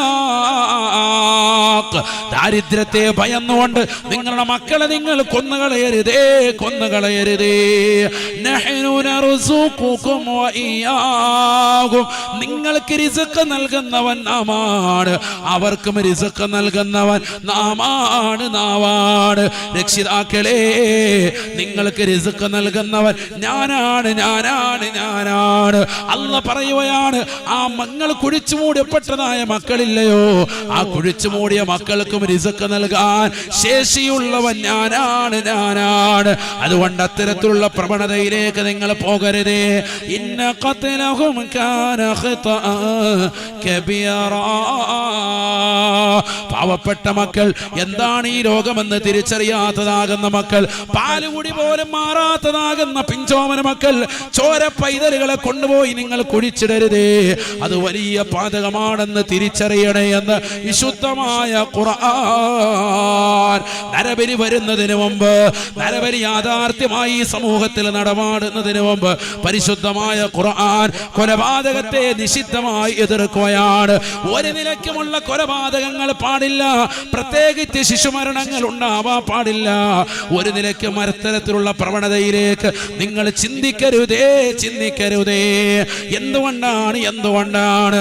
ദാരിദ്ര്യത്തെ ഭയന്നുകൊണ്ട് നിങ്ങളുടെ മക്കളെ നിങ്ങൾ കൊന്നുകളയരുതേ, കൊന്നുകളയരുതേ. നഹ്നു നർസുഖുകും വഇയ്യാകും. നിങ്ങൾക്ക് റിസ്ക് നൽകുന്നവൻ നാമാണ്, അവർക്കും റിസ്ക് നൽകുന്നവൻ നാമാണ്, നാമാണ്. രക്ഷിതാക്കളെ, നിങ്ങൾക്ക് റിസ്ക് നൽകുന്നവൻ ഞാനാണ്, ഞാനാണ്, ഞാനാണ്. അല്ലാഹ് പറയുകയാണ്, ആ മങ്ങൾ കുഴിച്ചു മൂടപ്പെട്ടതായ മക്കളില്ലയോ, ആ കുഴിച്ചു മൂടിയ മക്കൾക്കും റിസ്ക് നൽകാൻ ശേഷിയുള്ളവൻ ഞാനാണ്, ഞാനാണ്. അതുകൊണ്ട് അത്തരത്തിലുള്ള പ്രവണതയിലേക്ക് നിങ്ങൾ പോകരുതേ. ഇന്ന ഖത്ലഹും കാന ഖിതഅൻ കബീറാ. പാവപ്പെട്ട മക്കൾ, എന്താണ് ഈ രോഗമെന്ന് തിരിച്ചറിയാത്തതാകുന്ന മക്കൾ, പാലുകുടി പോലും മാറാത്തതാകുന്ന പിഞ്ചോമന മക്കൾ, ചോര പൈതലുകളെ കൊണ്ടുപോയി നിങ്ങൾ കുഴിച്ചിടരുതേ. അത് വലിയ പാതകമാണെന്ന് തിരിച്ചറിയണേ എന്ന് വിശുദ്ധമായ ഖുർആൻ. നരബലി വരുന്നതിന് മുമ്പ്, നരബലി യാഥാർത്ഥ്യമായി സമൂഹത്തിൽ നടമാടുന്നതിന് മുമ്പ് പരിശുദ്ധമായ ഖുർആൻ കൊലപാതകത്തെ നിഷിദ്ധമായി എതിർക്കുകയാണ്. ഒരു നിലയ്ക്കുമുള്ള കൊലപാതകങ്ങൾ പാടില്ല, പ്രത്യേകിച്ച് ശിശുമരണങ്ങൾ ഉണ്ടാവാൻ പാടില്ല. ഒരു നിലയ്ക്ക് മരത്തരത്തിലുള്ള പ്രവണതയിലേക്ക് നിങ്ങൾ ചിന്തിക്കരുതേ, ചിന്തിക്കരുതേ. എന്തുകൊണ്ടാണ്, എന്തുകൊണ്ടാണ്?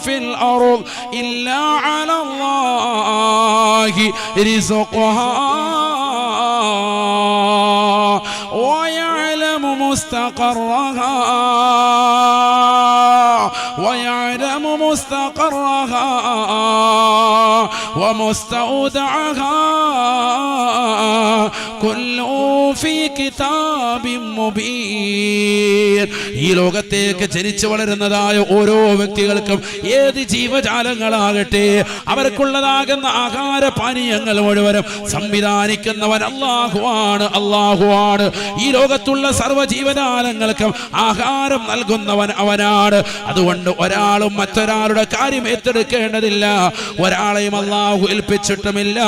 في الأرض إلا على الله رزقها ويعلم مستقرها ويعلم مستقرها ومستودعها كل ഫീ കിതാബിൻ മുബീൻ. ഈ ലോകത്തേക്ക് ജനിച്ചു വളരുന്നതായ ഓരോ വ്യക്തികൾക്കും ഏത് ജീവജാലങ്ങളാകട്ടെ അവർക്കുള്ളതാകുന്ന ആഹാര പാനീയങ്ങൾ മുഴുവനും സംവിധാനിക്കുന്നവൻ അല്ലാഹുവാണ്. അല്ലാഹുവാണ്. ഈ ലോകത്തുള്ള സർവ്വ ജീവജാലങ്ങൾക്കും ആഹാരം നൽകുന്നവൻ അവനാണ്. അതുകൊണ്ട് ഒരാളും മറ്റൊരാളുടെ കാര്യം ഏറ്റെടുക്കേണ്ടതില്ല. ഒരാളെയും അല്ലാഹു ഏൽപ്പിച്ചിട്ടുമില്ല.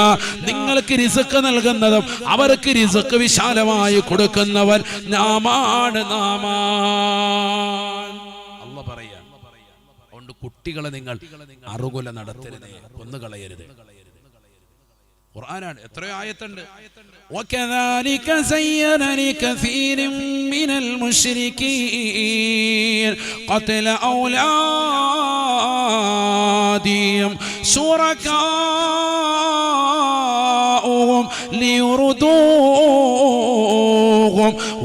നിങ്ങൾക്ക് റിസ്ക് നൽകുന്നതും അവർക്ക് റിസ്ക് വിശാലമായി കൊടുക്കുന്നവൻ നാമാണ്. അല്ലാഹു പറയാ, അതുകൊണ്ട് കുട്ടികളെ നിങ്ങൾ അറുകൊല നടത്തരുതേ, കൊന്നുകളയരുത്. ഖുർആനാണ്, എത്രയോ ആയത്തുണ്ട്. وكذلك زين لكثير من المشركين قتل أولادهم شركاؤهم ليردوهم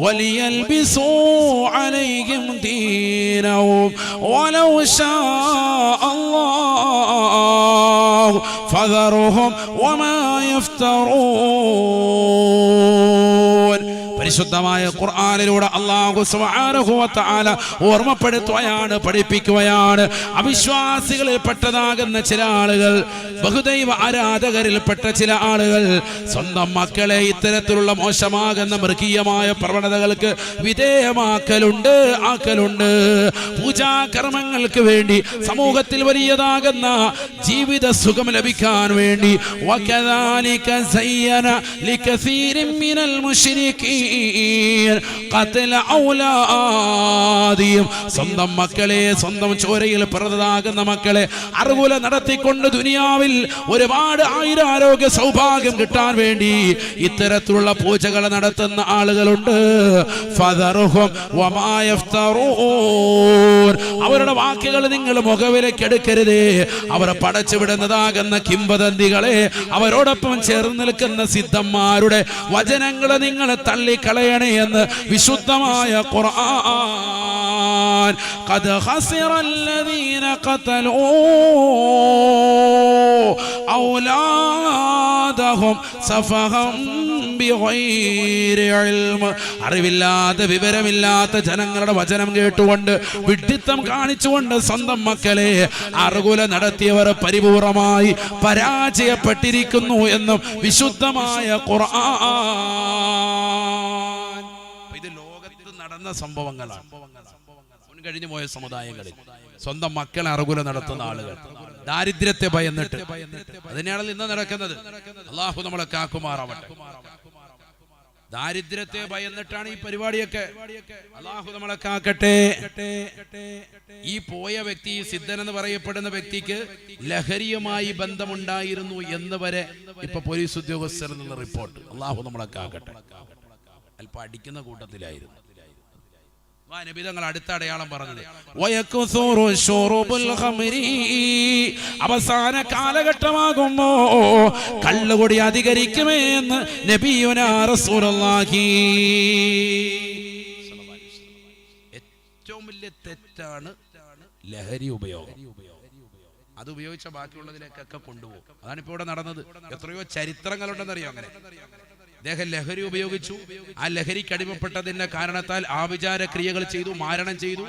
وليلبسوا عليهم دينهم ولو شاء الله فذرهم وما يفترون. പരിശുദ്ധമായ ഖുർആനിലൂടെ അല്ലാഹു സുബ്ഹാനഹു വ തആല ഓർമ്മപ്പെടുത്തുകയാണ്, പഠിപ്പിക്കുകയാണ്. അവിശ്വാസികളിൽ പെട്ടതാകുന്ന ചില ആളുകൾ, ബഹുദൈവ ആരാധകരിൽപ്പെട്ട ചില ആളുകൾ സ്വന്തം മക്കളെ ഇത്തരത്തിലുള്ള മോശമാകുന്ന മൃഗീയമായ പ്രവണതകൾക്ക് വിധേയമാക്കലുണ്ട്, ആക്കലുണ്ട്. പൂജാകർമ്മങ്ങൾക്ക് വേണ്ടി, സമൂഹത്തിൽ വലിയതാകുന്ന ജീവിത സുഖം ലഭിക്കാൻ വേണ്ടി. വകദാലിക സയ്യന ലികസീരിൻ മിനൽ മുശ്രികീൻ ഖത്ല ഔലാദിഹിം. സ്വന്തം മക്കളെ, സ്വന്തം ചോരയിൽ പിറന്നതാകുന്ന മക്കളെ അറുകൊല നടത്തിക്കൊണ്ട് ദുനിയാവിൽ ഒരുപാട് ആയുരാരോഗ്യ സൗഭാഗ്യം കിട്ടാൻ വേണ്ടി ഇത്തരത്തിലുള്ള പൂജകൾ നടത്തുന്ന ആളുകളുണ്ട്. ഫദറുഹും വമാ യഫ്തറൂൻ. അവരുടെ വാക്കുകൾ നിങ്ങൾ മുഖവിലക്കെടുക്കരുതേ. അവർ പടച്ചുവിടുന്നതാകുന്ന കിംവദന്തികളെ, അവരോടൊപ്പം ചേർന്ന് നിൽക്കുന്ന സിദ്ധന്മാരുടെ വചനങ്ങളെ നിങ്ങൾ തള്ളിക്കളയണേ എന്ന് വിശുദ്ധമായ ഖുർആൻ. ഖദ് ഖസിറല്ലദീന ഖതലൂ ഔലാദഹും സഫഹം ബിഗൈരി ഇൽമ്. അറിവില്ലാത്ത, വിവരമില്ലാത്ത ജനങ്ങളുടെ വചനം കേട്ടുകൊണ്ട്, വിഡ്ഢിത്തം കാണിച്ചുകൊണ്ട് സ്വന്തം മക്കളെ അറുകൊല നടത്തിയവർ പരിപൂർണമായി പരാജയപ്പെട്ടിരിക്കുന്നു എന്നും വിശുദ്ധമായ ഖുർആൻ. ഇത് ലോകത്ത് നടന്ന സംഭവങ്ങളാണ്. മുൻകഴിഞ്ഞു പോയ സമുദായങ്ങളിൽ സ്വന്തം മക്കളെ അറുകൊല നടത്തുന്ന ആളുകൾ ദാരിദ്ര്യത്തെ ഭയന്നിട്ട്, അതിനാണല്ലോ ഇന്ന് നടക്കുന്നത്. അല്ലാഹു നമ്മളെ കാക്കുമാറാവട്ടെ. ദാരിദ്ര്യത്തെ ഭയന്നിട്ടാണ് ഈ പരിപാടിയൊക്കെ. അല്ലാഹു നമ്മളെ കാക്കട്ടെ. ഈ പോയ വ്യക്തി, സിദ്ധൻ എന്ന് പറയപ്പെടുന്ന വ്യക്തിക്ക് ലഹരിയുമായി ബന്ധമുണ്ടായിരുന്നു എന്ന് വരെ ഇപ്പൊ പോലീസ് ഉദ്യോഗസ്ഥരിൽ നിന്നുള്ള റിപ്പോർട്ട്. അല്ലാഹു നമ്മളെ കാക്കട്ടെ. അല്പം അടിക്കുന്ന കൂട്ടത്തിലായിരുന്നു. നബിതങ്ങൾ അടുത്ത അടയാളം പറഞ്ഞത് അവസാന കാലഘട്ടമാകുമ്പോ കള്ളുകുടി അധികരിക്കുമേ എന്ന് നബിയുനാ റസൂലുള്ളാഹി. ഏറ്റവും വലിയ തെറ്റാണ് ലഹരി ഉപയോഗം. അത് ഉപയോഗിച്ച ബാക്കിയുള്ളതിലേക്കൊക്കെ കൊണ്ടുപോകും. അതാണ് ഇപ്പൊ ഇവിടെ നടന്നത്. എത്രയോ ചരിത്രങ്ങളുണ്ടെന്നറിയോ അങ്ങനെ. അദ്ദേഹം ലഹരി ഉപയോഗിച്ചു. ആ ലഹരിക്ക് അടിമപ്പെട്ടതിന്റെ കാരണത്താൽ ആഭിചാര ക്രിയകൾ ചെയ്തു, മാരണം ചെയ്തു.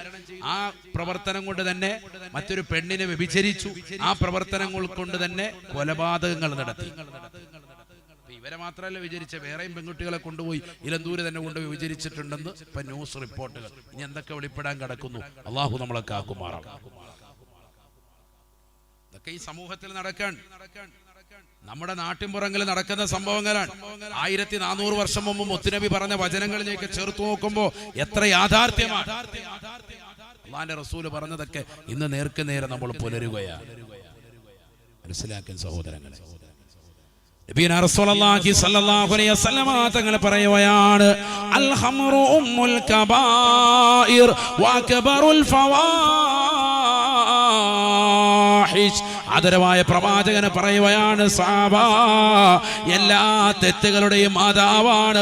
ആ പ്രവർത്തനം കൊണ്ട് തന്നെ മറ്റൊരു പെണ്ണിനെ വ്യഭിചരിച്ചു. ആ പ്രവർത്തനങ്ങൾ കൊണ്ട് തന്നെ കൊലപാതകങ്ങൾ നടത്തി. ഇവരെ മാത്രമല്ല വിചരിച്ച, വേറെയും പെൺകുട്ടികളെ കൊണ്ടുപോയി ഇലന്തൂര് തന്നെ കൊണ്ടുപോയി വിചരിച്ചിട്ടുണ്ടെന്ന് ഇപ്പൊ ന്യൂസ് റിപ്പോർട്ടുകൾ. ഇനി എന്തൊക്കെ വെളിപ്പെടാൻ കിടക്കുന്നു. അള്ളാഹു നമ്മളെ കാക്കുമാറാണ്. ഇതൊക്കെ ഈ സമൂഹത്തിൽ നടക്കാൻ, നമ്മുടെ നാട്ടിൻപുറങ്ങളിൽ നടക്കുന്ന സംഭവങ്ങളാണ്. 1400 വർഷം മുമ്പ് മുത്തുനബി പറഞ്ഞ വചനങ്ങളിലേക്ക് ചേർത്ത് നോക്കുമ്പോ എത്ര യാഥാർത്ഥ്യമാണ്. അല്ലാഹുവിന്റെ റസൂല് പറഞ്ഞതൊക്കെ ഇന്ന് നേർക്ക് നേരെ നമ്മൾ പുലരുകയാണ്. മനസ്സിലാക്കാൻ സഹോദരങ്ങളെ, നബിയുനാ റസൂലുള്ളാഹി സ്വല്ലല്ലാഹു അലൈഹി വസല്ലമ തങ്ങൾ പറയുകയാണ്, അൽ ഖംറു ഉമ്മുൽ കബായിർ വഅക്ബറുൽ ഫവാഹിഷ്. ആദരവായ പ്രവാചകന് പറയുകയാണ്, സഹാബ, എല്ലാ തെറ്റുകളുടെയും മാതാവാണ്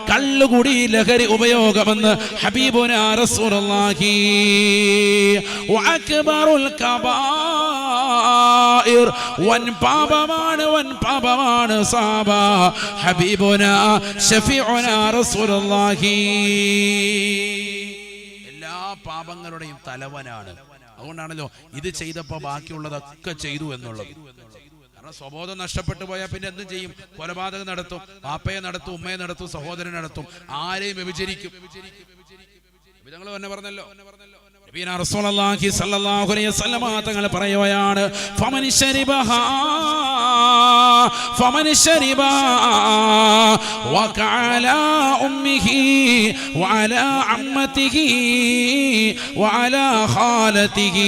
കള്ളുകുടി, ലഹരി ഉപയോഗമെന്ന് ഹബീബുനാ റസൂലുള്ളാഹി. വഅക്ബറുൽ കബായിർ, വൻ പാപമാണ് സഹാബ, ഹബീബുനാ ശഫീഉനാ റസൂലുള്ളാഹി. എല്ലാ പാപങ്ങളുടെയും തലവനാണ്. അതുകൊണ്ടാണല്ലോ ഇത് ചെയ്തപ്പോ ബാക്കിയുള്ളതൊക്കെ ചെയ്തു എന്നുള്ളത്. കാരണം സ്വബോധം നഷ്ടപ്പെട്ടു പോയാൽ പിന്നെ എന്തും ചെയ്യും? കൊലപാതകം നടത്തും, വാപ്പയെ നടത്തും, ഉമ്മയെ നടത്തും, സഹോദരനെ നടത്തും, ആരെയും വ്യഭിചരിക്കും. വിധങ്ങൾ തന്നെ പറഞ്ഞല്ലോ. നബിയനാ റസൂലുള്ളാഹി സ്വല്ലല്ലാഹു അലൈഹി വസല്ലം തങ്ങൾ പറയുകയാണ്, ഫമൻ ശരിബ വകഅല ഉമ്മിഹി വഅല അമ്മതിഹി വഅല ഖാലതിഹി.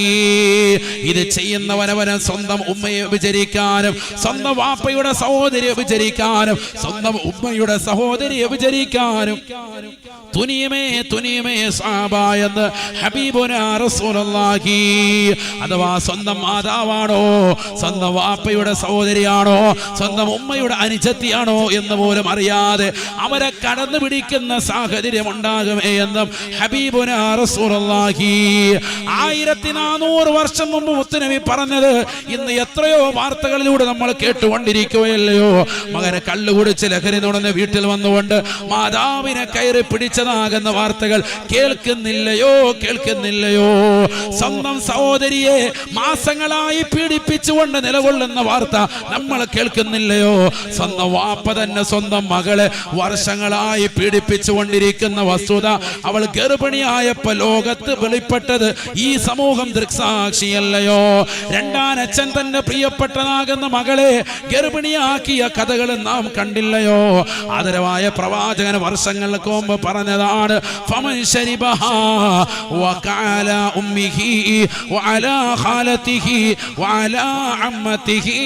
ഇത് ചെയ്യുന്നവനവൻ സ്വന്തം ഉമ്മയെ വ്യഭിചരിക്കാനും സ്വന്തം വാപ്പയുടെ സഹോദരിയെ വ്യഭിചരിക്കാനും സ്വന്തം ഉമ്മയുടെ സഹോദരിയെ വ്യഭിചരിക്കാനും തുനിയമേ സഹാബ എന്ന് ഹബീബുനാ റസൂലുള്ളാഹി. അഥവാ സ്വന്തം മാതാവാണോ, സ്വന്തം വാപ്പയുടെ സഹോദരിയാണോ, സ്വന്തം ഉമ്മയുടെ അനുജത്തിയാണോ എന്ന് പോലും അറിയാതെ അവരെ കടന്നു പിടിക്കുന്ന സാഹചര്യം ഉണ്ടാകുമേ എന്നും ഹബീബുനാ റസൂലുള്ളാഹി. 1400 വർഷം മുമ്പ് മുത്തുനബി പറഞ്ഞത് ഇന്ന് എത്രയോ വാർത്തകളിലൂടെ നമ്മൾ കേട്ടുകൊണ്ടിരിക്കുകയല്ലയോ? മകനെ കള്ളുകുടിച്ച് ലഹരി നുണന്ന് വീട്ടിൽ വന്നുകൊണ്ട് മാതാവിനെ കയറി പിടിച്ചതാകുന്ന വാർത്തകൾ കേൾക്കുന്നില്ലയോ? സ്വന്തം സഹോദരിയെ മാസങ്ങളായി പീഡിപ്പിച്ചുകൊണ്ട് നിലകൊള്ളുന്ന വാർത്ത നമ്മൾ കേൾക്കുന്നില്ലയോ? സ്വന്തം വാപ്പ തന്നെ സ്വന്തം മകളെ വർഷങ്ങളായി പീഡിപ്പിച്ചുകൊണ്ടിരിക്കുന്ന വസ്തുത അവൾ ഗർഭിണിയായപ്പോൾ ലോകത്ത് വെളിപ്പെട്ടത് ഈ സമൂഹം ദൃക്സാക്ഷിയല്ലയോ? രണ്ടാനച്ഛൻ തന്റെ പ്രിയപ്പെട്ടതാകുന്ന മകളെ ഗർഭിണിയാക്കിയ കഥകൾ നാം കണ്ടില്ലയോ? ആദരവായ പ്രവാചകൻ വർഷങ്ങൾക്ക് മുമ്പ് പറഞ്ഞതാണ്, ഫമൻ ശരിബഹാ വകഅല ഉമ്മിഹി വഅല ഖാലതിഹി വഅല അമ്മതിഹി.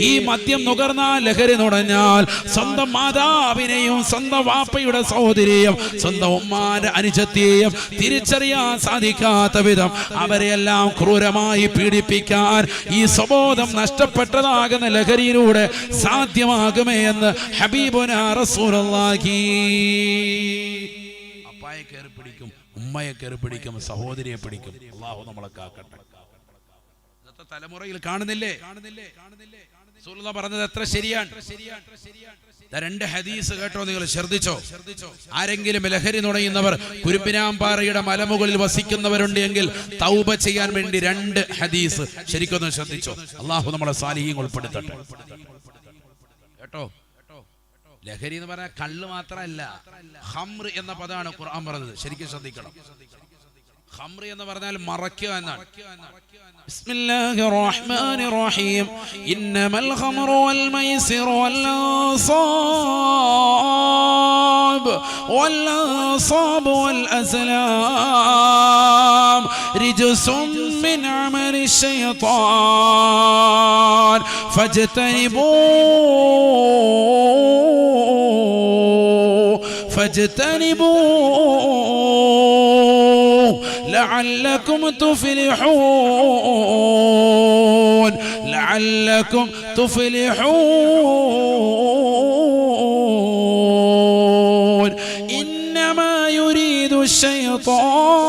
ഈ മദ്യം നുകർന്നാൽ, ലഹരി നുടഞ്ഞാൽ സ്വന്തം മാതാവിനെയും സ്വന്തം വാപ്പയുടെ സഹോദരിയെയും സ്വന്തം ഉമ്മാന്റെ അനുജത്തിയെയും തിരിച്ചറിയാൻ സാധിക്കാത്ത വിധം അവരെയെല്ലാം ക്രൂരമായി പീഡിപ്പിക്കാൻ ഈ സ്വബോധം നഷ്ടപ്പെട്ടതാകുന്ന ലഹരിയിലൂടെ സാധ്യമാകുമേ എന്ന് ഹബീബുനാ റസൂലുള്ളാഹി. അപ്പായെ കയറി പിടിക്കും, ഉമ്മയെ കയറി പിടിക്കും, സഹോദരിയെ പിടിക്കും. അല്ലാഹു നമ്മളെ കാക്കട്ടെ. ഇന്നത്തെ തലമുറയിൽ കാണുന്നില്ലേ റസൂലുള്ളാഹി പറഞ്ഞത് എത്ര ശരിയാണ്. രണ്ട് ഹദീസ് കേട്ടോ, നിങ്ങൾ ശ്രദ്ധിച്ചോ? ആരെങ്കിലും ലഹരി നുണയുന്നവർ കുരുപ്പിനാമ്പാറയുടെ മലമുകളിൽ വസിക്കുന്നവരുണ്ട് എങ്കിൽ തൗബ ചെയ്യാൻ വേണ്ടി 2 ഹദീസ് ശരിക്കൊന്ന് ശ്രദ്ധിച്ചോ. അല്ലാഹു നമ്മളെ സാലിഹീൻ ഉൾപ്പെടുത്തട്ടെ കേട്ടോ. ലഹരി എന്ന് പറഞ്ഞാൽ കള്ള് മാത്രമല്ല, ഖംർ എന്ന പദമാണ് ഖുർആൻ പറഞ്ഞത്. ശരിക്കും ശ്രദ്ധിക്കണം. ഖംർ എന്ന് പറഞ്ഞാൽ മറക്കുക എന്നാണ്. ബിസ്മില്ലാഹിർ റഹ്മാനിർ റഹീം. ഇന്നമൽ ഖംറു വൽ മൈസിറു വൽ അൻസാബ് വൽ അസ്ലാം റിജ്സും മിൻ അമലി ശൈത്താൻ فاجتنبوه لعلكم تفلحون إنما يريد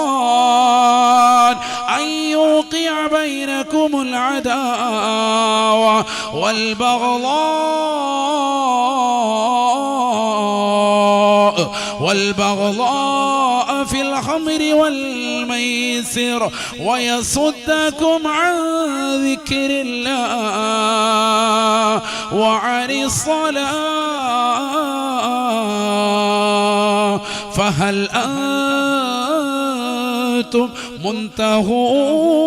الشيطان أن يوقع بينكم العداوة والبغضاء في الخمر والميسر ويصدكم عن ذكر الله وعن الصلاة فهل أنتم منتهون.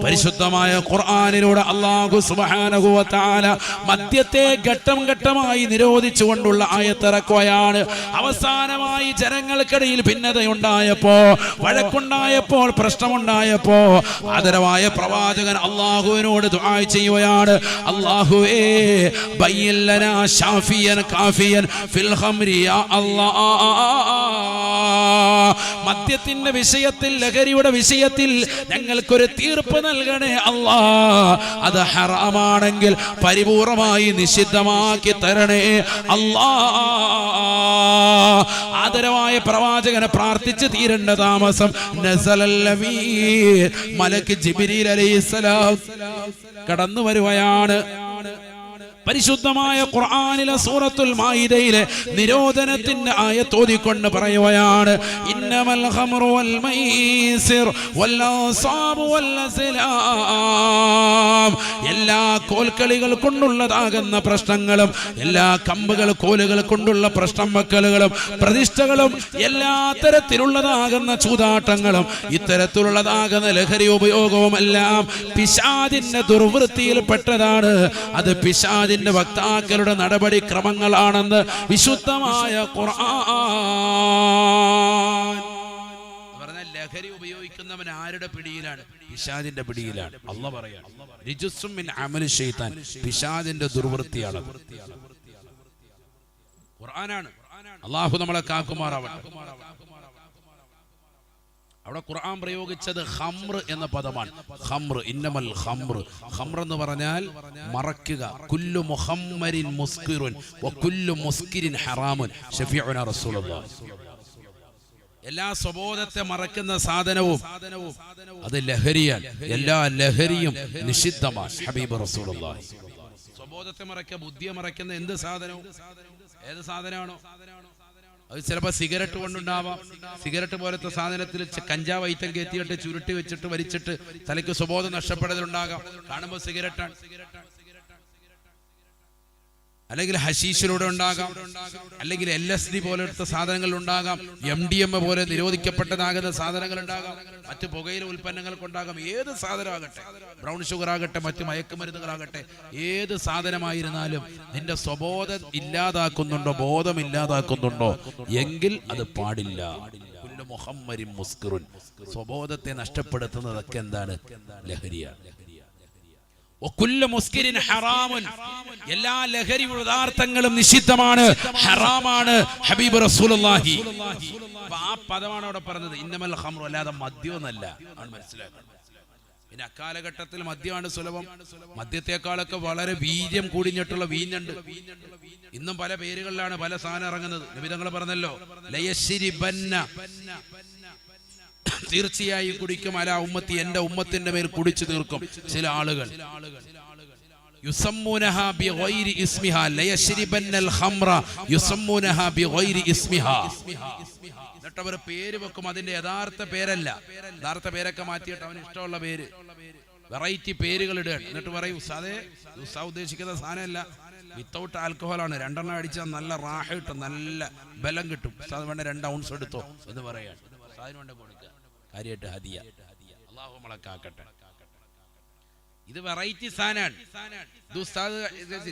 പരിശുദ്ധമായ ഖുർആനിലൂടെ അല്ലാഹു സുബ്ഹാനഹു വ തആല മദ്യത്തെ ഘട്ടം ഘട്ടമായി നിരോധിച്ചുകൊണ്ടുള്ള ആയത്തിറക്കുകയാണ്. അവസാനമായി ജനങ്ങൾക്കിടയിൽ ഭിന്നതയുണ്ടായപ്പോ, വഴക്കുണ്ടായപ്പോൾ, പ്രശ്നമുണ്ടായപ്പോ ആദരവായ പ്രവാചകൻ അല്ലാഹുവിനോട് ദുആ ചെയ്യുകയാണ്, അല്ലാഹുവേ ബയ്യിൻ ലനാ ഷാഫിയൻ കാഫിയൻ ഫിൽ ഖംരി യാ അല്ലാഹ്. മദ്യത്തിന്റെ വിഷയത്തിൽ, ലഹരിയുടെ വിഷയത്തിൽ ഞങ്ങൾക്കൊരു തീർപ്പ് നൽകണേ അല്ലാ. അത് ഹറാമാണെങ്കിൽ പരിപൂർണമായി നിഷിദ്ധമാക്കി തരണേ അല്ലാ. ആദരവായ പ്രവാചകനെ പ്രാർത്ഥിച്ച് തീരേണ്ട താമസം മലക്ക് ജിബ്രീൽ അലൈഹിസ്സലാം കടന്നു വരുകയാണ്. പരിശുദ്ധമായ ഖുർആനിലെ സൂറത്തുൽ മാഇദയിലെ നിരോധനത്തിന്റെ ആയത്ത് ഓതിക്കൊണ്ട് പറയുകയാണ്, ഇന്നമൽ ഖംറു വൽ മൈസിർ വൽ അൻസാബു വൽ അസ്ലാം. എല്ലാ കോൽക്കളികൾ കൊണ്ടുള്ളതാകുന്ന പ്രശ്നങ്ങളും, എല്ലാ കമ്പുകൾ കോലുകൾ കൊണ്ടുള്ള പ്രശ്നം വെക്കലുകളും, പ്രതിഷ്ഠകളും, എല്ലാ തരത്തിലുള്ളതാകുന്ന ചൂതാട്ടങ്ങളും, ഇത്തരത്തിലുള്ളതാകുന്ന ലഹരി ഉപയോഗവും എല്ലാം പിശാചിന്റെ ദുർവൃത്തിയിൽപ്പെട്ടതാണ്. അത് പിശാചിന്റെ വക്താക്കളുടെ നടപടിക്രമങ്ങളാണെന്ന് വിശുദ്ധമായ ഖുർആൻ പറഞ്ഞ. ലഹരി ഉപയോഗിക്കുന്നവൻ ആരുടെ പിടിയിലാണ്? പിശാചിന്റെ പിടിയിലാണ്. അല്ലാഹു പറയാണ്, റിജുസും മിൻ അമലി ശൈത്താൻ, പിശാചിന്റെ ദുർവൃത്തിയാണ്. ഖുർആനാണ്. അല്ലാഹു നമ്മളെ കാക്കുമാറാവട്ടെ. അവിടെ ഖുർആൻ പ്രയോഗിച്ചത് ഖംർ എന്ന പദമാണ്. ഖംർ, ഇന്നമൽ ഖംർ. ഖംർ എന്ന് പറഞ്ഞാൽ മറക്കുക. കുല്ലു മുഖമ്മരിൻ മുസ്കിറുൻ വകുല്ലു മുസ്കിരിൻ ഹറാമുൻ ശഫീഉനാ റസൂലുള്ളാഹി. എല്ലാ സ്വബോധത്തെ മറക്കുന്ന സാധനവും അത് ലഹരിയാണ്. എല്ലാ ലഹരിയും നിഷിദ്ധമാണ്. ഹബീബ് റസൂലുള്ളാഹി. സ്വബോധത്തെ മറക്കുക, ബുദ്ധിയെ മറക്കുന്ന എന്ത് സാധനവും, ഏത് സാധനമാണോ അത് ചിലപ്പോൾ സിഗരറ്റ് കൊണ്ടുണ്ടാവാം. സിഗരറ്റ് പോലത്തെ സാധനത്തിൽ കഞ്ചാവ് ഐറ്റം കയറ്റിയിട്ട് ചുരുട്ടി വെച്ചിട്ട് വലിച്ചിട്ട് തലയ്ക്ക് സ്വബോധം നഷ്ടപ്പെടലുണ്ടാകാം. കാണുമ്പോൾ സിഗരറ്റാണ്. അല്ലെങ്കിൽ ഹശീഷിലൂടെ ഉണ്ടാകാം, അല്ലെങ്കിൽ LSD പോലത്തെ സാധനങ്ങൾ ഉണ്ടാകാം, MDMA പോലെ നിരോധിക്കപ്പെട്ടതാകുന്ന സാധനങ്ങൾ ഉണ്ടാകാം, മറ്റ് പുകയില ഉൽപ്പന്നങ്ങൾക്കുണ്ടാകാം. ഏത് സാധനമാകട്ടെ, ബ്രൗൺ ഷുഗർ ആകട്ടെ, മറ്റ് മയക്കുമരുന്നുകളാകട്ടെ, ഏത് സാധനമായിരുന്നാലും നിന്റെ സ്വബോധം ഇല്ലാതാക്കുന്നുണ്ടോ, ബോധം ഇല്ലാതാക്കുന്നുണ്ടോ എങ്കിൽ അത് പാടില്ല. മുഹമ്മരിൻ മുസ്കിറുൻ, സ്വബോധത്തെ നഷ്ടപ്പെടുത്തുന്നതൊക്കെ എന്താണ്? ലഹരിയാണ്. എല്ലാ ലഹരി പദാർത്ഥങ്ങളും നിഷിദ്ധമാണ്, ഹറാമാണ്. ഹബീബ് റസൂലുള്ളാഹി ആ പദമാണ് അവിടെ പറഞ്ഞത്. ഇന്നമൽ ഖംറു, അല്ലാതെ മദ്യമൊന്നല്ല. ആണ് മനസ്സിലാക്കണം. പിന്നെ അക്കാലഘട്ടത്തിൽ മദ്യമാണ് സുലഭം. മദ്യത്തെക്കാളൊക്കെ വളരെ വീര്യം കൂടിഞ്ഞിട്ടുള്ള വീഞ്ഞുണ്ട്. ഇന്നും പല പേരുകളിലാണ് പല സാധനം ഇറങ്ങുന്നത്. നബി തങ്ങൾ പറഞ്ഞല്ലോ, ലയശ്രിബന്ന, തീർച്ചയായും കുടിക്കും, അല ഉമ്മത്തി, എന്റെ ഉമ്മത്തിന്റെ മേൽ കുടിച്ചു തീർക്കും ചില ആളുകൾ. യുസമ്മൂനഹാ ബിഗൈരി ഇസ്മിഹാ, ലയശ്രിബന്നൽ ഖംറ യുസമ്മൂനഹാ ബിഗൈരി ഇസ്മിഹാ. എന്നിട്ട് അവർ പേര് വെക്കും, അതിന്റെ യഥാർത്ഥ പേരല്ല. യഥാർത്ഥ പേരൊക്കെ മാറ്റിയിട്ട് അവന് ഇഷ്ടമുള്ള പേര്, വെറൈറ്റി പേരുകൾ ഇടുകയാണ്. എന്നിട്ട് പറയും, ഉസ്താദേ, ഉസ്താദ് ഉദ്ദേശിക്കുന്ന സാധനമല്ല, വിത്തൗട്ട് ആൽക്കഹോളാണ്, 2 എണ്ണം അടിച്ചാൽ നല്ല റാഹ കിട്ടും, നല്ല ബലം കിട്ടും, ഉസ്താദ് വേണ്ട 2 ഔൺസ് എടുത്തോ എന്ന് പറയാണ്. ഉസ്താദിന് വേണ്ട കൊടുക്കുക, കാര്യമായിട്ട് ഹദിയ. അല്ലാഹു നമ്മളെ കാക്കട്ടെ. ഇത് വെറൈറ്റി സാധനമാണ്.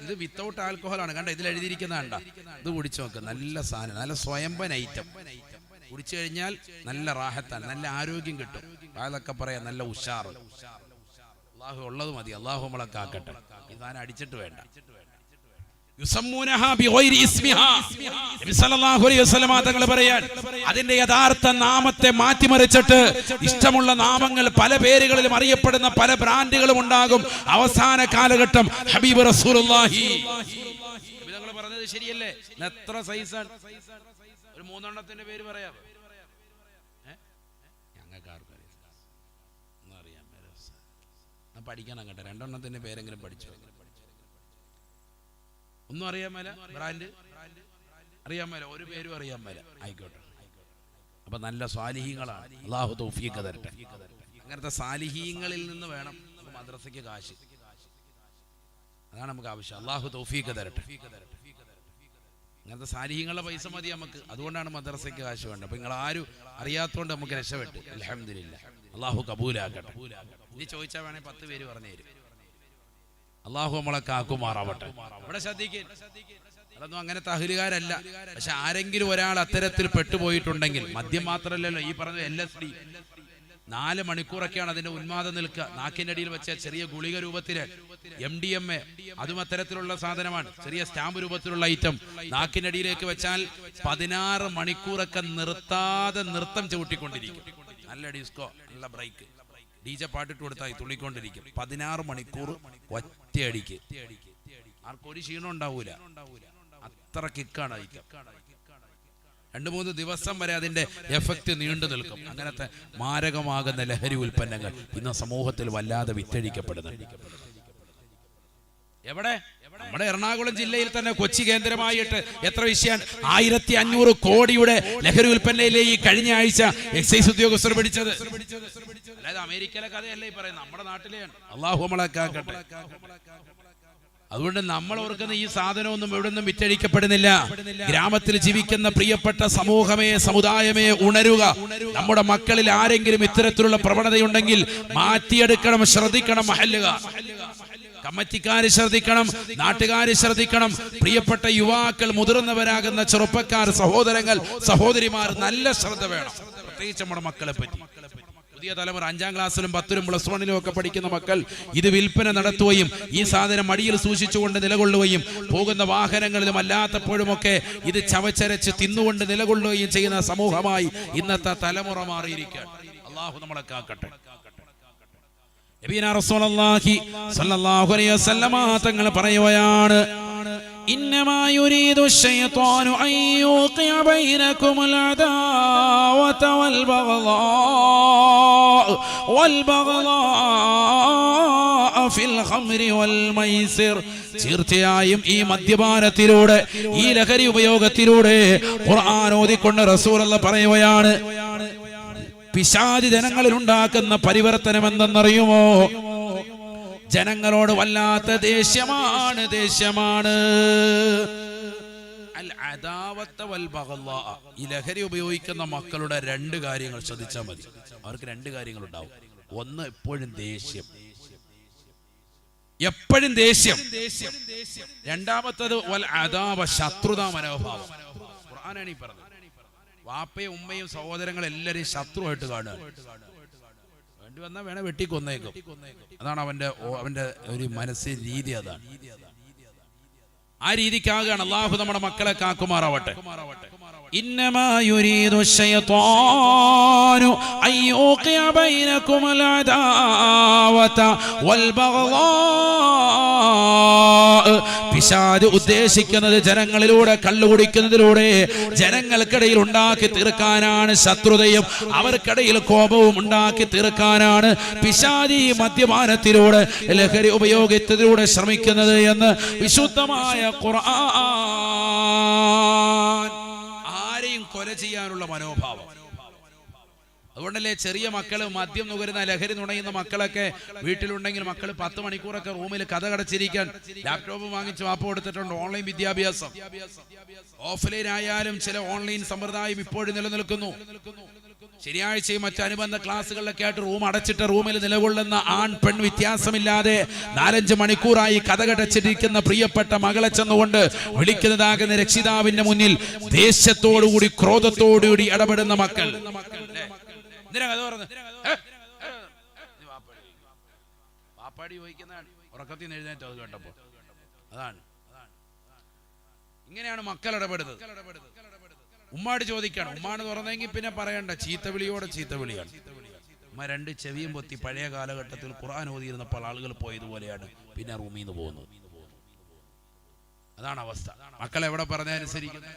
ഇത് വിത്തൗട്ട് ആൽക്കഹോളാണ്. കണ്ട, ഇതിൽ എഴുതിയിരിക്കുന്ന കണ്ട, ഇത് കുടിച്ചു നോക്ക്, നല്ല സാധനം, നല്ല സ്വയംഭൻ ഐറ്റം. കുടിച്ചു കഴിഞ്ഞാൽ നല്ല റാഹത്താണ്, നല്ല ആരോഗ്യം കിട്ടും. അതൊക്കെ പറയാം, നല്ല ഉഷാറ്. അല്ലാഹു ഉള്ളത് മതി. അല്ലാഹു നമ്മളെ കാക്കട്ടെ. ഈ സാധനം അടിച്ചിട്ട് വേണ്ട. തങ്ങൾ പറയാൻ, അതിന്റെ യഥാർത്ഥ നാമത്തെ മാറ്റിമറിച്ചിട്ട് ഇഷ്ടമുള്ള നാമങ്ങൾ, പല പേരുകളിലും അറിയപ്പെടുന്ന പല ബ്രാൻഡുകളും ഉണ്ടാകും. അവസാന കാലഘട്ടം ഹബീബ് റസൂലുള്ളാഹി തങ്ങൾ പറഞ്ഞത് ശരിയല്ലേ? എത്ര സൈസാണ്? ഒരു 3 എണ്ണത്തിന്റെ പേര് പറയാം. ഞങ്ങൾക്ക് ആർക്കും അറിയാം, പഠിക്കണം കേട്ടോ. 2 എണ്ണത്തിന്റെ പേരെങ്കിലും പഠിച്ചു. ഒന്നും അറിയാൻ മേല, ബ്രാൻഡ് അറിയാൻ മേല, ഒരു പേരും അറിയാൻ മേല. ആയിക്കോട്ടെ. അപ്പൊ നല്ല സ്വാലിഹീങ്ങളാണ്. അല്ലാഹു തൗഫീഖ് തരട്ടെ. അങ്ങനത്തെ സാലിഹീങ്ങളിൽ നിന്ന് വേണം മദ്രസയ്ക്ക് കാശ്. അതാണ് നമുക്ക് ആവശ്യം. അല്ലാഹു തൗഫീഖ് തരട്ടെ. അങ്ങനത്തെ സാലിഹീങ്ങളുടെ പൈസ മതി നമുക്ക്. അതുകൊണ്ടാണ് മദ്രസയ്ക്ക് കാശ് വേണ്ടത്. അപ്പൊ നിങ്ങൾ ആരും അറിയാത്തോണ്ട് നമുക്ക് രക്ഷപ്പെട്ടു. അൽഹംദുലില്ലാഹ്. അല്ലാഹു കബൂലാക്കട്ടെ. ഇനി ചോദിച്ചാൽ വേണേ 10 പേര് പറഞ്ഞു തരും. അല്ലാഹു നമ്മളെ കാക്കുമാറാവട്ടെ. ഇവിടെ ശ്രദ്ധിക്കുക, അതൊന്നും അങ്ങനത്തെ അഹ്ലുകാരല്ല. പക്ഷെ ആരെങ്കിലും ഒരാൾ അത്തരത്തിൽ പെട്ടുപോയിട്ടുണ്ടെങ്കിൽ, മദ്യം മാത്രമല്ലല്ലോ, ഈ പറഞ്ഞ LSD, 4 മണിക്കൂറൊക്കെയാണ് അതിന്റെ ഉന്മാദം നിൽക്കുക. നാക്കിന്റെ അടിയിൽ വെച്ച ചെറിയ ഗുളിക രൂപത്തില് MDMA, അതും അത്തരത്തിലുള്ള സാധനമാണ്. ചെറിയ സ്റ്റാമ്പ് രൂപത്തിലുള്ള ഐറ്റം നാക്കിന്റെ അടിയിലേക്ക് വെച്ചാൽ 16 മണിക്കൂറൊക്കെ നിർത്താതെ നൃത്തം ചവിട്ടിക്കൊണ്ടിരിക്കും. നല്ല ഡിസ്കോ, നല്ല ബ്രേക്ക്, DJ പാട്ടിട്ട് കൊടുത്താൽ തുള്ളിക്കൊണ്ടിരിക്കും. 16 മണിക്കൂർ ഒറ്റയടിക്ക്. ആർക്കൊരു ക്ഷീണം ഉണ്ടാവൂല, അത്ര കിക്കാണ് ഐറ്റം. 2-3 ദിവസം വരെ അതിന്റെ എഫക്റ്റ് നീണ്ടു നിൽക്കും. അങ്ങനത്തെ മാരകമാകുന്ന ലഹരി ഉൽപ്പന്നങ്ങൾ ഇന്ന് സമൂഹത്തിൽ വല്ലാതെ വിറ്റഴിക്കപ്പെടുന്നുണ്ട്. എവിടെ? നമ്മുടെ എറണാകുളം ജില്ലയിൽ തന്നെ കൊച്ചി കേന്ദ്രമായിട്ട് എത്ര വിഷയം 1500 കോടിയുടെ ലഹരി ഉൽപ്പന്നയിലെ ഈ കഴിഞ്ഞ ആഴ്ച എക്സൈസ് ഉദ്യോഗസ്ഥർ പിടിച്ചത്. അതായത് അമേരിക്കയിലെ കഥയല്ല ഈ പറയുന്നത്, നമ്മുടെ നാട്ടിലെയാണ്. അള്ളാഹു നമ്മളെ കാക്കട്ടെ. അതുകൊണ്ട് നമ്മൾ ഓർക്കുന്ന ഈ സാധനമൊന്നും എവിടെ നിന്നും വിറ്റഴിക്കപ്പെടുന്നില്ല. ഗ്രാമത്തിൽ ജീവിക്കുന്ന പ്രിയപ്പെട്ട സമൂഹമേ, സമുദായമേ, ഉണരുക. നമ്മുടെ മക്കളിൽ ആരെങ്കിലും ഇത്തരത്തിലുള്ള പ്രവണതയുണ്ടെങ്കിൽ മാറ്റിയെടുക്കണം, ശ്രദ്ധിക്കണം. മഹല്ലുക കമ്മിറ്റിക്കാര് ശ്രദ്ധിക്കണം, നാട്ടുകാര് ശ്രദ്ധിക്കണം. പ്രിയപ്പെട്ട യുവാക്കൾ, മുതിർന്നവരാകുന്ന ചെറുപ്പക്കാർ, സഹോദരങ്ങൾ, സഹോദരിമാർ, നല്ല ശ്രദ്ധ വേണം. പ്രത്യേകിച്ച് നമ്മുടെ മക്കളെ പറ്റി. പുതിയ തലമുറ 5ാം ക്ലാസ്സിലും 10ലും +1ലും ഒക്കെ പഠിക്കുന്ന മക്കൾ ഇത് വിൽപ്പന നടത്തുകയും ഈ സാധനം മടിയിൽ സൂക്ഷിച്ചുകൊണ്ട് നിലകൊള്ളുകയും പോകുന്ന വാഹനങ്ങളിലും അല്ലാത്തപ്പോഴുമൊക്കെ ഇത് ചവച്ചരച്ച് തിന്നുകൊണ്ട് നിലകൊള്ളുകയും ചെയ്യുന്ന സമൂഹമായി ഇന്നത്തെ തലമുറ മാറിയിരിക്കുകയാണ്. അള്ളാഹു നമ്മളെ കാക്കട്ടെ. നബിയന റസൂലുള്ളാഹി സ്വല്ലല്ലാഹു അലൈഹി വസല്ലമ തങ്ങൾ പറയുകയാണ്, ഇന്നമാ യുരീദു ശൈത്വാനു അൻ യൂഖിഅ ബൈനകുമുൽ അദാവത വൽബഗ്ളാഅ ഫിൽ ഖംരി വൽ മൈസിർ. തീർച്ചയായും ഈ മദ്യപാനത്തിലൂടെ, ഈ ലഹരി ഉപയോഗത്തിലൂടെ ഖുർആൻ ഓതിക്കൊണ്ട് റസൂലുള്ളാഹി പറയുകയാണ്, പിശാച് ജനങ്ങളിൽ ഉണ്ടാക്കുന്ന പരിവർത്തനം എന്തെന്നറിയുമോ? ജനങ്ങളോട് വല്ലാത്ത ദേഷ്യമാണ്. അൽ അദാവത്ത വൽ ബഗ്ളാ. ഈ ലഹരി ഉപയോഗിക്കുന്ന മക്കളുടെ 2 കാര്യങ്ങൾ ശ്രദ്ധിച്ചാൽ മതി. അവർക്ക് 2 കാര്യങ്ങൾ ഉണ്ടാവും. ഒന്ന്, എപ്പോഴും ദേഷ്യം. രണ്ടാമത്തത് വൽ അദാവ, ശത്രുതാ മനോഭാവം. ഖുർആനാണ് ഈ പറഞ്ഞത്. വാപ്പയും ഉമ്മയും സഹോദരങ്ങളെല്ലാരെയും ശത്രുവായിട്ട് കാണുക. വേണ്ടി വന്നാൽ വേണേ വെട്ടിക്കൊന്നേക്കും. അതാണ് അവന്റെ ഒരു മനസ്സിൽ രീതി. അതാണ് ആ രീതിക്കാകുകയാണ്. അള്ളാഹു നമ്മുടെ മക്കളെ കാക്കുമാറാവട്ടെ. ഇന്നമാ യുരീദു ശൈത്വാനു അൻ യൂഖിഅ ബൈനകുമുൽ അദാവത വൽ ബഗ്ളാ. പിശാച് ഉദ്ദേശിക്കുന്നത് ജനങ്ങളിലൂടെ, കള്ളുകുടിക്കുന്നതിലൂടെ ജനങ്ങൾക്കിടയിൽ ഉണ്ടാക്കി തീർക്കാനാണ്. ശത്രുതയും അവർക്കിടയിൽ കോപവും ഉണ്ടാക്കി തീർക്കാനാണ് പിശാച് ഈ മദ്യപാനത്തിലൂടെ, ലഹരി ഉപയോഗത്തിലൂടെ ശ്രമിക്കുന്നത് എന്ന് വിശുദ്ധമായ ഖുർആൻ. ആരെയും കൊല ചെയ്യാനുള്ള മനോഭാവം. അതുകൊണ്ടല്ലേ ചെറിയ മക്കള് മദ്യം നുകരുന്ന, ലഹരി നുണയുന്ന മക്കളൊക്കെ വീട്ടിലുണ്ടെങ്കിൽ മക്കൾ 10 മണിക്കൂറൊക്കെ റൂമിൽ കഥ കടച്ചിരിക്കാൻ ലാപ്ടോപ്പ് വാങ്ങിച്ച് വാപ്പ കൊടുത്തിട്ടുണ്ട്. ഓൺലൈൻ വിദ്യാഭ്യാസം, ഓഫ്ലൈൻ ആയാലും ചില ഓൺലൈൻ സമ്പ്രദായം ഇപ്പോഴും നിലനിൽക്കുന്നു. ശനിയാഴ്ചയും മറ്റ് അനുബന്ധ ക്ലാസ്സുകളിലൊക്കെ ആയിട്ട് റൂം അടച്ചിട്ട് റൂമിൽ നിലകൊള്ളുന്ന ആൺ പെൺ വ്യത്യാസമില്ലാതെ 4-5 മണിക്കൂറായി കഥ കടച്ചിരിക്കുന്ന പ്രിയപ്പെട്ട മകളെ ചെന്നുകൊണ്ട് വിളിക്കുന്നതാകുന്ന രക്ഷിതാവിന്റെ മുന്നിൽ ദേഷ്യത്തോടുകൂടി, ക്രോധത്തോടുകൂടി ഇടപെടുന്ന മക്കൾ. വാപ്പാടി ചോദിക്കുന്നതാണ് ഉറക്കത്തിൽ നിന്ന് എഴുന്നേറ്റ് അത് കേട്ടപ്പോ. അതാണ് ഇങ്ങനെയാണ് മക്കൾ ഇടപെടുന്നത്. ഉമ്മാട് ചോദിക്കണം. ഉമ്മാണ് തുറന്നെങ്കിൽ പിന്നെ പറയണ്ട, ചീത്തവിളിയോടെ ചീത്തവിളിയാണ്. ഉമ്മ 2 ചെവിയും പൊത്തി പഴയ കാലഘട്ടത്തിൽ ഖുർആൻ ഓതിയിരുന്നപ്പോൾ ആളുകൾ പോയതുപോലെയാണ് പിന്നെ റൂമിൽ നിന്ന് പോകുന്നത്. അതാണ് അവസ്ഥ. മക്കൾ എവിടെ പറഞ്ഞനുസരിക്കുന്നത്?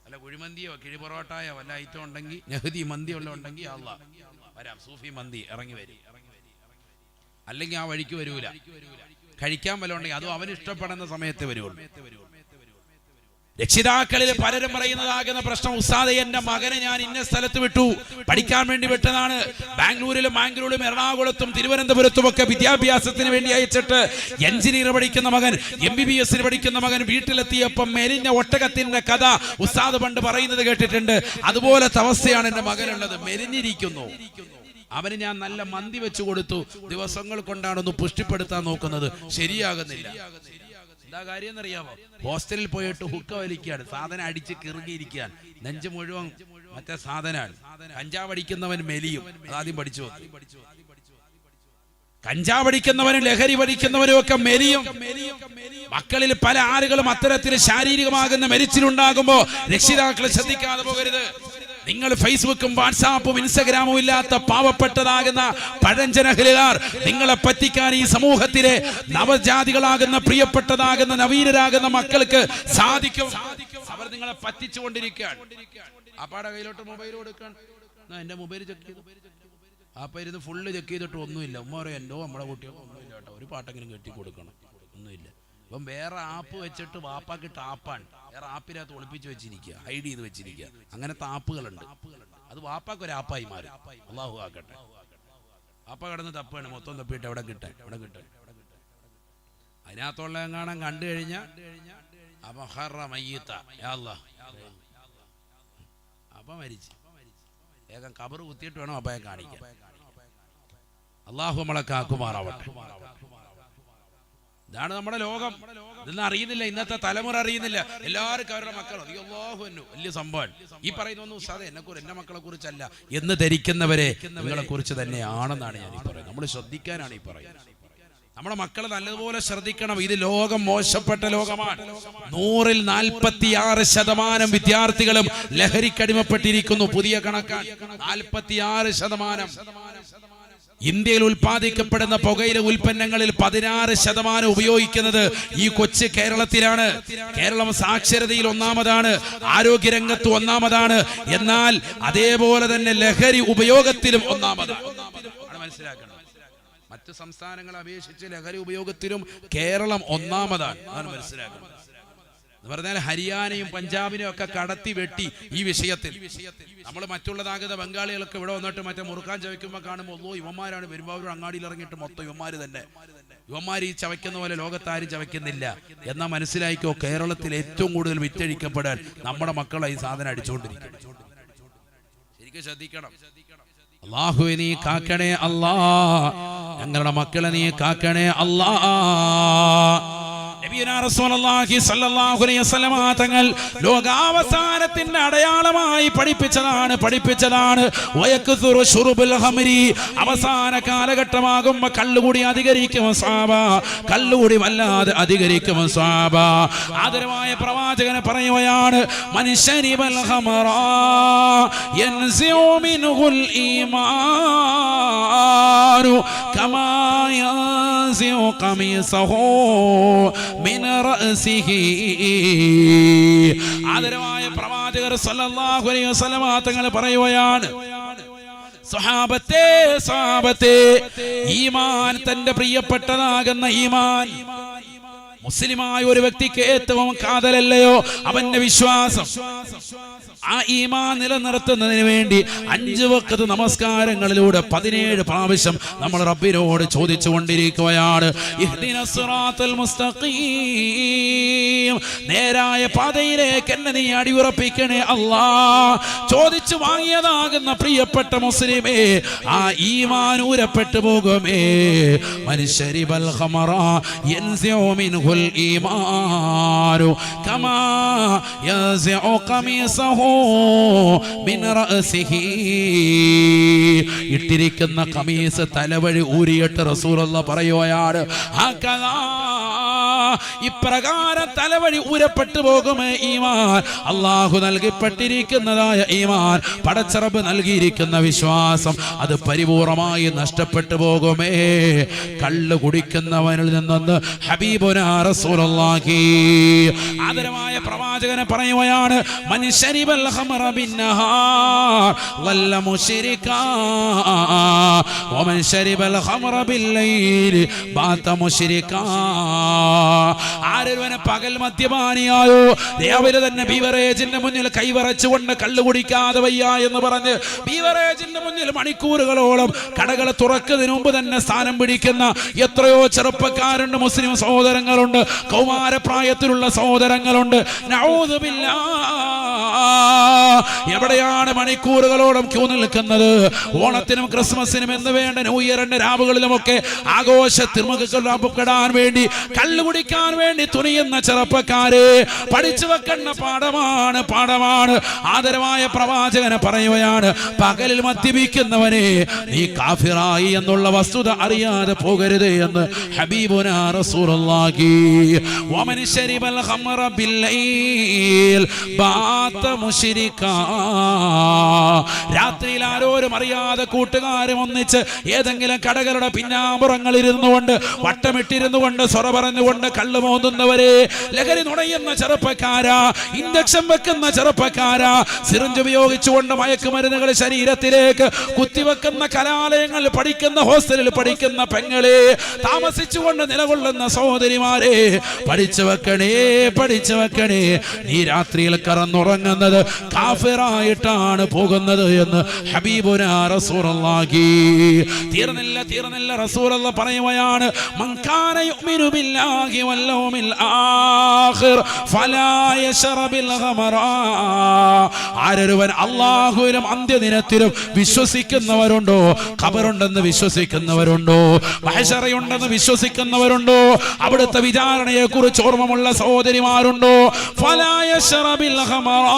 അല്ല കുഴിമന്തിയോ കിഴിപൊറോട്ടായോ വല്ല ഐറ്റം ഉണ്ടെങ്കിൽ, നെഹ്ദി മന്തി വല്ല ഉണ്ടെങ്കിൽ അല്ലാ വരാം, സൂഫി മന്തി ഇറങ്ങി വരും. അല്ലെങ്കിൽ ആ വഴിക്ക് വരൂല. കഴിക്കാൻ വല്ല ഉണ്ടെങ്കിൽ അതും അവന് ഇഷ്ടപ്പെടുന്ന സമയത്ത് വരുള്ളൂ. രക്ഷിതാക്കളിൽ പലരും പറയുന്നതാകുന്ന പ്രശ്നം, ഉസ്താദേ എന്റെ മകനെ ഞാൻ ഇന്ന സ്ഥലത്ത് വിട്ടു, പഠിക്കാൻ വേണ്ടി വിട്ടതാണ്. ബാംഗ്ലൂരിലും മാംഗ്ലൂരിലും എറണാകുളത്തും തിരുവനന്തപുരത്തും ഒക്കെ വിദ്യാഭ്യാസത്തിന് വേണ്ടി അയച്ചിട്ട് എഞ്ചിനീയർ പഠിക്കുന്ന മകൻ, MBBS പഠിക്കുന്ന മകൻ വീട്ടിലെത്തിയപ്പം മെലിഞ്ഞ ഒട്ടകത്തിന്റെ കഥ ഉസ്താദ് പണ്ട് പറയുന്നത് കേട്ടിട്ടുണ്ട്. അതുപോലത്തെ അവസ്ഥയാണ് എന്റെ മകനുള്ളത്. മെലിഞ്ഞിരിക്കുന്നു. അവന് ഞാൻ നല്ല മന്തി വെച്ചു കൊടുത്തു, ദിവസങ്ങൾ കൊണ്ടാണ് പുഷ്ടിപ്പെടുത്താൻ നോക്കുന്നത്, ശരിയാകുന്നില്ല. എന്താ കാര്യം എന്നറിയാമോ? ഹോസ്റ്റലിൽ പോയിട്ട് ഹുക്ക വലിക്കുകയാണ്, സാധനം അടിച്ച് കിറുകിയിരിക്കുകയാണ്, നെഞ്ച് മുഴുവൻ മറ്റേ സാധനമാണ്. കഞ്ചാവ് അടിക്കുന്നവൻ മെലിയും, അതാദ്യം പഠിച്ചു. കഞ്ചാവ് അടിക്കുന്നവനും ലഹരി വലിക്കുന്നവനും ഒക്കെ മെലിയും. മക്കളിൽ പല ആളുകളും അത്തരത്തിൽ ശാരീരികമാകുന്ന മെലിച്ചിലുണ്ടാകുമ്പോ രക്ഷിതാക്കൾ ശ്രദ്ധിക്കാതെ പോകരുത്. നിങ്ങൾ ഫേസ്ബുക്കും വാട്സാപ്പും ഇൻസ്റ്റഗ്രാമും ഇല്ലാത്ത പാവപ്പെട്ടതാകുന്ന പഴഞ്ചനഹലുകാർ നിങ്ങളെ പറ്റിക്കാൻ ഈ സമൂഹത്തിലെ നവജാതികളാകുന്ന പ്രിയപ്പെട്ടതാകുന്ന നവീനരാകുന്ന മക്കൾക്ക് സാധിക്കും. അവർ നിങ്ങളെ പറ്റിച്ചുകൊണ്ടിരിക്കുകയാണ്. അപ്പാടെ കയ്യിലോട്ട് മൊബൈൽ കൊടുക്കാൻ, എന്റെ മൊബൈൽ ചെക്ക് ചെയ്തു, അപ്പൊ ഇരുന്ന് ഫുള്ള് ചെക്ക് ചെയ്തിട്ട് ഒന്നുമില്ല. ഉമ്മ പറയും എന്തോ നമ്മുടെ കുട്ടികൾക്ക് ഒന്നുമില്ല കേട്ടോ, ഒരു പാട്ടെങ്കിലും കെട്ടി കൊടുക്കണം, ഒന്നുമില്ല. ഇപ്പം വേറെ ആപ്പ് വെച്ചിട്ട് വാപ്പാക്കിട്ട് ആപ്പാണ്, വേറെ ആപ്പിനകത്ത് ഒളിപ്പിച്ച് വെച്ചിരിക്കുക, ഹൈഡ് ചെയ്ത് വെച്ചിരിക്കുക. അങ്ങനത്തെ ആപ്പുകളുണ്ട്. അത് വാപ്പാക്ക് ഒരു ആപ്പായി മാറി. അള്ളാഹു ആക്കട്ടെ. ആപ്പ കിടന്ന് തപ്പാണ്, മൊത്തം തപ്പിയിട്ട് എവിടെ കിട്ടാൻ. അതിനകത്തുള്ള എങ്ങാണം കണ്ടു കഴിഞ്ഞാൽ അപ്പ മരിച്ചു. വേഗം കബർ കുത്തിയിട്ട് വേണം അപ്പയെ കാണിക്കാൻ. അള്ളാഹു നമ്മളെ കാക്കുമാറാവട്ടെ. ഇതാണ് നമ്മുടെ ലോകം. ഇതൊന്നും അറിയുന്നില്ല, ഇന്നത്തെ തലമുറ അറിയുന്നില്ല. എല്ലാവർക്കും അവരുടെ മക്കൾ വലിയ സംഭവം. ഈ പറയുന്നൊന്നും ഉസ്താദേ എന്റെ മക്കളെ കുറിച്ചല്ല എന്ന് ധരിക്കുന്നവരെ നിങ്ങളെ കുറിച്ച് തന്നെയാണെന്നാണ് ഞാൻ ഈ പറയുന്നത്. നമ്മൾ ശ്രദ്ധിക്കാനാണ് ഈ പറയുന്നത്. നമ്മുടെ മക്കളെ നല്ലതുപോലെ ശ്രദ്ധിക്കണം. ഇത് ലോകം മോശപ്പെട്ട ലോകമാണ്. 100-ൽ 46% വിദ്യാർത്ഥികളും ലഹരിക്കടിമപ്പെട്ടിരിക്കുന്നു. പുതിയ കണക്കാണ് 46%. ഇന്ത്യയിൽ ഉൽപ്പാദിക്കപ്പെടുന്ന പുകയില ഉൽപ്പന്നങ്ങളിൽ 16% ഉപയോഗിക്കുന്നത് ഈ കൊച്ചു കേരളത്തിലാണ്. കേരളം സാക്ഷരതയിൽ ഒന്നാമതാണ്, ആരോഗ്യരംഗത്ത് ഒന്നാമതാണ്, എന്നാൽ അതേപോലെ തന്നെ ലഹരി ഉപയോഗത്തിലും ഒന്നാമതാണ്. മനസ്സിലാക്കണം. മറ്റ് സംസ്ഥാനങ്ങളെ അപേക്ഷിച്ച് ലഹരി ഉപയോഗത്തിലും കേരളം ഒന്നാമതാണ്. അതാണ് മനസ്സിലാക്കുന്നത്. എന്ന് പറഞ്ഞാൽ ഹരിയാനയും പഞ്ചാബിനെയും ഒക്കെ കടത്തി വെട്ടി ഈ വിഷയത്തിൽ. നമ്മൾ മറ്റുള്ളതാകുന്ന ബംഗാളികളൊക്കെ ഇവിടെ വന്നിട്ട് മറ്റേ മുറുക്കാൻ ചവയ്ക്കുമ്പോൾ കാണുമ്പോൾ ഇവന്മാരാണ് പെരുമ്പാവൂർ അങ്ങാടിയിൽ ഇറങ്ങിയിട്ട് മൊത്തം ഇവന്മാര് തന്നെ. ഇവന്മാർ ഈ ചവയ്ക്കുന്ന പോലെ ലോകത്താരും ചവയ്ക്കുന്നില്ല എന്നാ മനസ്സിലായിക്കോ. കേരളത്തിൽ ഏറ്റവും കൂടുതൽ വിറ്റഴിക്കപ്പെടാൻ നമ്മുടെ മക്കളെ ഈ സാധനം അടിച്ചുകൊണ്ടിരിക്കും. ശരിക്കും ശ്രദ്ധിക്കണം. അല്ലാഹുവേ നീ കാക്കണേ അല്ലാ, ഞങ്ങളുടെ മക്കളെ നീ കാക്കണേ അല്ലാ. നബിയുനാ റസൂലുള്ളാഹി സ്വല്ലല്ലാഹു അലൈഹി വസല്ലമ തങ്ങൾ ലോകാവസാനത്തിന്റെ അടയാളമായി പഠിപ്പിച്ചതാണ് വയക്സുറു ശുർബുൽ ഖമരി. അവസാന കാലഘട്ടമാകുമ്പോൾ കള്ളുകൂടി അധികരിക്കും സ്വഹാബ, കള്ളുകൂടി വല്ലാതെ അധികരിക്കും സ്വഹാബ. ആദരവായ പ്രവാചകൻ പറയുകയാണ്, മൻ ശരിബൽ ഖമറ യൻസിഉ മിൻഹുൽ ഈമാനു കമാ യൻസിഉ ഖമീസഹു മിൻ റഅസിഹി. ആദരവായ പ്രവാചകർ സല്ലല്ലാഹു അലൈഹി വസല്ലമ തങ്ങൾ പറയുകയാണ്, സ്വഹാബത്തെ ഈമാൻ, തന്റെ പ്രിയപ്പെട്ടതാകുന്ന ഈമാൻ, മുസ്ലിമായ ഒരു വ്യക്തിക്ക് ഏറ്റവും കാതലല്ലയോ അവന്റെ വിശ്വാസം. ആ ഈമാൻ നിലനിർത്തുന്നതിന് വേണ്ടി 5 വഖ്ത് നമസ്കാരങ്ങളിലൂടെ 17 പ്രാവശ്യം നമ്മൾ റബ്ബിനോട് ചോദിച്ചു കൊണ്ടിരിക്കുകയാണ്, ഇഹ്ദിനസ് സിറാത്തൽ മുസ്തഖീം, നേരായ പാതയിലേക്ക് എന്നെ നീ അടിയുറപ്പിക്കണേ അല്ലാ. ചോദിച്ചു വാങ്ങിയതാകുന്ന പ്രിയപ്പെട്ട മുസ്ലിമേ, ആ ഈമാൻ ഊരപ്പെട്ടു പോകുമേ. മൻ ശരിബൽ ഖമറ യൻസിഉ മിൻഹുൽ ഈമാനു കമാ യൻസിഉ ഖമീസഹു മിൻ റഅസിഹി. ഇട്ടിരിക്കുന്ന ഖമീസ് തലവഴി ഊരിയിട്ട് റസൂലുള്ളാഹി പറയുകയാണ്, ഹകദാ, ഇപ്രകാരം തലവഴി ഊരപ്പെട്ടു പോകുമേ ഈമാൻ. അല്ലാഹു നൽകിപ്പെട്ടിരിക്കുന്നതായ ഈമാൻ, പടച്ചറബ് നൽകിയിരിക്കുന്ന വിശ്വാസം, അത് പരിപൂർണമായി നഷ്ടപ്പെട്ടു പോകുമേ. കള്ള് കുടിക്കുന്നവനിൽ നിന്ന് ഹബീബുനാ റസൂലുള്ളാഹി ആദരമായ പ്രവാചകനെ പറയുകയാണ്, മൻ ശരിബൽ ഖമറ ബിന്നഹാർ വല്ല മുശ്രികാ വമൻ ശരിബൽ ഖമറ ബില്ലൈൽ ബാത മുശ്രികാ. ആരൊരുവനെ പകൽ മദ്യപാനിയായോ രാവിലെ തന്നെ ബീവറേജിന്റെ മുന്നിൽ കൈവറച്ചുകൊണ്ട് കള്ളു കുടിക്കാതെ വയ്യ എന്ന് പറഞ്ഞ് ബീവറേജിന്റെ മുന്നിൽ മണിക്കൂറുകളോളം കടകൾ തുറക്കുന്നതിന് മുമ്പ് തന്നെ സ്ഥാനം പിടിക്കുന്ന എത്രയോ ചെറുപ്പക്കാരുണ്ട്, മുസ്ലിം സഹോദരങ്ങളുണ്ട്, കൗമാരപ്രായത്തിലുള്ള സഹോദരങ്ങളുണ്ട്. നഊദു ബില്ലാഹ്, എവിടെയാണ് മണിക്കൂറുകളോളം ക്യൂ നിൽക്കുന്നത്? ഓണത്തിനും ക്രിസ്മസിനും എന്ന് വേണ്ട ന്യൂ ഇയറിന്റെ രാവുകളിലുമൊക്കെ ആഘോഷ തിരുമുഖപ്പെടാൻ വേണ്ടി കള്ളു കുടിക്കാൻ വേണ്ടി തുനിയുന്ന ചെറുപ്പക്കാരെ, പഠിച്ചു വെക്കുന്ന പാഠമാണ്. ആദരവായ പ്രവാചകനെ പറയുകയാണ്, പകലിൽ മദ്യപിക്കുന്നവനെ നീ കാഫിറായി എന്നുള്ള വസ്തുത അറിയാതെ പോകരുത് എന്ന് ഹബീബുനാ റസൂലുള്ളാഹി. വമൻ ശരിബൽ ഖമറ ബില്ലൈൽ ബാത മുശ്രികാ. രാത്രിയിൽ ആരോരും അറിയാതെ കൂട്ടുകാരും ഒന്നിച്ച് ഏതെങ്കിലും കടകളുടെ പിന്നാമ്പുറങ്ങളിൽ ഇരുന്നുകൊണ്ട് വട്ടമിട്ടിരുന്നുകൊണ്ട് സ്വറ പറഞ്ഞുകൊണ്ട് കള്ളു മോന്തുന്നവരെ, ലഹരി നുണയുന്ന ചെറുപ്പക്കാരാ, ഇൻജക്ഷൻ വെക്കുന്ന ചെറുപ്പക്കാരാ, സിറിഞ്ച് ഉപയോഗിച്ചുകൊണ്ട് മയക്കുമരുന്നുകൾ ശരീരത്തിലേക്ക് കുത്തിവെക്കുന്ന കലാലയങ്ങളിൽ പഠിക്കുന്ന ഹോസ്റ്റലിൽ പഠിക്കുന്ന പെങ്ങളെ, താമസിച്ചുകൊണ്ട് നിലകൊള്ളുന്ന സഹോദരിമാരെ, പഠിച്ചു വെക്കണേ. നീ രാത്രിയിൽ കറന്നുറങ്ങുന്നത് കാഫിറായിട്ടാണ് പോകുന്നത് എന്ന് ഹബീബുനാ റസൂലുള്ളാഹി. തീർന്നില്ല റസൂലുള്ള പറയുകയാണ്, മൻ കാന യുഅ്മിനു ബില്ലാഹി വൽ യൗമിൽ ആഖിർ ഫലാ യശ്റബിൽ ഖമറ. ആരൊരുവൻ അല്ലാഹുവിലും അന്ത്യദിനത്തിലും വിശ്വസിക്കുന്നവരുണ്ടോ, ഖബറുണ്ടെന്ന് വിശ്വസിക്കുന്നവരുണ്ടോ, മഹ്ശറയുണ്ടെന്ന് വിശ്വസിക്കുന്നവരുണ്ടോ, അവിടുത്തെ വിചാരണയെ കുറിച്ച് ഓർമ്മമുള്ള സഹോദരിമാരുണ്ടോ, ഫലാ യശ്റബിൽ ഖമറ.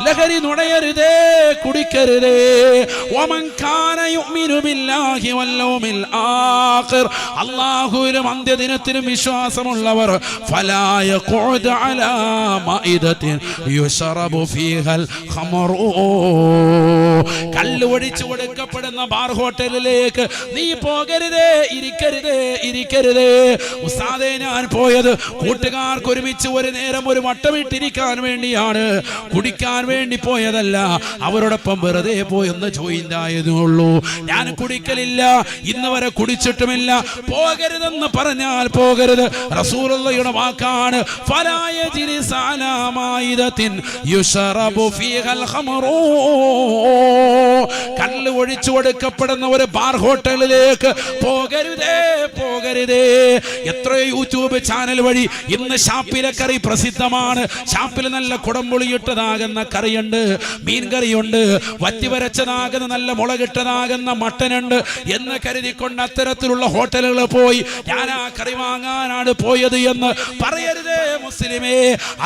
ലഹരി നുണയരുതേ, കുടിക്കരുതേ. വമൻ കാന യുഅ്മിനു ബില്ലാഹി വൽ യൗമിൽ ആഖിർ, അല്ലാഹുവിലും അന്ത്യദിനത്തിലും വിശ്വാസമുള്ളവർ, ഫലാ യഖുദു അലാ മഇദത്തിൻ യുശറബു ഫീഹൽ ഖമറു. കള്ള് ഒഴിച്ചു കൊടുക്കപ്പെടുന്ന ബാർ ഹോട്ടലിലേക്ക് നീ പോകരുതേ, ഇരിക്കരുതേ. ഉസ്താദേ, ഞാൻ പോയത് കൂട്ടുകാർക്ക് ഒരുമിച്ച് ഒരു നേരം ഒരു വട്ടമിട്ടിരിക്കാൻ വേണ്ടിയാണ്, കുടിക്കാൻ വേണ്ടി പോയതല്ല. അവരോടൊപ്പം വെറുതെ പോയെന്ന് ജോയിന്റ് ആയതുള്ളൂ. ഞാൻ കുടിക്കലില്ല, ഇന്ന് വരെ കുടിച്ചിട്ടുമില്ല. പോകരുതെന്ന് പറഞ്ഞാൽ പോകരുത്. റസൂലുള്ളാഹിയുടെ വാക്കാണ്, ഫലാ യജ്ലിസ് അലാ മായിദത്തിൻ യുശറബു ഫീഹൽ ഖമറു. കള്ള് ഒഴിച്ചു കൊടുക്കപ്പെടുന്ന ഒരു ബാർ ഹോട്ടലിലേക്ക് പോകരുതേ. എത്രയോ യൂട്യൂബ് ചാനൽ വഴി ഇന്ന് ഷാപ്പിലെ കറി പ്രസിദ്ധമാണ്. ഷാപ്പിൽ നല്ല കുടംപുളിയിട്ടതാകുന്ന കറിയുണ്ട്, മീൻ കറിയുണ്ട്, വറ്റിവരച്ചതാകുന്ന നല്ല മുളകിട്ടതാകുന്ന മട്ടനുണ്ട് എന്ന് കരുതിക്കൊണ്ട് അത്തരത്തിലുള്ള ഹോട്ടലുകൾ പോയി ഞാൻ ആ കറി വാങ്ങാനാണ് പോയത് എന്ന് പറയരുതേ മുസ്ലിമേ.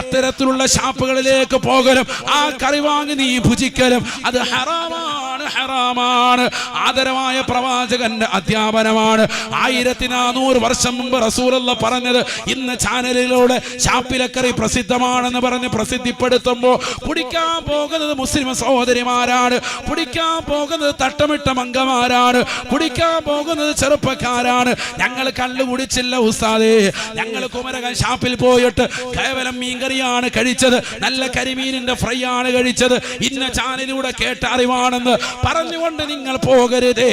അത്തരത്തിലുള്ള ഷാപ്പുകളിലേക്ക് പോകലും ആ കറി വാങ്ങി നീ ഭുജിക്കലും അത് ഹറാമാണ്. ആദരവായ പ്രവാചകന്റെ അധ്യാപനമാണ്. 1400 വർഷം മുമ്പ് റസൂലുള്ളാഹി പറഞ്ഞത് ഇന്ന് ചാനലിലൂടെ ഷാപ്പിലക്കറി പ്രസിദ്ധമാണെന്ന് പറഞ്ഞ് പ്രസിദ്ധിപ്പെടുത്തുമ്പോൾ കുടിക്കാൻ പോകുന്നത് മുസ്ലിം സഹോദരിമാരാണ്, കുടിക്കാൻ പോകുന്നത് തട്ടമിട്ട മംഗമാരാണ്, കുടിക്കാൻ പോകുന്നത് ചെറുപ്പക്കാരാണ്. ഞങ്ങൾ കള്ളു കുടിച്ചില്ല ഉസ്താദേ, ഞങ്ങൾ കുമരകം ഷാപ്പിൽ പോയിട്ട് കേവലം മീൻകറിയാണ് കഴിച്ചത്, നല്ല കരിമീനിന്റെ ഫ്രൈ ആണ് കഴിച്ചത്, ഇന്ന ചാനലിലൂടെ കേട്ട അറിവാണെന്ന് പറഞ്ഞുകൊണ്ട് നിങ്ങൾ പോകരുതേ.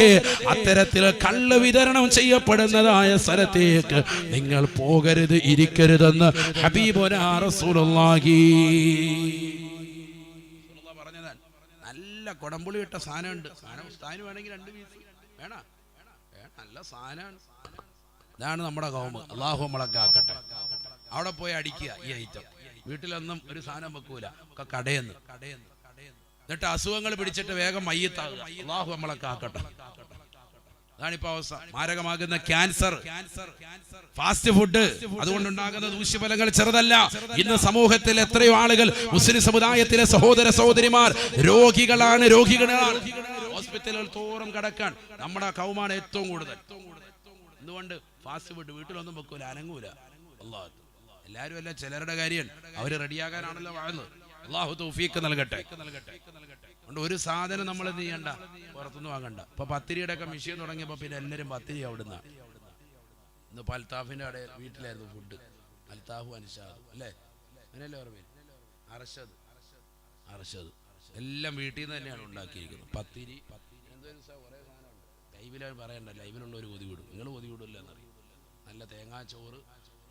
അത്തരത്തിൽ കള്ള് വിതരണം ചെയ്യപ്പെടുന്നതായ സ്ഥലത്തേക്ക് നിങ്ങൾ പോകരുത്, ഇരിക്കരുതെന്ന് ഹബീബുനാ റസൂലുള്ളാഹി പറഞ്ഞതാണ്. നല്ല കുടംപുളി ഇട്ട സാധനമുണ്ട്, സാധനം വേണമെങ്കിൽ 2 പീസ് വേണ, നല്ല സാധനമാണ്. ഇതാണ് നമ്മുടെ കൗമ്. അല്ലാഹു നമ്മളൊക്കെ ആക്കട്ടെ. അവിടെ പോയി അടിക്കുക ഈ ഐറ്റം. വീട്ടിലൊന്നും ഒരു സാധനം വെക്കൂല, ഒക്കെ കടയെന്ന്. എന്നിട്ട് അസുഖങ്ങൾ പിടിച്ചിട്ട് വേഗം മയ്യത്താകുക. അല്ലാഹു നമ്മളൊക്കെ ആക്കട്ടെ. അതാണിപ്പോ അവസ്ഥ. മാരകമാകുന്ന ക്യാൻസർ, ഫാസ്റ്റ് ഫുഡ്, അതുകൊണ്ടുണ്ടാകുന്ന ദൂഷ്യഫലങ്ങൾ ചെറുതല്ല. ഇന്ന് സമൂഹത്തിൽ എത്രയോ ആളുകൾ, മുസ്ലിം സമുദായത്തിലെ സഹോദര സഹോദരിമാർ രോഗികളാണ്. ഹോസ്പിറ്റലുകൾ തോറും കിടക്കാൻ നമ്മുടെ കൗമാണ് ഏറ്റവും കൂടുതൽ. എന്തുകൊണ്ട്? Fast food. വീട്ടിലൊന്നും വെക്കൂല, അനങ്ങൂല. അല്ലാഹു എല്ലാവരും അല്ല, ചിലരുടെ കാര്യം അവര് റെഡിയാകാനാണല്ലോ വാഴുന്നത്. അല്ലാഹു തൗഫീഖ് നൽകട്ടെ. അതുകൊണ്ട് ഒരു സാധനം നമ്മൾ എന്ത് ചെയ്യണ്ട, പുറത്തുനിന്ന് വാങ്ങണ്ട. ഇപ്പൊ പത്തിരിയുടെ ഒക്കെ മെഷീൻ തുടങ്ങിയപ്പോ പിന്നെ എല്ലാവരും പത്തിരി അവിടുന്ന്. ഇന്ന് അൽത്താഫിന്റെ അവിടെ വീട്ടിലായിരുന്നു ഫുഡ്. അൽത്താഫു അൻഷാദ് അല്ലേ, അങ്ങനെയല്ലേ ഓർമ്മ? അർഷദ് എല്ലാം വീട്ടിൽ നിന്ന് തന്നെയാണ് ഉണ്ടാക്കിയിരിക്കുന്നത്. പത്തിരി ലൈവിലാണ് പറയണ്ട, ലൈവിലുള്ള ഒരു കൊതി വിടും. നിങ്ങൾ കൊതി വിടില്ല എന്നറിയും. നല്ല തേങ്ങാച്ചോറ്,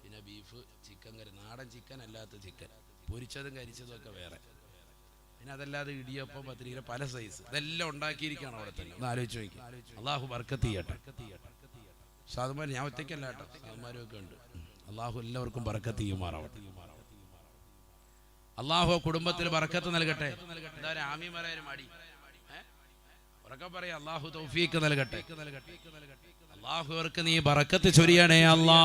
പിന്നെ ബീഫ്, ചിക്കൻ കറി, നാടൻ ചിക്കൻ അല്ലാത്ത ചിക്കൻ, പൊരിച്ചതും കരിച്ചതും ഒക്കെ വേറെ, പിന്നെ അതല്ലാതെ ഇടിയപ്പം, പത്തിരിയിലെ പല സൈസ്, ഇതെല്ലാം ഉണ്ടാക്കിയിരിക്കുകയാണ് അവിടെ തന്നെ. ഒന്ന് ആലോചിച്ച് നോക്കി. അള്ളാഹു ബർക്കത്ത് ചെയ്യട്ടെ. സാധുമാർ ഞാൻ ഒറ്റയ്ക്കല്ല കേട്ടോ, സാധുമാരും ഒക്കെ ഉണ്ട്. അള്ളാഹു എല്ലാവർക്കും ബർക്കത്ത് ചെയ്യുമാറാവട്ടെ. അള്ളാഹു കുടുംബത്തിൽ ബറക്കത്ത് നൽകട്ടെ. എന്താ ആമീൻ പറയാനും മടി? ഉറക്കെ പറയാ, അള്ളാഹു തൗഫീഖ് നൽകട്ടെ. അള്ളാഹു അവർക്ക് നീ ബറക്കത്ത് ചൊരിയണേ അല്ലാ.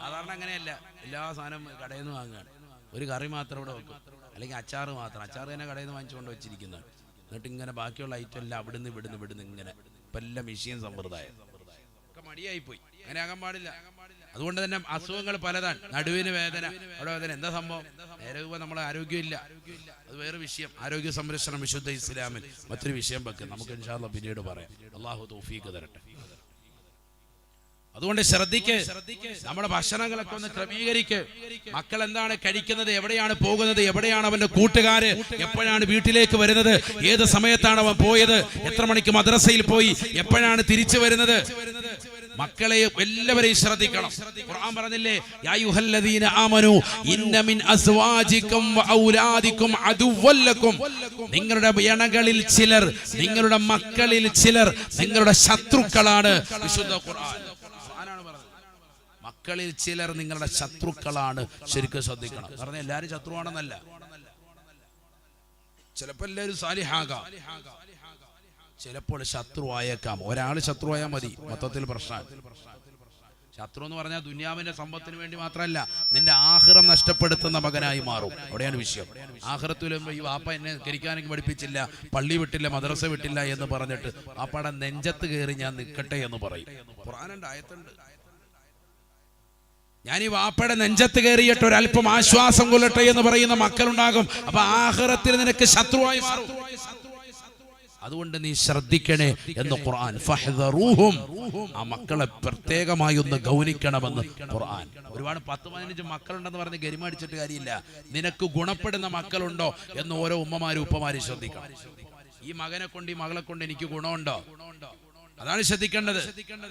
സാധാരണ അങ്ങനെയല്ല, എല്ലാ സാധനം കടയിൽ നിന്ന് വാങ്ങുകയാണ്. ഒരു കറി മാത്രം ഇവിടെ വെക്കും, അല്ലെങ്കിൽ അച്ചാറ് മാത്രം. അച്ചാറ് തന്നെ കടയിൽ നിന്ന് വാങ്ങിച്ചുകൊണ്ട് വെച്ചിരിക്കുന്നത്. എന്നിട്ട് ഇങ്ങനെ ബാക്കിയുള്ള ഐറ്റം എല്ലാം അവിടുന്ന് ഇവിടുന്ന് ഇങ്ങനെ ഇപ്പം എല്ലാം മെഷീൻ സമ്പ്രദായം ഒക്കെ മടിയായിപ്പോയി. അങ്ങനെ ആകാൻ പാടില്ല. അതുകൊണ്ട് തന്നെ അസുഖങ്ങൾ പലതാണ്. നടുവിന് വേദന, അവിടെ വേദന, എന്താ സംഭവം? നേരെ നമ്മളെ ആരോഗ്യമില്ല, അത് വേറെ വിഷയം. ആരോഗ്യ സംരക്ഷണം വിശുദ്ധ ഇസ്ലാമിൽ മറ്റൊരു വിഷയം വെക്കും, നമുക്ക് ഇൻഷാ അല്ലാഹ് പിന്നീട് പറയാം. അള്ളാഹു തൗഫീഖ് തരട്ടെ. അതുകൊണ്ട് ശ്രദ്ധിക്ക്, നമ്മുടെ ഭക്ഷണങ്ങളൊക്കെ ഒന്ന് ക്രമീകരിക്ക്. മക്കൾ എന്താണ് കഴിക്കുന്നത്, എവിടെയാണ് പോകുന്നത്, എവിടെയാണ് അവന്റെ കൂട്ടുകാര്, എപ്പോഴാണ് വീട്ടിലേക്ക് വരുന്നത്, ഏത് സമയത്താണ് അവൻ പോയത്, എത്ര മണിക്ക് മദ്രസയിൽ പോയി, എപ്പോഴാണ് തിരിച്ചു വരുന്നത്, മക്കളെ എല്ലാവരെയും ശ്രദ്ധിക്കണം. ഖുർആൻ പറഞ്ഞില്ലേ, യാ അയ്യുഹല്ലദീന ആമനൂ ഇന്ന മിൻ അസ്വാജികും വഔലാദികും അദുവ്വൻ ലക്കും. നിങ്ങളുടെ ഇണകളിൽ ചിലർ, നിങ്ങളുടെ മക്കളിൽ ചിലർ നിങ്ങളുടെ ശത്രുക്കളാണ്. വിശുദ്ധ ഖുർആൻ മക്കളിൽ ചിലർ നിങ്ങളുടെ ശത്രുക്കളാണ്. ശരിക്കും ശ്രദ്ധിക്കണം. പറഞ്ഞ എല്ലാവരും ശത്രുവാണെന്നല്ല, ചിലപ്പോൾ എല്ലാവരും സാലിഹാകാം, ചിലപ്പോൾ ശത്രുവായേക്കാം. ഒരാൾ ശത്രുവായാൽ മതി, മൊത്തത്തിൽ പ്രശ്നം. ശത്രു എന്ന് പറഞ്ഞാൽ ദുനിയാവിന്റെ സമ്പത്തിന് വേണ്ടി മാത്രമല്ല, നിന്റെ ആഖിറം നഷ്ടപ്പെടുത്തുന്ന മകനായി മാറും. അവിടെയാണ് വിഷയം. ആഖിറത്തിലും ഈ വാപ്പ എന്നെ കരിക്കാനെങ്കിൽ പഠിപ്പിച്ചില്ല, പള്ളി വിട്ടില്ല, മദ്രസ വിട്ടില്ല എന്ന് പറഞ്ഞിട്ട് വാപ്പയുടെ നെഞ്ചത്ത് കയറി ഞാൻ നിൽക്കട്ടെ എന്ന് പറയും. ഖുർആനിന്റെ ആയത്തുണ്ട്, ഞാൻ ഈ വാപ്പയുടെ നെഞ്ചത്ത് കയറിയിട്ട് ഒരല്പം ആശ്വാസം കൊള്ളട്ടെ എന്ന് പറയുന്ന മക്കളുണ്ടാകും. അപ്പൊ ആഖിറത്തിൽ നിനക്ക് ശത്രുവായി മാറും. അതുകൊണ്ട് നീ ശ്രദ്ധിക്കണേ എന്ന് ഖുർആൻ. ഫഹ്ദറൂഹും, ആ മക്കളെ പ്രത്യേകമായി ഒന്ന് ഗൗനിക്കണമെന്ന് ഖുർആൻ. ഒരുപാട് 10-15 മക്കളുണ്ടെന്ന് പറഞ്ഞ് ഗരിമടിച്ചിട്ട് കാര്യമില്ല. നിനക്ക് ഗുണപ്പെടുന്ന മക്കളുണ്ടോ എന്ന് ഓരോ ഉമ്മമാരും ഉപ്പമാരും ശ്രദ്ധിക്കണം. ഈ മകനെ കൊണ്ട് ഈ മകളെ കൊണ്ട് എനിക്ക് ഗുണമുണ്ടോ, അതാണ് ശ്രദ്ധിക്കേണ്ടത്.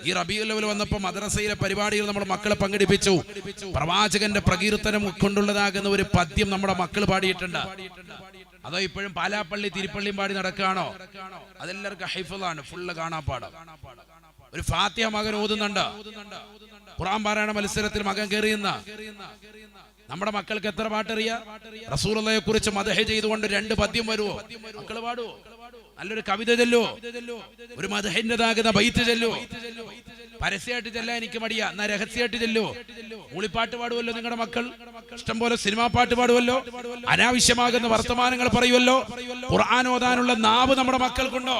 ഈ റബീഉൽ അവ്വൽ വന്നപ്പോൾ മദ്രസയിലെ പരിപാടികൾ നമ്മുടെ മക്കളെ പങ്കെടുപ്പിച്ചു. പ്രവാചകന്റെ പ്രകീർത്തനം കൊണ്ടുള്ളതാകുന്ന ഒരു പദ്യം നമ്മുടെ മക്കൾ പാടിയിട്ടുണ്ട്. അതോ ഇപ്പോഴും പാലാപ്പള്ളി തിരുപ്പള്ളിയും പാടി നടക്കുകയാണോ? അതെല്ലാവർക്കും ഹൈഫളാണ്, ഫുള്ള് കാണാപ്പാടം. ഒരു ഫാത്തിഹ മകൻ ഓതുന്നുണ്ട്. ഖുർആൻ പാരായണ മത്സരത്തിൽ മകൻ കയറിയുന്ന നമ്മുടെ മക്കൾക്ക് എത്ര പാട്ടറിയാം? റസൂലുള്ളാഹിയെ കുറിച്ച് മദ്ഹ് ചെയ്തുകൊണ്ട് 2 പദ്യം വരുവോ? മക്കൾ പാടുവോ? നല്ലൊരു കവിത ചെല്ലോ, ഒരു മദ്ഹിന്റേതാകുന്ന ബൈത്ത് ചെല്ലോ. പരസ്യമായിട്ട് ചെല്ലാൻ എനിക്ക് മടിയാ, എന്നാ രഹസ്യമായിട്ട് ചെല്ലോ. മൂളിപ്പാട്ട് പാടുമല്ലോ നിങ്ങളുടെ മക്കൾ, ഇഷ്ടം പോലെ സിനിമാ പാട്ട് പാടുമല്ലോ, അനാവശ്യമാകുന്ന വർത്തമാനങ്ങൾ പറയുമല്ലോ. ഖുർആൻ ഓതാനുള്ള നാവ് നമ്മുടെ മക്കൾക്കുണ്ടോ?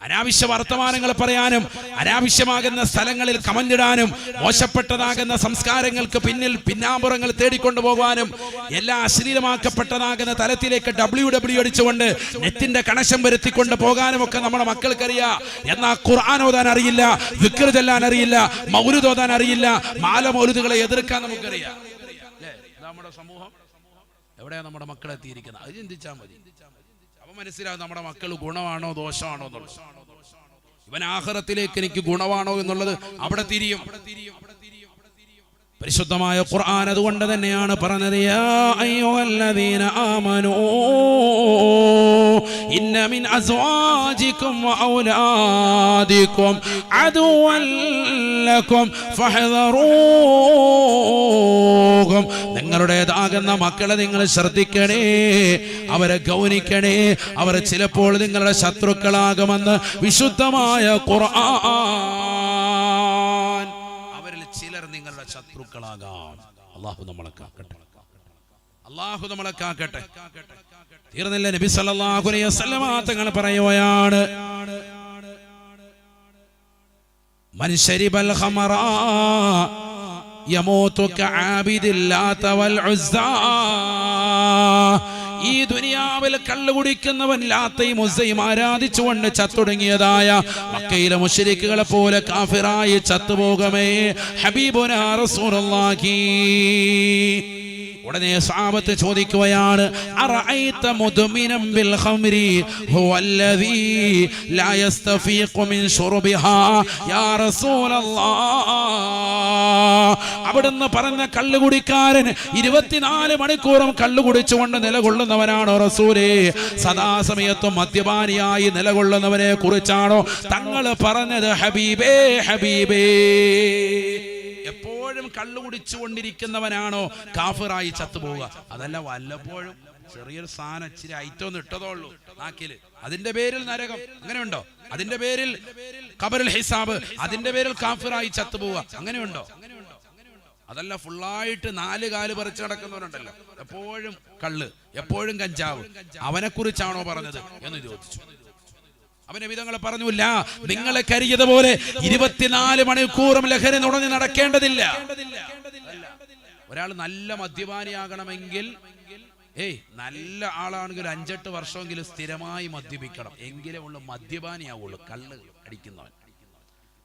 അനാവശ്യ വർത്തമാനങ്ങൾ പറയാനും അനാവശ്യമാകുന്ന സ്ഥലങ്ങളിൽ കമന്റിടാനും മോശപ്പെട്ടതാകുന്ന സംസ്കാരങ്ങൾക്ക് പിന്നാമ്പുറങ്ങൾ തേടിക്കൊണ്ടു പോകാനും എല്ലാം അശ്ലീലമാക്കപ്പെട്ടതാകുന്ന തലത്തിലേക്ക് WW അടിച്ചുകൊണ്ട് നെറ്റിന്റെ കണക്ഷൻ വരുത്തിക്കൊണ്ട് പോകാനും ഒക്കെ നമ്മുടെ മക്കൾക്കറിയാം. എന്നാൽ ഖുർആൻ ഓതാൻ അറിയില്ല, ദിക്ർ ചൊല്ലാൻ അറിയില്ല, മൗലിദ് ഓതാൻ അറിയില്ല, മാല മൗലിദുകളെ എതിർക്കാൻ നമുക്കറിയാം. നമ്മുടെ സമൂഹം എവിടെയാണ് നമ്മുടെ മക്കളെ എത്തിയിരിക്കുന്നത്? അത് ചിന്തിച്ചാൽ മതി. അപ്പൊ മനസ്സിലാവും നമ്മുടെ മക്കൾ ഗുണമാണോ ദോഷമാണോ എന്നുള്ളത്. ഇവൻ ആഖിറത്തിലേക്ക് എനിക്ക് ഗുണമാണോ എന്നുള്ളത് അവിടെ തിരിയും. പരിശുദ്ധമായ ഖുർആൻ അതുകൊണ്ട് തന്നെയാണ് പറഞ്ഞത്, യാ അയ്യുഹല്ലദീന ആമനൂ ഇന്ന മിൻ അസ്വാജികും വഔലാദികും അദുവൻ ലക്കും ഫഹ്ദറൂഹും. നിങ്ങളുടേതാകുന്ന മക്കളെ നിങ്ങൾ ശ്രദ്ധിക്കണേ, അവരെ ഗൗനിക്കണേ. അവർ ചിലപ്പോൾ നിങ്ങളുടെ ശത്രുക്കളാകുമെന്ന് വിശുദ്ധമായ ഖുർആൻ. ചിലർ നിങ്ങളുടെ ശത്രുക്കളാകാം. അല്ലാഹു നമ്മളെ കാക്കട്ടെ, അല്ലാഹു നമ്മളെ കാക്കട്ടെ. തീർന്നില്ല, നബി സല്ലല്ലാഹു അലൈഹി വസല്ലം തങ്ങൾ പറയുകയാണ്, മൻ ശരിബൽ ഖമറ യമൂതു കഅബിദിൽ ലാത വൽ ഉസ്സാ. ഈ ദുനിയാവിൽ കള്ളു കുടിക്കുന്നവൻ ലാത്തയും ഉസ്സയും ആരാധിച്ചുകൊണ്ട് ചത്തൊടുങ്ങിയതായ മക്കയിലെ മുശ്രിക്കുകളെ പോലെ കാഫിറായി ചത്തുപോകമേ. ഹബീബുനാ റസൂലുള്ളാഹി. ഉടനെ സഹാബത്ത് ചോദിക്കുകയാണ്, അറഅയ്ത മുദ്മിനം ബിൽ ഖംരി ഹുവല്ലദീ ലാ യസ്തഫീഖു മിൻ ശുർബിഹാ യാ റസൂലല്ലാഹ്. അവിടുന്ന് പറഞ്ഞ കള്ളുകുടിക്കാരൻ 24 മണിക്കൂറും കള്ളുകുടിച്ചുകൊണ്ട് നിലകൊള്ളുന്നവനാണോ റസൂലേ? സദാസമയത്തും മദ്യപാനിയായി നിലകൊള്ളുന്നവനെ കുറിച്ചാണോ തങ്ങൾ പറഞ്ഞത്? ഹബീബേ ഹബീബേ, എപ്പോഴും കള്ളു കുടിച്ചുകൊണ്ടിരിക്കുന്നവനാണോ കാഫിറായി ചത്തുപോവുക? അതല്ല, വല്ലപ്പോഴും ചെറിയൊരു സാധനം ഇച്ചിരി ഐറ്റം ഇട്ടതേ ഉള്ളൂ നാക്കില്, അതിന്റെ പേരിൽ നരകം, അങ്ങനെയുണ്ടോ? അതിന്റെ പേരിൽ ഖബറുൽ ഹിസാബ്, അതിന്റെ പേരിൽ കാഫിറായി ചത്തുപോവുക, അങ്ങനെയുണ്ടോ? അതല്ല, ഫുള്ളായിട്ട് 4 കാല് പറിച്ചു നടക്കുന്നവരുണ്ടല്ലോ, എപ്പോഴും കള്ള്, എപ്പോഴും കഞ്ചാവ്, അവനെ കുറിച്ചാണോ പറഞ്ഞത് എന്ന് ചോദിച്ചു. അവനെ വിധങ്ങളെ പറഞ്ഞില്ല, നിങ്ങളെ കരിയതുപോലെ 24 മണിക്കൂറും ലഹരി നുണഞ്ഞു നടക്കേണ്ടതില്ല. ഒരാൾ നല്ല മദ്യപാനിയാകണമെങ്കിൽ നല്ല ആളാണെങ്കിൽ 5-8 വർഷമെങ്കിലും സ്ഥിരമായി മദ്യപിക്കണം, എങ്കിലേ ഉള്ളു മദ്യപാനിയാവുള്ളൂ കള്ള് അടിക്കുന്നവൻ.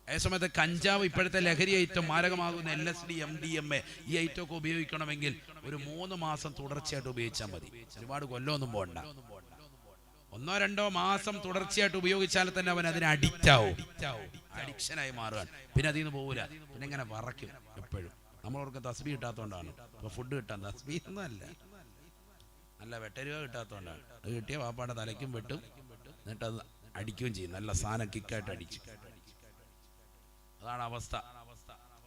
അതേസമയത്ത് കഞ്ചാവ്, ഇപ്പോഴത്തെ ലഹരി ഐറ്റം, മാരകമാകുന്ന LSD, MDMA, ഈ ഐറ്റം ഒക്കെ ഉപയോഗിക്കണമെങ്കിൽ ഒരു 3 മാസം തുടർച്ചയായിട്ട് ഉപയോഗിച്ചാൽ മതി. ഒരുപാട് കൊല്ലമൊന്നും പോകണ്ട, 1-2 മാസം തുടർച്ചയായിട്ട് ഉപയോഗിച്ചാൽ തന്നെ അവൻ അതിന് അഡിക്റ്റ് ആവും, അഡിക്ഷനായി മാറുകയാണ്. പിന്നെ അതിൽ നിന്ന് പോകൂല, പിന്നെ ഇങ്ങനെ വറയ്ക്കും എപ്പോഴും. നമ്മളവർക്ക് തസ്ബീഹ് കിട്ടാത്തതുകൊണ്ടാണ് ഇപ്പൊ ഫുഡ് കിട്ടാൻ. തസ്ബീഹ് ഒന്നും അല്ല, നല്ല വെട്ടരുവ കിട്ടാത്തതുകൊണ്ടാണ്. അത് കിട്ടിയ വാപ്പാടെ തലയ്ക്കും വെട്ടും, എന്നിട്ട് അത് അടിക്കുകയും ചെയ്യും, നല്ല സാധനം കിക്കായിട്ട് അടിച്ചു. അതാണ് അവസ്ഥ.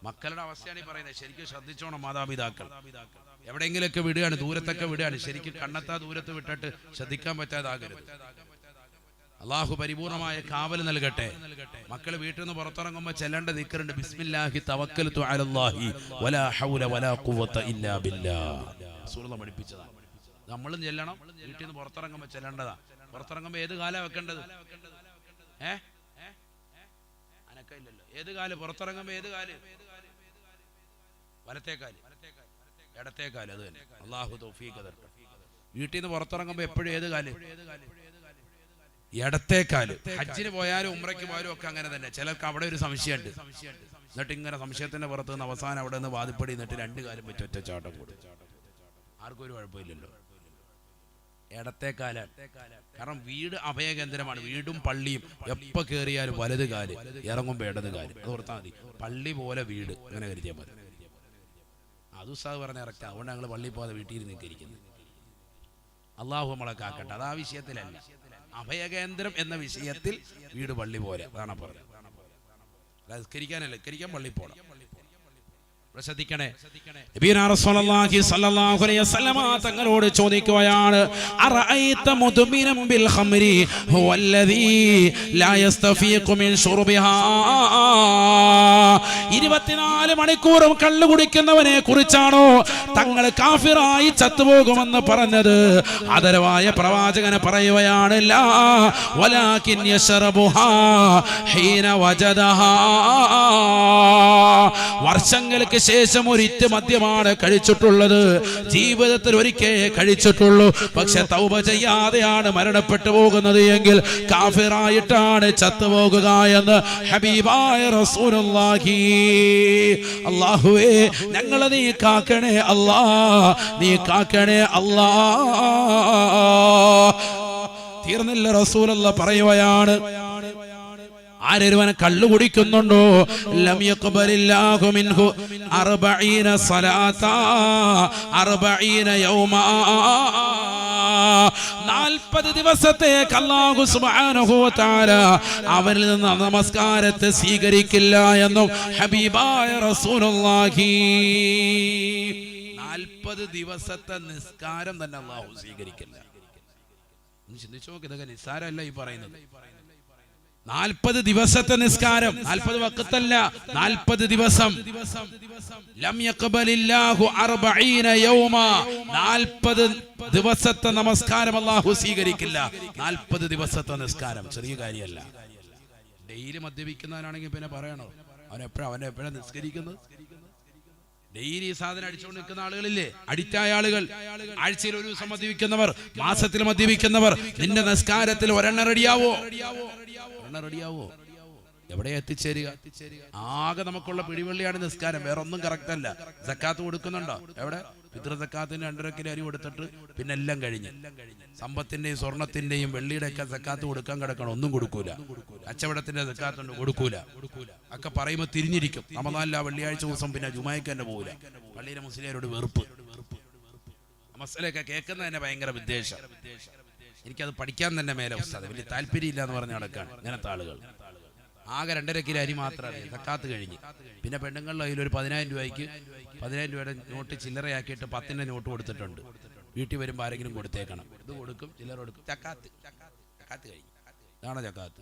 മക്കളുടെ അവസ്ഥയാണ് ഈ പറയുന്നത്. ശരിക്കും ശ്രദ്ധിച്ചോണം മാതാപിതാക്കൾ. എവിടെയെങ്കിലൊക്കെ വിടുകയാണ്, ദൂരത്തൊക്കെ വിടുകയാണ്, ശരിക്കും കണ്ണെത്താ ദൂരത്ത് വിട്ടിട്ട് ശ്രദ്ധിക്കാൻ പറ്റാതാകരുത്. അള്ളാഹു പരിപൂർണമായ കാവൽ നൽകട്ടെ. മക്കൾ വീട്ടിൽ നിന്ന് പുറത്തിറങ്ങുമ്പോൾ ചെല്ലേണ്ട ദിക്റുണ്ട്, ബിസ്മില്ലാഹി തവക്കൽതു അലല്ലാഹി വലാ ഹൗല വലാ ഖുവത ഇല്ലാ ബില്ലാഹ്. റസൂലുള്ളാഹി പഠിപ്പിച്ചതാണ്, നമ്മളും ചെല്ലണം. വീട്ടിൽ നിന്ന് പുറത്തിറങ്ങുമ്പോൾ ചെല്ലേണ്ടതാ. പുറത്തിറങ്ങുമ്പോൾ ഏത് കാലാ വെക്കേണ്ടത്? അനക്കയില്ലല്ലോ. ഏത് കാല് പുറത്തിറങ്ങുമ്പോൾ? ഏത് കാല്? വലത്തേക്കാല്, ഇടത്തേക്കാല്, അത് തന്നെ. അള്ളാഹു തൗഫീഖ് തരട്ടെ. വീട്ടിൽ നിന്ന് പുറത്തിറങ്ങുമ്പോൾ എപ്പോഴും ഏത് കാല്? ഇടത്തേക്കാല്. ഹജ്ജിന് പോയാലും ഉംറയ്ക്ക് പോയാലും ഒക്കെ അങ്ങനെ തന്നെ. ചിലർക്ക് അവിടെ ഒരു സംശയമുണ്ട്, എന്നിട്ട് ഇങ്ങനെ സംശയത്തിന്റെ പുറത്ത് നിന്ന് അവസാനം അവിടെ നിന്ന് വാദിപ്പടി എന്നിട്ട് 2 കാലും പറ്റി ഒറ്റ ചാട്ടം കൂടും. ആർക്കും ഒരു കുഴപ്പമില്ലല്ലോ. ഇടത്തേക്കാല. കാരണം വീട് അഭയകേന്ദ്രമാണ്. വീടും പള്ളിയും എപ്പോ കയറിയാലും വലത് കാല്, ഇറങ്ങുമ്പോ ഇടത് കാല്. അത് ഓർത്താൽ മതി. പള്ളി പോലെ വീട്, അങ്ങനെ കരുതിയാൽ മതി. അത് ഉസ്താദ് പറഞ്ഞ ഇറക്കാം. അതുകൊണ്ട് ഞങ്ങൾ പള്ളിയിൽ പോകാതെ വീട്ടിൽ നിൽക്കിയിരിക്കുന്നത്. അള്ളാഹു നമ്മളെ കാക്കട്ടെ. അത് ആ വിഷയത്തിലല്ല, അഭയകേന്ദ്രം എന്ന വിഷയത്തിൽ വീട് പള്ളി പോലെ, അതാണ് പറഞ്ഞത്. നിസ്കരിക്കാനല്ല, നിസ്കരിക്കാൻ പള്ളി പോകണം. ശ്രദ്ധിക്കണേ. നബിയുനാ റസൂലുള്ളാഹി സ്വല്ലല്ലാഹു അലൈഹി വസല്ലമ തങ്ങളോട് ചോദിക്കുകയാണ്, അറഅയ്ത മുദ്മിനം ബിൽ ഖംരി ഹുവല്ലദീ ലാ യസ്തഫീഖു മിൻ ശുർബിഹാ. 24 മണിക്കൂറും കള്ളു കുടിക്കുന്നവനെ കുറിച്ചാണോ തങ്ങൾ കാഫിറായി ചത്തുപോകുമെന്ന് പറഞ്ഞത്? ആദരവായ പ്രവാചകനെ പറയുകയാണ്, ലാ വലാകിൻ യശ്റബുഹാ ഹീന വജദഹാ. വർഷങ്ങൾക്ക് ശേഷം ഒരിറ്റ് മദ്യമാണ് കഴിച്ചിട്ടുള്ളത്, ജീവിതത്തിൽ ഒരിക്കൽ കഴിച്ചിട്ടുള്ളൂ. പക്ഷെ തൗബ ചെയ്യാതെയാണ് മരണപ്പെട്ടു പോകുന്നത് എങ്കിൽ കാഫിറായിട്ടാണ് ചത്തുപോകുക എന്ന് ഹബീബായ റസൂലുള്ളാഹി. അല്ലാഹുവേ, ഞങ്ങളെ നീ കാക്കണേ അല്ലാ, നീ കാക്കണേ അല്ലാ. തീർന്നില്ല, റസൂലുള്ളാഹി പറയുകയാണ്, ആരൊരുവൻ കള്ളു കുടിക്കുന്നുണ്ടോ, ലം യഖ്ബലില്ലാഹു മിൻഹു 40 സലാത്താ 40 യൗമാ. 40 ദിവസത്തേക്ക് അല്ലാഹു സുബ്ഹാനഹു വ തആല അവനിൽ നിന്ന് നമസ്കാരത്തെ സ്വീകരിക്കില്ല എന്നും ഹബീബായ റസൂലുള്ളാഹി. 40 ദിവസത്തെ നിസ്കാരം തന്നെ അല്ലാഹു സ്വീകരിക്കില്ല. ചിന്തിച്ചു നോക്ക്, ഇതൊക്കെ നിസ്സാരമല്ല ഈ പറയുന്നത്. 40 ദിവസത്തെ നിസ്കാരം, 40 വഖത്തല്ല, 40 ദിവസം. ലം യഖ്ബലില്ലാഹു 40 യൗമാ. 40 ദിവസത്തെ നമസ്കാരം അല്ലാഹു സ്വീകരിക്കില്ല. 40 ദിവസത്തെ നിസ്കാരം ചെറിയ കാര്യമല്ല. ഡെയിലി മദ്യപിക്കുന്നവനാണെങ്കിൽ പിന്നെ പറയണോ? അവൻ എപ്പോഴാ നിസ്കരിക്കുന്നത്? ഡെയിലി സാധനം അടിച്ചുകൊണ്ട് നിൽക്കുന്ന ആളുകളില്ലേ, അഡിക്റ്റായ ആളുകൾ. ആഴ്ചയിൽ ഒരു ദിവസം മദ്യപിക്കുന്നവർ, മാസത്തിൽ മദ്യപിക്കുന്നവർ. നിന്റെ നിസ്കാരത്തിൽ ഒരെണ്ണം റെഡിയാവോ? എവിടെ എത്തിച്ചേരുക? ആകെ നമുക്കുള്ള പിടിവള്ളിയാണ് നിസ്കാരം, വേറെ ഒന്നും കറക്റ്റ് അല്ല. സക്കാത്ത് കൊടുക്കുന്നുണ്ടോ? എവിടെ? പിതൃ സക്കാത്തിന് 2 കിലോ അരി കൊടുത്തിട്ട് പിന്നെ എല്ലാം കഴിഞ്ഞ്. സമ്പത്തിന്റെയും സ്വർണത്തിന്റെയും വെള്ളിയുടെ ഒക്കെ സക്കാത്ത് കൊടുക്കാൻ കിടക്കണം, ഒന്നും കൊടുക്കൂല. കച്ചവടത്തിന്റെ സക്കാത്തുണ്ട്, കൊടുക്കൂല. ഒക്കെ പറയുമ്പോൾ തിരിഞ്ഞിരിക്കും. റമദാനിലെ വെള്ളിയാഴ്ച ദിവസം പിന്നെ ജുമായ്ക്ക് തന്നെ പോകൂല. പള്ളിയിലെ മുസ്ലിയാരോട് വെറുപ്പ്. മസലയൊക്കെ കേൾക്കുന്ന തന്നെ ഭയങ്കര വിദ്വേഷം. എനിക്കത് പഠിക്കാൻ തന്നെ മേലെ ഉസ്താദ് വലിയ താല്പര്യമില്ല എന്ന് പറഞ്ഞ് നടക്കാണ് ഇങ്ങനത്തെ ആളുകൾ. ആകെ 2.5 കിലോ അരി മാത്രമേ സക്കാത്ത് കഴിഞ്ഞ്. പിന്നെ പെണ്ണുങ്ങളുടെ കയ്യിൽ ഒരു 10,000 രൂപയ്ക്ക് 10,000 രൂപയുടെ നോട്ട് ചില്ലറയാക്കിയിട്ട് 10ന്റെ നോട്ട് കൊടുത്തിട്ടുണ്ട്. വീട്ടിൽ വരുമ്പോൾ ആരെങ്കിലും കൊടുത്തേക്കണം. ഇത് കൊടുക്കും, ചില്ലറ കൊടുക്കും. ചക്കാത്ത് കഴിഞ്ഞു. ഇതാണ് ചക്കാത്ത്.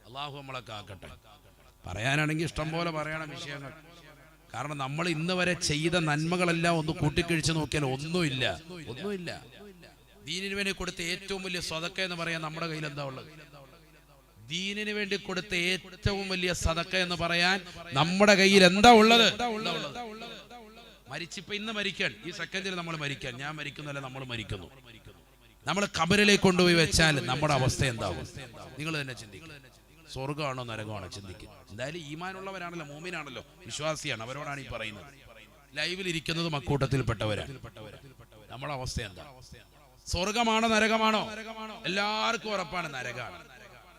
അള്ളാഹു നമ്മളൊക്കെ ആക്കട്ടെ. പറയാനാണെങ്കിൽ ഇഷ്ടം പോലെ പറയണം വിഷയങ്ങൾ. കാരണം നമ്മൾ ഇന്ന് വരെ ചെയ്ത നന്മകളെല്ലാം ഒന്ന് കൂട്ടിക്കഴിച്ച് നോക്കിയാൽ ഒന്നുമില്ല. ദീനിന് വേണ്ടി കൊടുത്ത ഏറ്റവും വലിയ സദക്ക എന്ന് പറയാൻ നമ്മുടെ കയ്യിൽ എന്താ ഉള്ളത്? ദീനിന് വേണ്ടി കൊടുത്ത ഏറ്റവും വലിയ സദക്ക എന്ന് പറയാൻ നമ്മുടെ കയ്യിൽ എന്താ ഉള്ളത്? മരിച്ചിപ്പോ ഇന്ന് മരിക്കാൻ, ഈ സെക്കൻഡിൽ നമ്മൾ മരിക്കാൻ, ഞാൻ മരിക്കുന്നല്ല, നമ്മൾ മരിക്കുന്നു. നമ്മൾ ഖബറിലേക്ക് കൊണ്ടുപോയി വെച്ചാൽ നമ്മുടെ അവസ്ഥ എന്താവും? നിങ്ങൾ തന്നെ ചിന്തിക്കും. സ്വർഗമാണോ നരകമാണോ ചിന്തിക്കും. എന്തായാലും ഈമാനുള്ളവരാണല്ലോ, മോമിനാണല്ലോ, വിശ്വാസിയാണ്, അവരോടാണ് ഈ പറയുന്നത്. ലൈവിൽ ഇരിക്കുന്നത് അക്കൂട്ടത്തിൽപ്പെട്ടവരാണ്. നമ്മുടെ അവസ്ഥ എന്താ? സ്വർഗമാണോ നരകമാണോ? എല്ലാവർക്കും ഉറപ്പാണ് നരകമാണ്.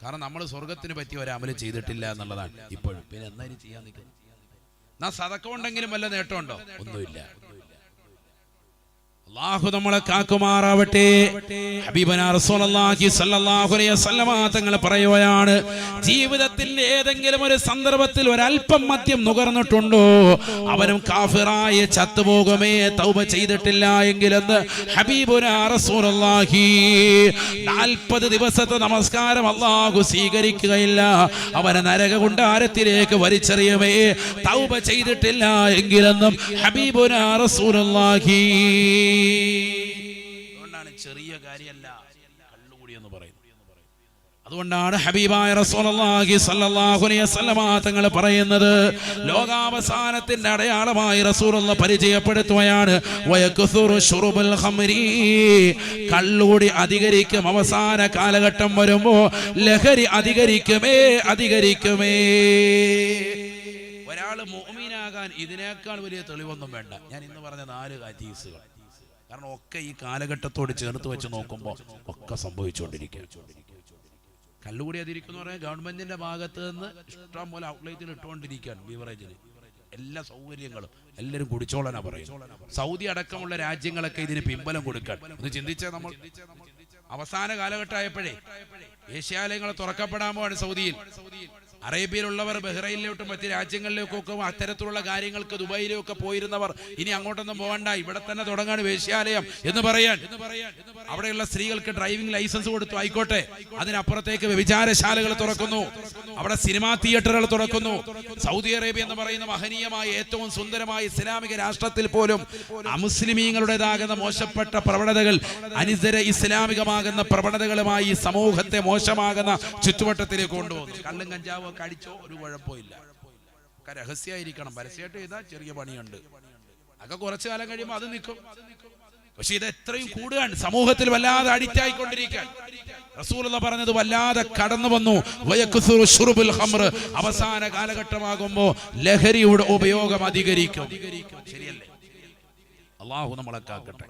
കാരണം നമ്മൾ സ്വർഗത്തിന് പറ്റിയ ഒരു അമല് ചെയ്തിട്ടില്ല എന്നുള്ളതാണ് ഇപ്പോഴും. പിന്നെ എന്നാലും ചെയ്യാൻ നിൽക്കുന്നത്? നാ സദക്ക ഉണ്ടെങ്കിലും വല്ല നേട്ടമുണ്ടോ? ഒന്നുമില്ല. അല്ലാഹു നമ്മളെ കാക്കുമാറാവട്ടെ. ഹബീബനാ റസൂലുള്ളാഹി സ്വല്ലല്ലാഹു അലൈഹി വസല്ലമ തങ്ങൾ പറയുകയാണ്, ജീവിതത്തിൽ ഏതെങ്കിലും ഒരു സന്ദർഭത്തിൽ ഒരല്പം മദ്യം നുകർന്നിട്ടുണ്ടോ അവനും കാഫിറായി ചത്തുപോകുമേ തൗബ ചെയ്തിട്ടില്ല എങ്കിലെന്ന് ഹബീബുനാ റസൂലുള്ളാഹി. 40 ദിവസത്തെ നമസ്കാരം അല്ലാഹു സ്വീകരിക്കുകയില്ല, അവനെ നരകകുണ്ടാരത്തിലേക്ക് വലിച്ചെറിയുമേ തൗബ ചെയ്തിട്ടില്ല എങ്കിലെന്നും ഹബീബുനാ റസൂലുള്ളാഹി. അതുകൊണ്ടാണ് ചെറിയ കാര്യമല്ല കള്ളുകൂടി എന്ന് പറയുന്നത്. അതുകൊണ്ടാണ് ഹബീബായ റസൂലുള്ളാഹി സ്വല്ലല്ലാഹു അലൈഹി വസല്ലമ തങ്ങൾ പറയുന്നത്, ലോകാവസാനത്തിന്റെ അടയാളമായി റസൂലുള്ളാഹി പരിചയപ്പെടുത്തുകയാണ്, വയക്സുറു ശുറുബുൽ ഖംരി, കള്ളുകൂടി അധികരിക്കും. അവസാന കാലഘട്ടം വരുമ്പോ ലഹരി അധികരിക്കുമേ. ഒരാൾ മുഅ്മിനാകാൻ ഇതിനേക്കാൾ വലിയ തെളിവൊന്നും വേണ്ട. ഞാൻ ഇന്ന് പറഞ്ഞ 4 ഹദീസുകൾ, കാരണം ഒക്കെ ഈ കാലഘട്ടത്തോട് ചേർത്ത് വെച്ച് നോക്കുമ്പോൾ ഒക്കെ സംഭവിച്ചുകൊണ്ടിരിക്കുക. കള്ളുകൂടി അതിരിക്കുന്നു പറഞ്ഞാൽ ഗവൺമെന്റിന്റെ ഭാഗത്ത് നിന്ന് ഇഷ്ടം പോലെ ഔട്ട്ലെറ്റിൽ ഇട്ടുകൊണ്ടിരിക്കുകയാണ്. ബീവറേജിന് എല്ലാ സൗകര്യങ്ങളും എല്ലാവരും കുടിച്ചോളാനാ പറയും. സൗദി അടക്കമുള്ള രാജ്യങ്ങളൊക്കെ ഇതിന് പിമ്പലം കൊടുക്കാൻ. ഒന്ന് ചിന്തിച്ചാൽ നമ്മൾ അവസാന കാലഘട്ടമായപ്പോഴേ വേശ്യാലയങ്ങൾ തുറക്കപ്പെടാൻ പോവാണ് സൗദിയിൽ. അറേബ്യയിലുള്ളവർ ബഹ്റൈനിലോട്ടും മറ്റ് രാജ്യങ്ങളിലേക്കൊക്കെ അത്തരത്തിലുള്ള കാര്യങ്ങൾക്ക് ദുബായിലൊക്കെ പോയിരുന്നവർ ഇനി അങ്ങോട്ടൊന്നും പോകണ്ട, ഇവിടെ തന്നെ തുടങ്ങാണ് വേശ്യാലയം എന്ന് പറയാൻ. അവിടെയുള്ള സ്ത്രീകൾക്ക് ഡ്രൈവിംഗ് ലൈസൻസ് കൊടുത്തു, ആയിക്കോട്ടെ. അതിനപ്പുറത്തേക്ക് വ്യഭിചാരശാലകൾ തുറക്കുന്നു, അവിടെ സിനിമാ തിയേറ്ററുകൾ തുറക്കുന്നു. സൗദി അറേബ്യ എന്ന് പറയുന്ന മഹനീയമായ ഏറ്റവും സുന്ദരമായ ഇസ്ലാമിക രാഷ്ട്രത്തിൽ പോലും അമുസ്ലിമീങ്ങളുടേതാകുന്ന മോശപ്പെട്ട പ്രവണതകൾ, അനിതര ഇസ്ലാമികമാകുന്ന പ്രവണതകളുമായി സമൂഹത്തെ മോശമാകുന്ന ചുറ്റുവട്ടത്തിലേക്ക് കൊണ്ടുപോകുന്നു. കള്ളും കഞ്ചാവും ഒക്കെ അടിച്ചോ ഒരു കുഴപ്പമില്ല, രഹസ്യമായിരിക്കണം. പരസ്യമായിട്ട് ചെയ്താൽ ചെറിയ പണിയുണ്ട്, അതൊക്കെ കുറച്ചു കാലം കഴിയുമ്പോൾ അത് നിൽക്കും. പക്ഷെ ഇത് എത്രയും കൂടുകയാണ്, സമൂഹത്തിൽ വല്ലാതെ അഡിക്റ്റ് ആയിക്കൊണ്ടിരിക്കാൻ. റസൂലുള്ളാഹി പറഞ്ഞത് വല്ലാതെ കടന്നു വന്നു. വയക്സുറു ശുറുബുൽ ഖംർ, അവസാന കാലഘട്ടമാകുമ്പോ ലഹരിയുടെ ഉപയോഗം അധികരിക്കും. ശരിയല്ലേ? അല്ലാഹു നമ്മളെ കാക്കട്ടെ.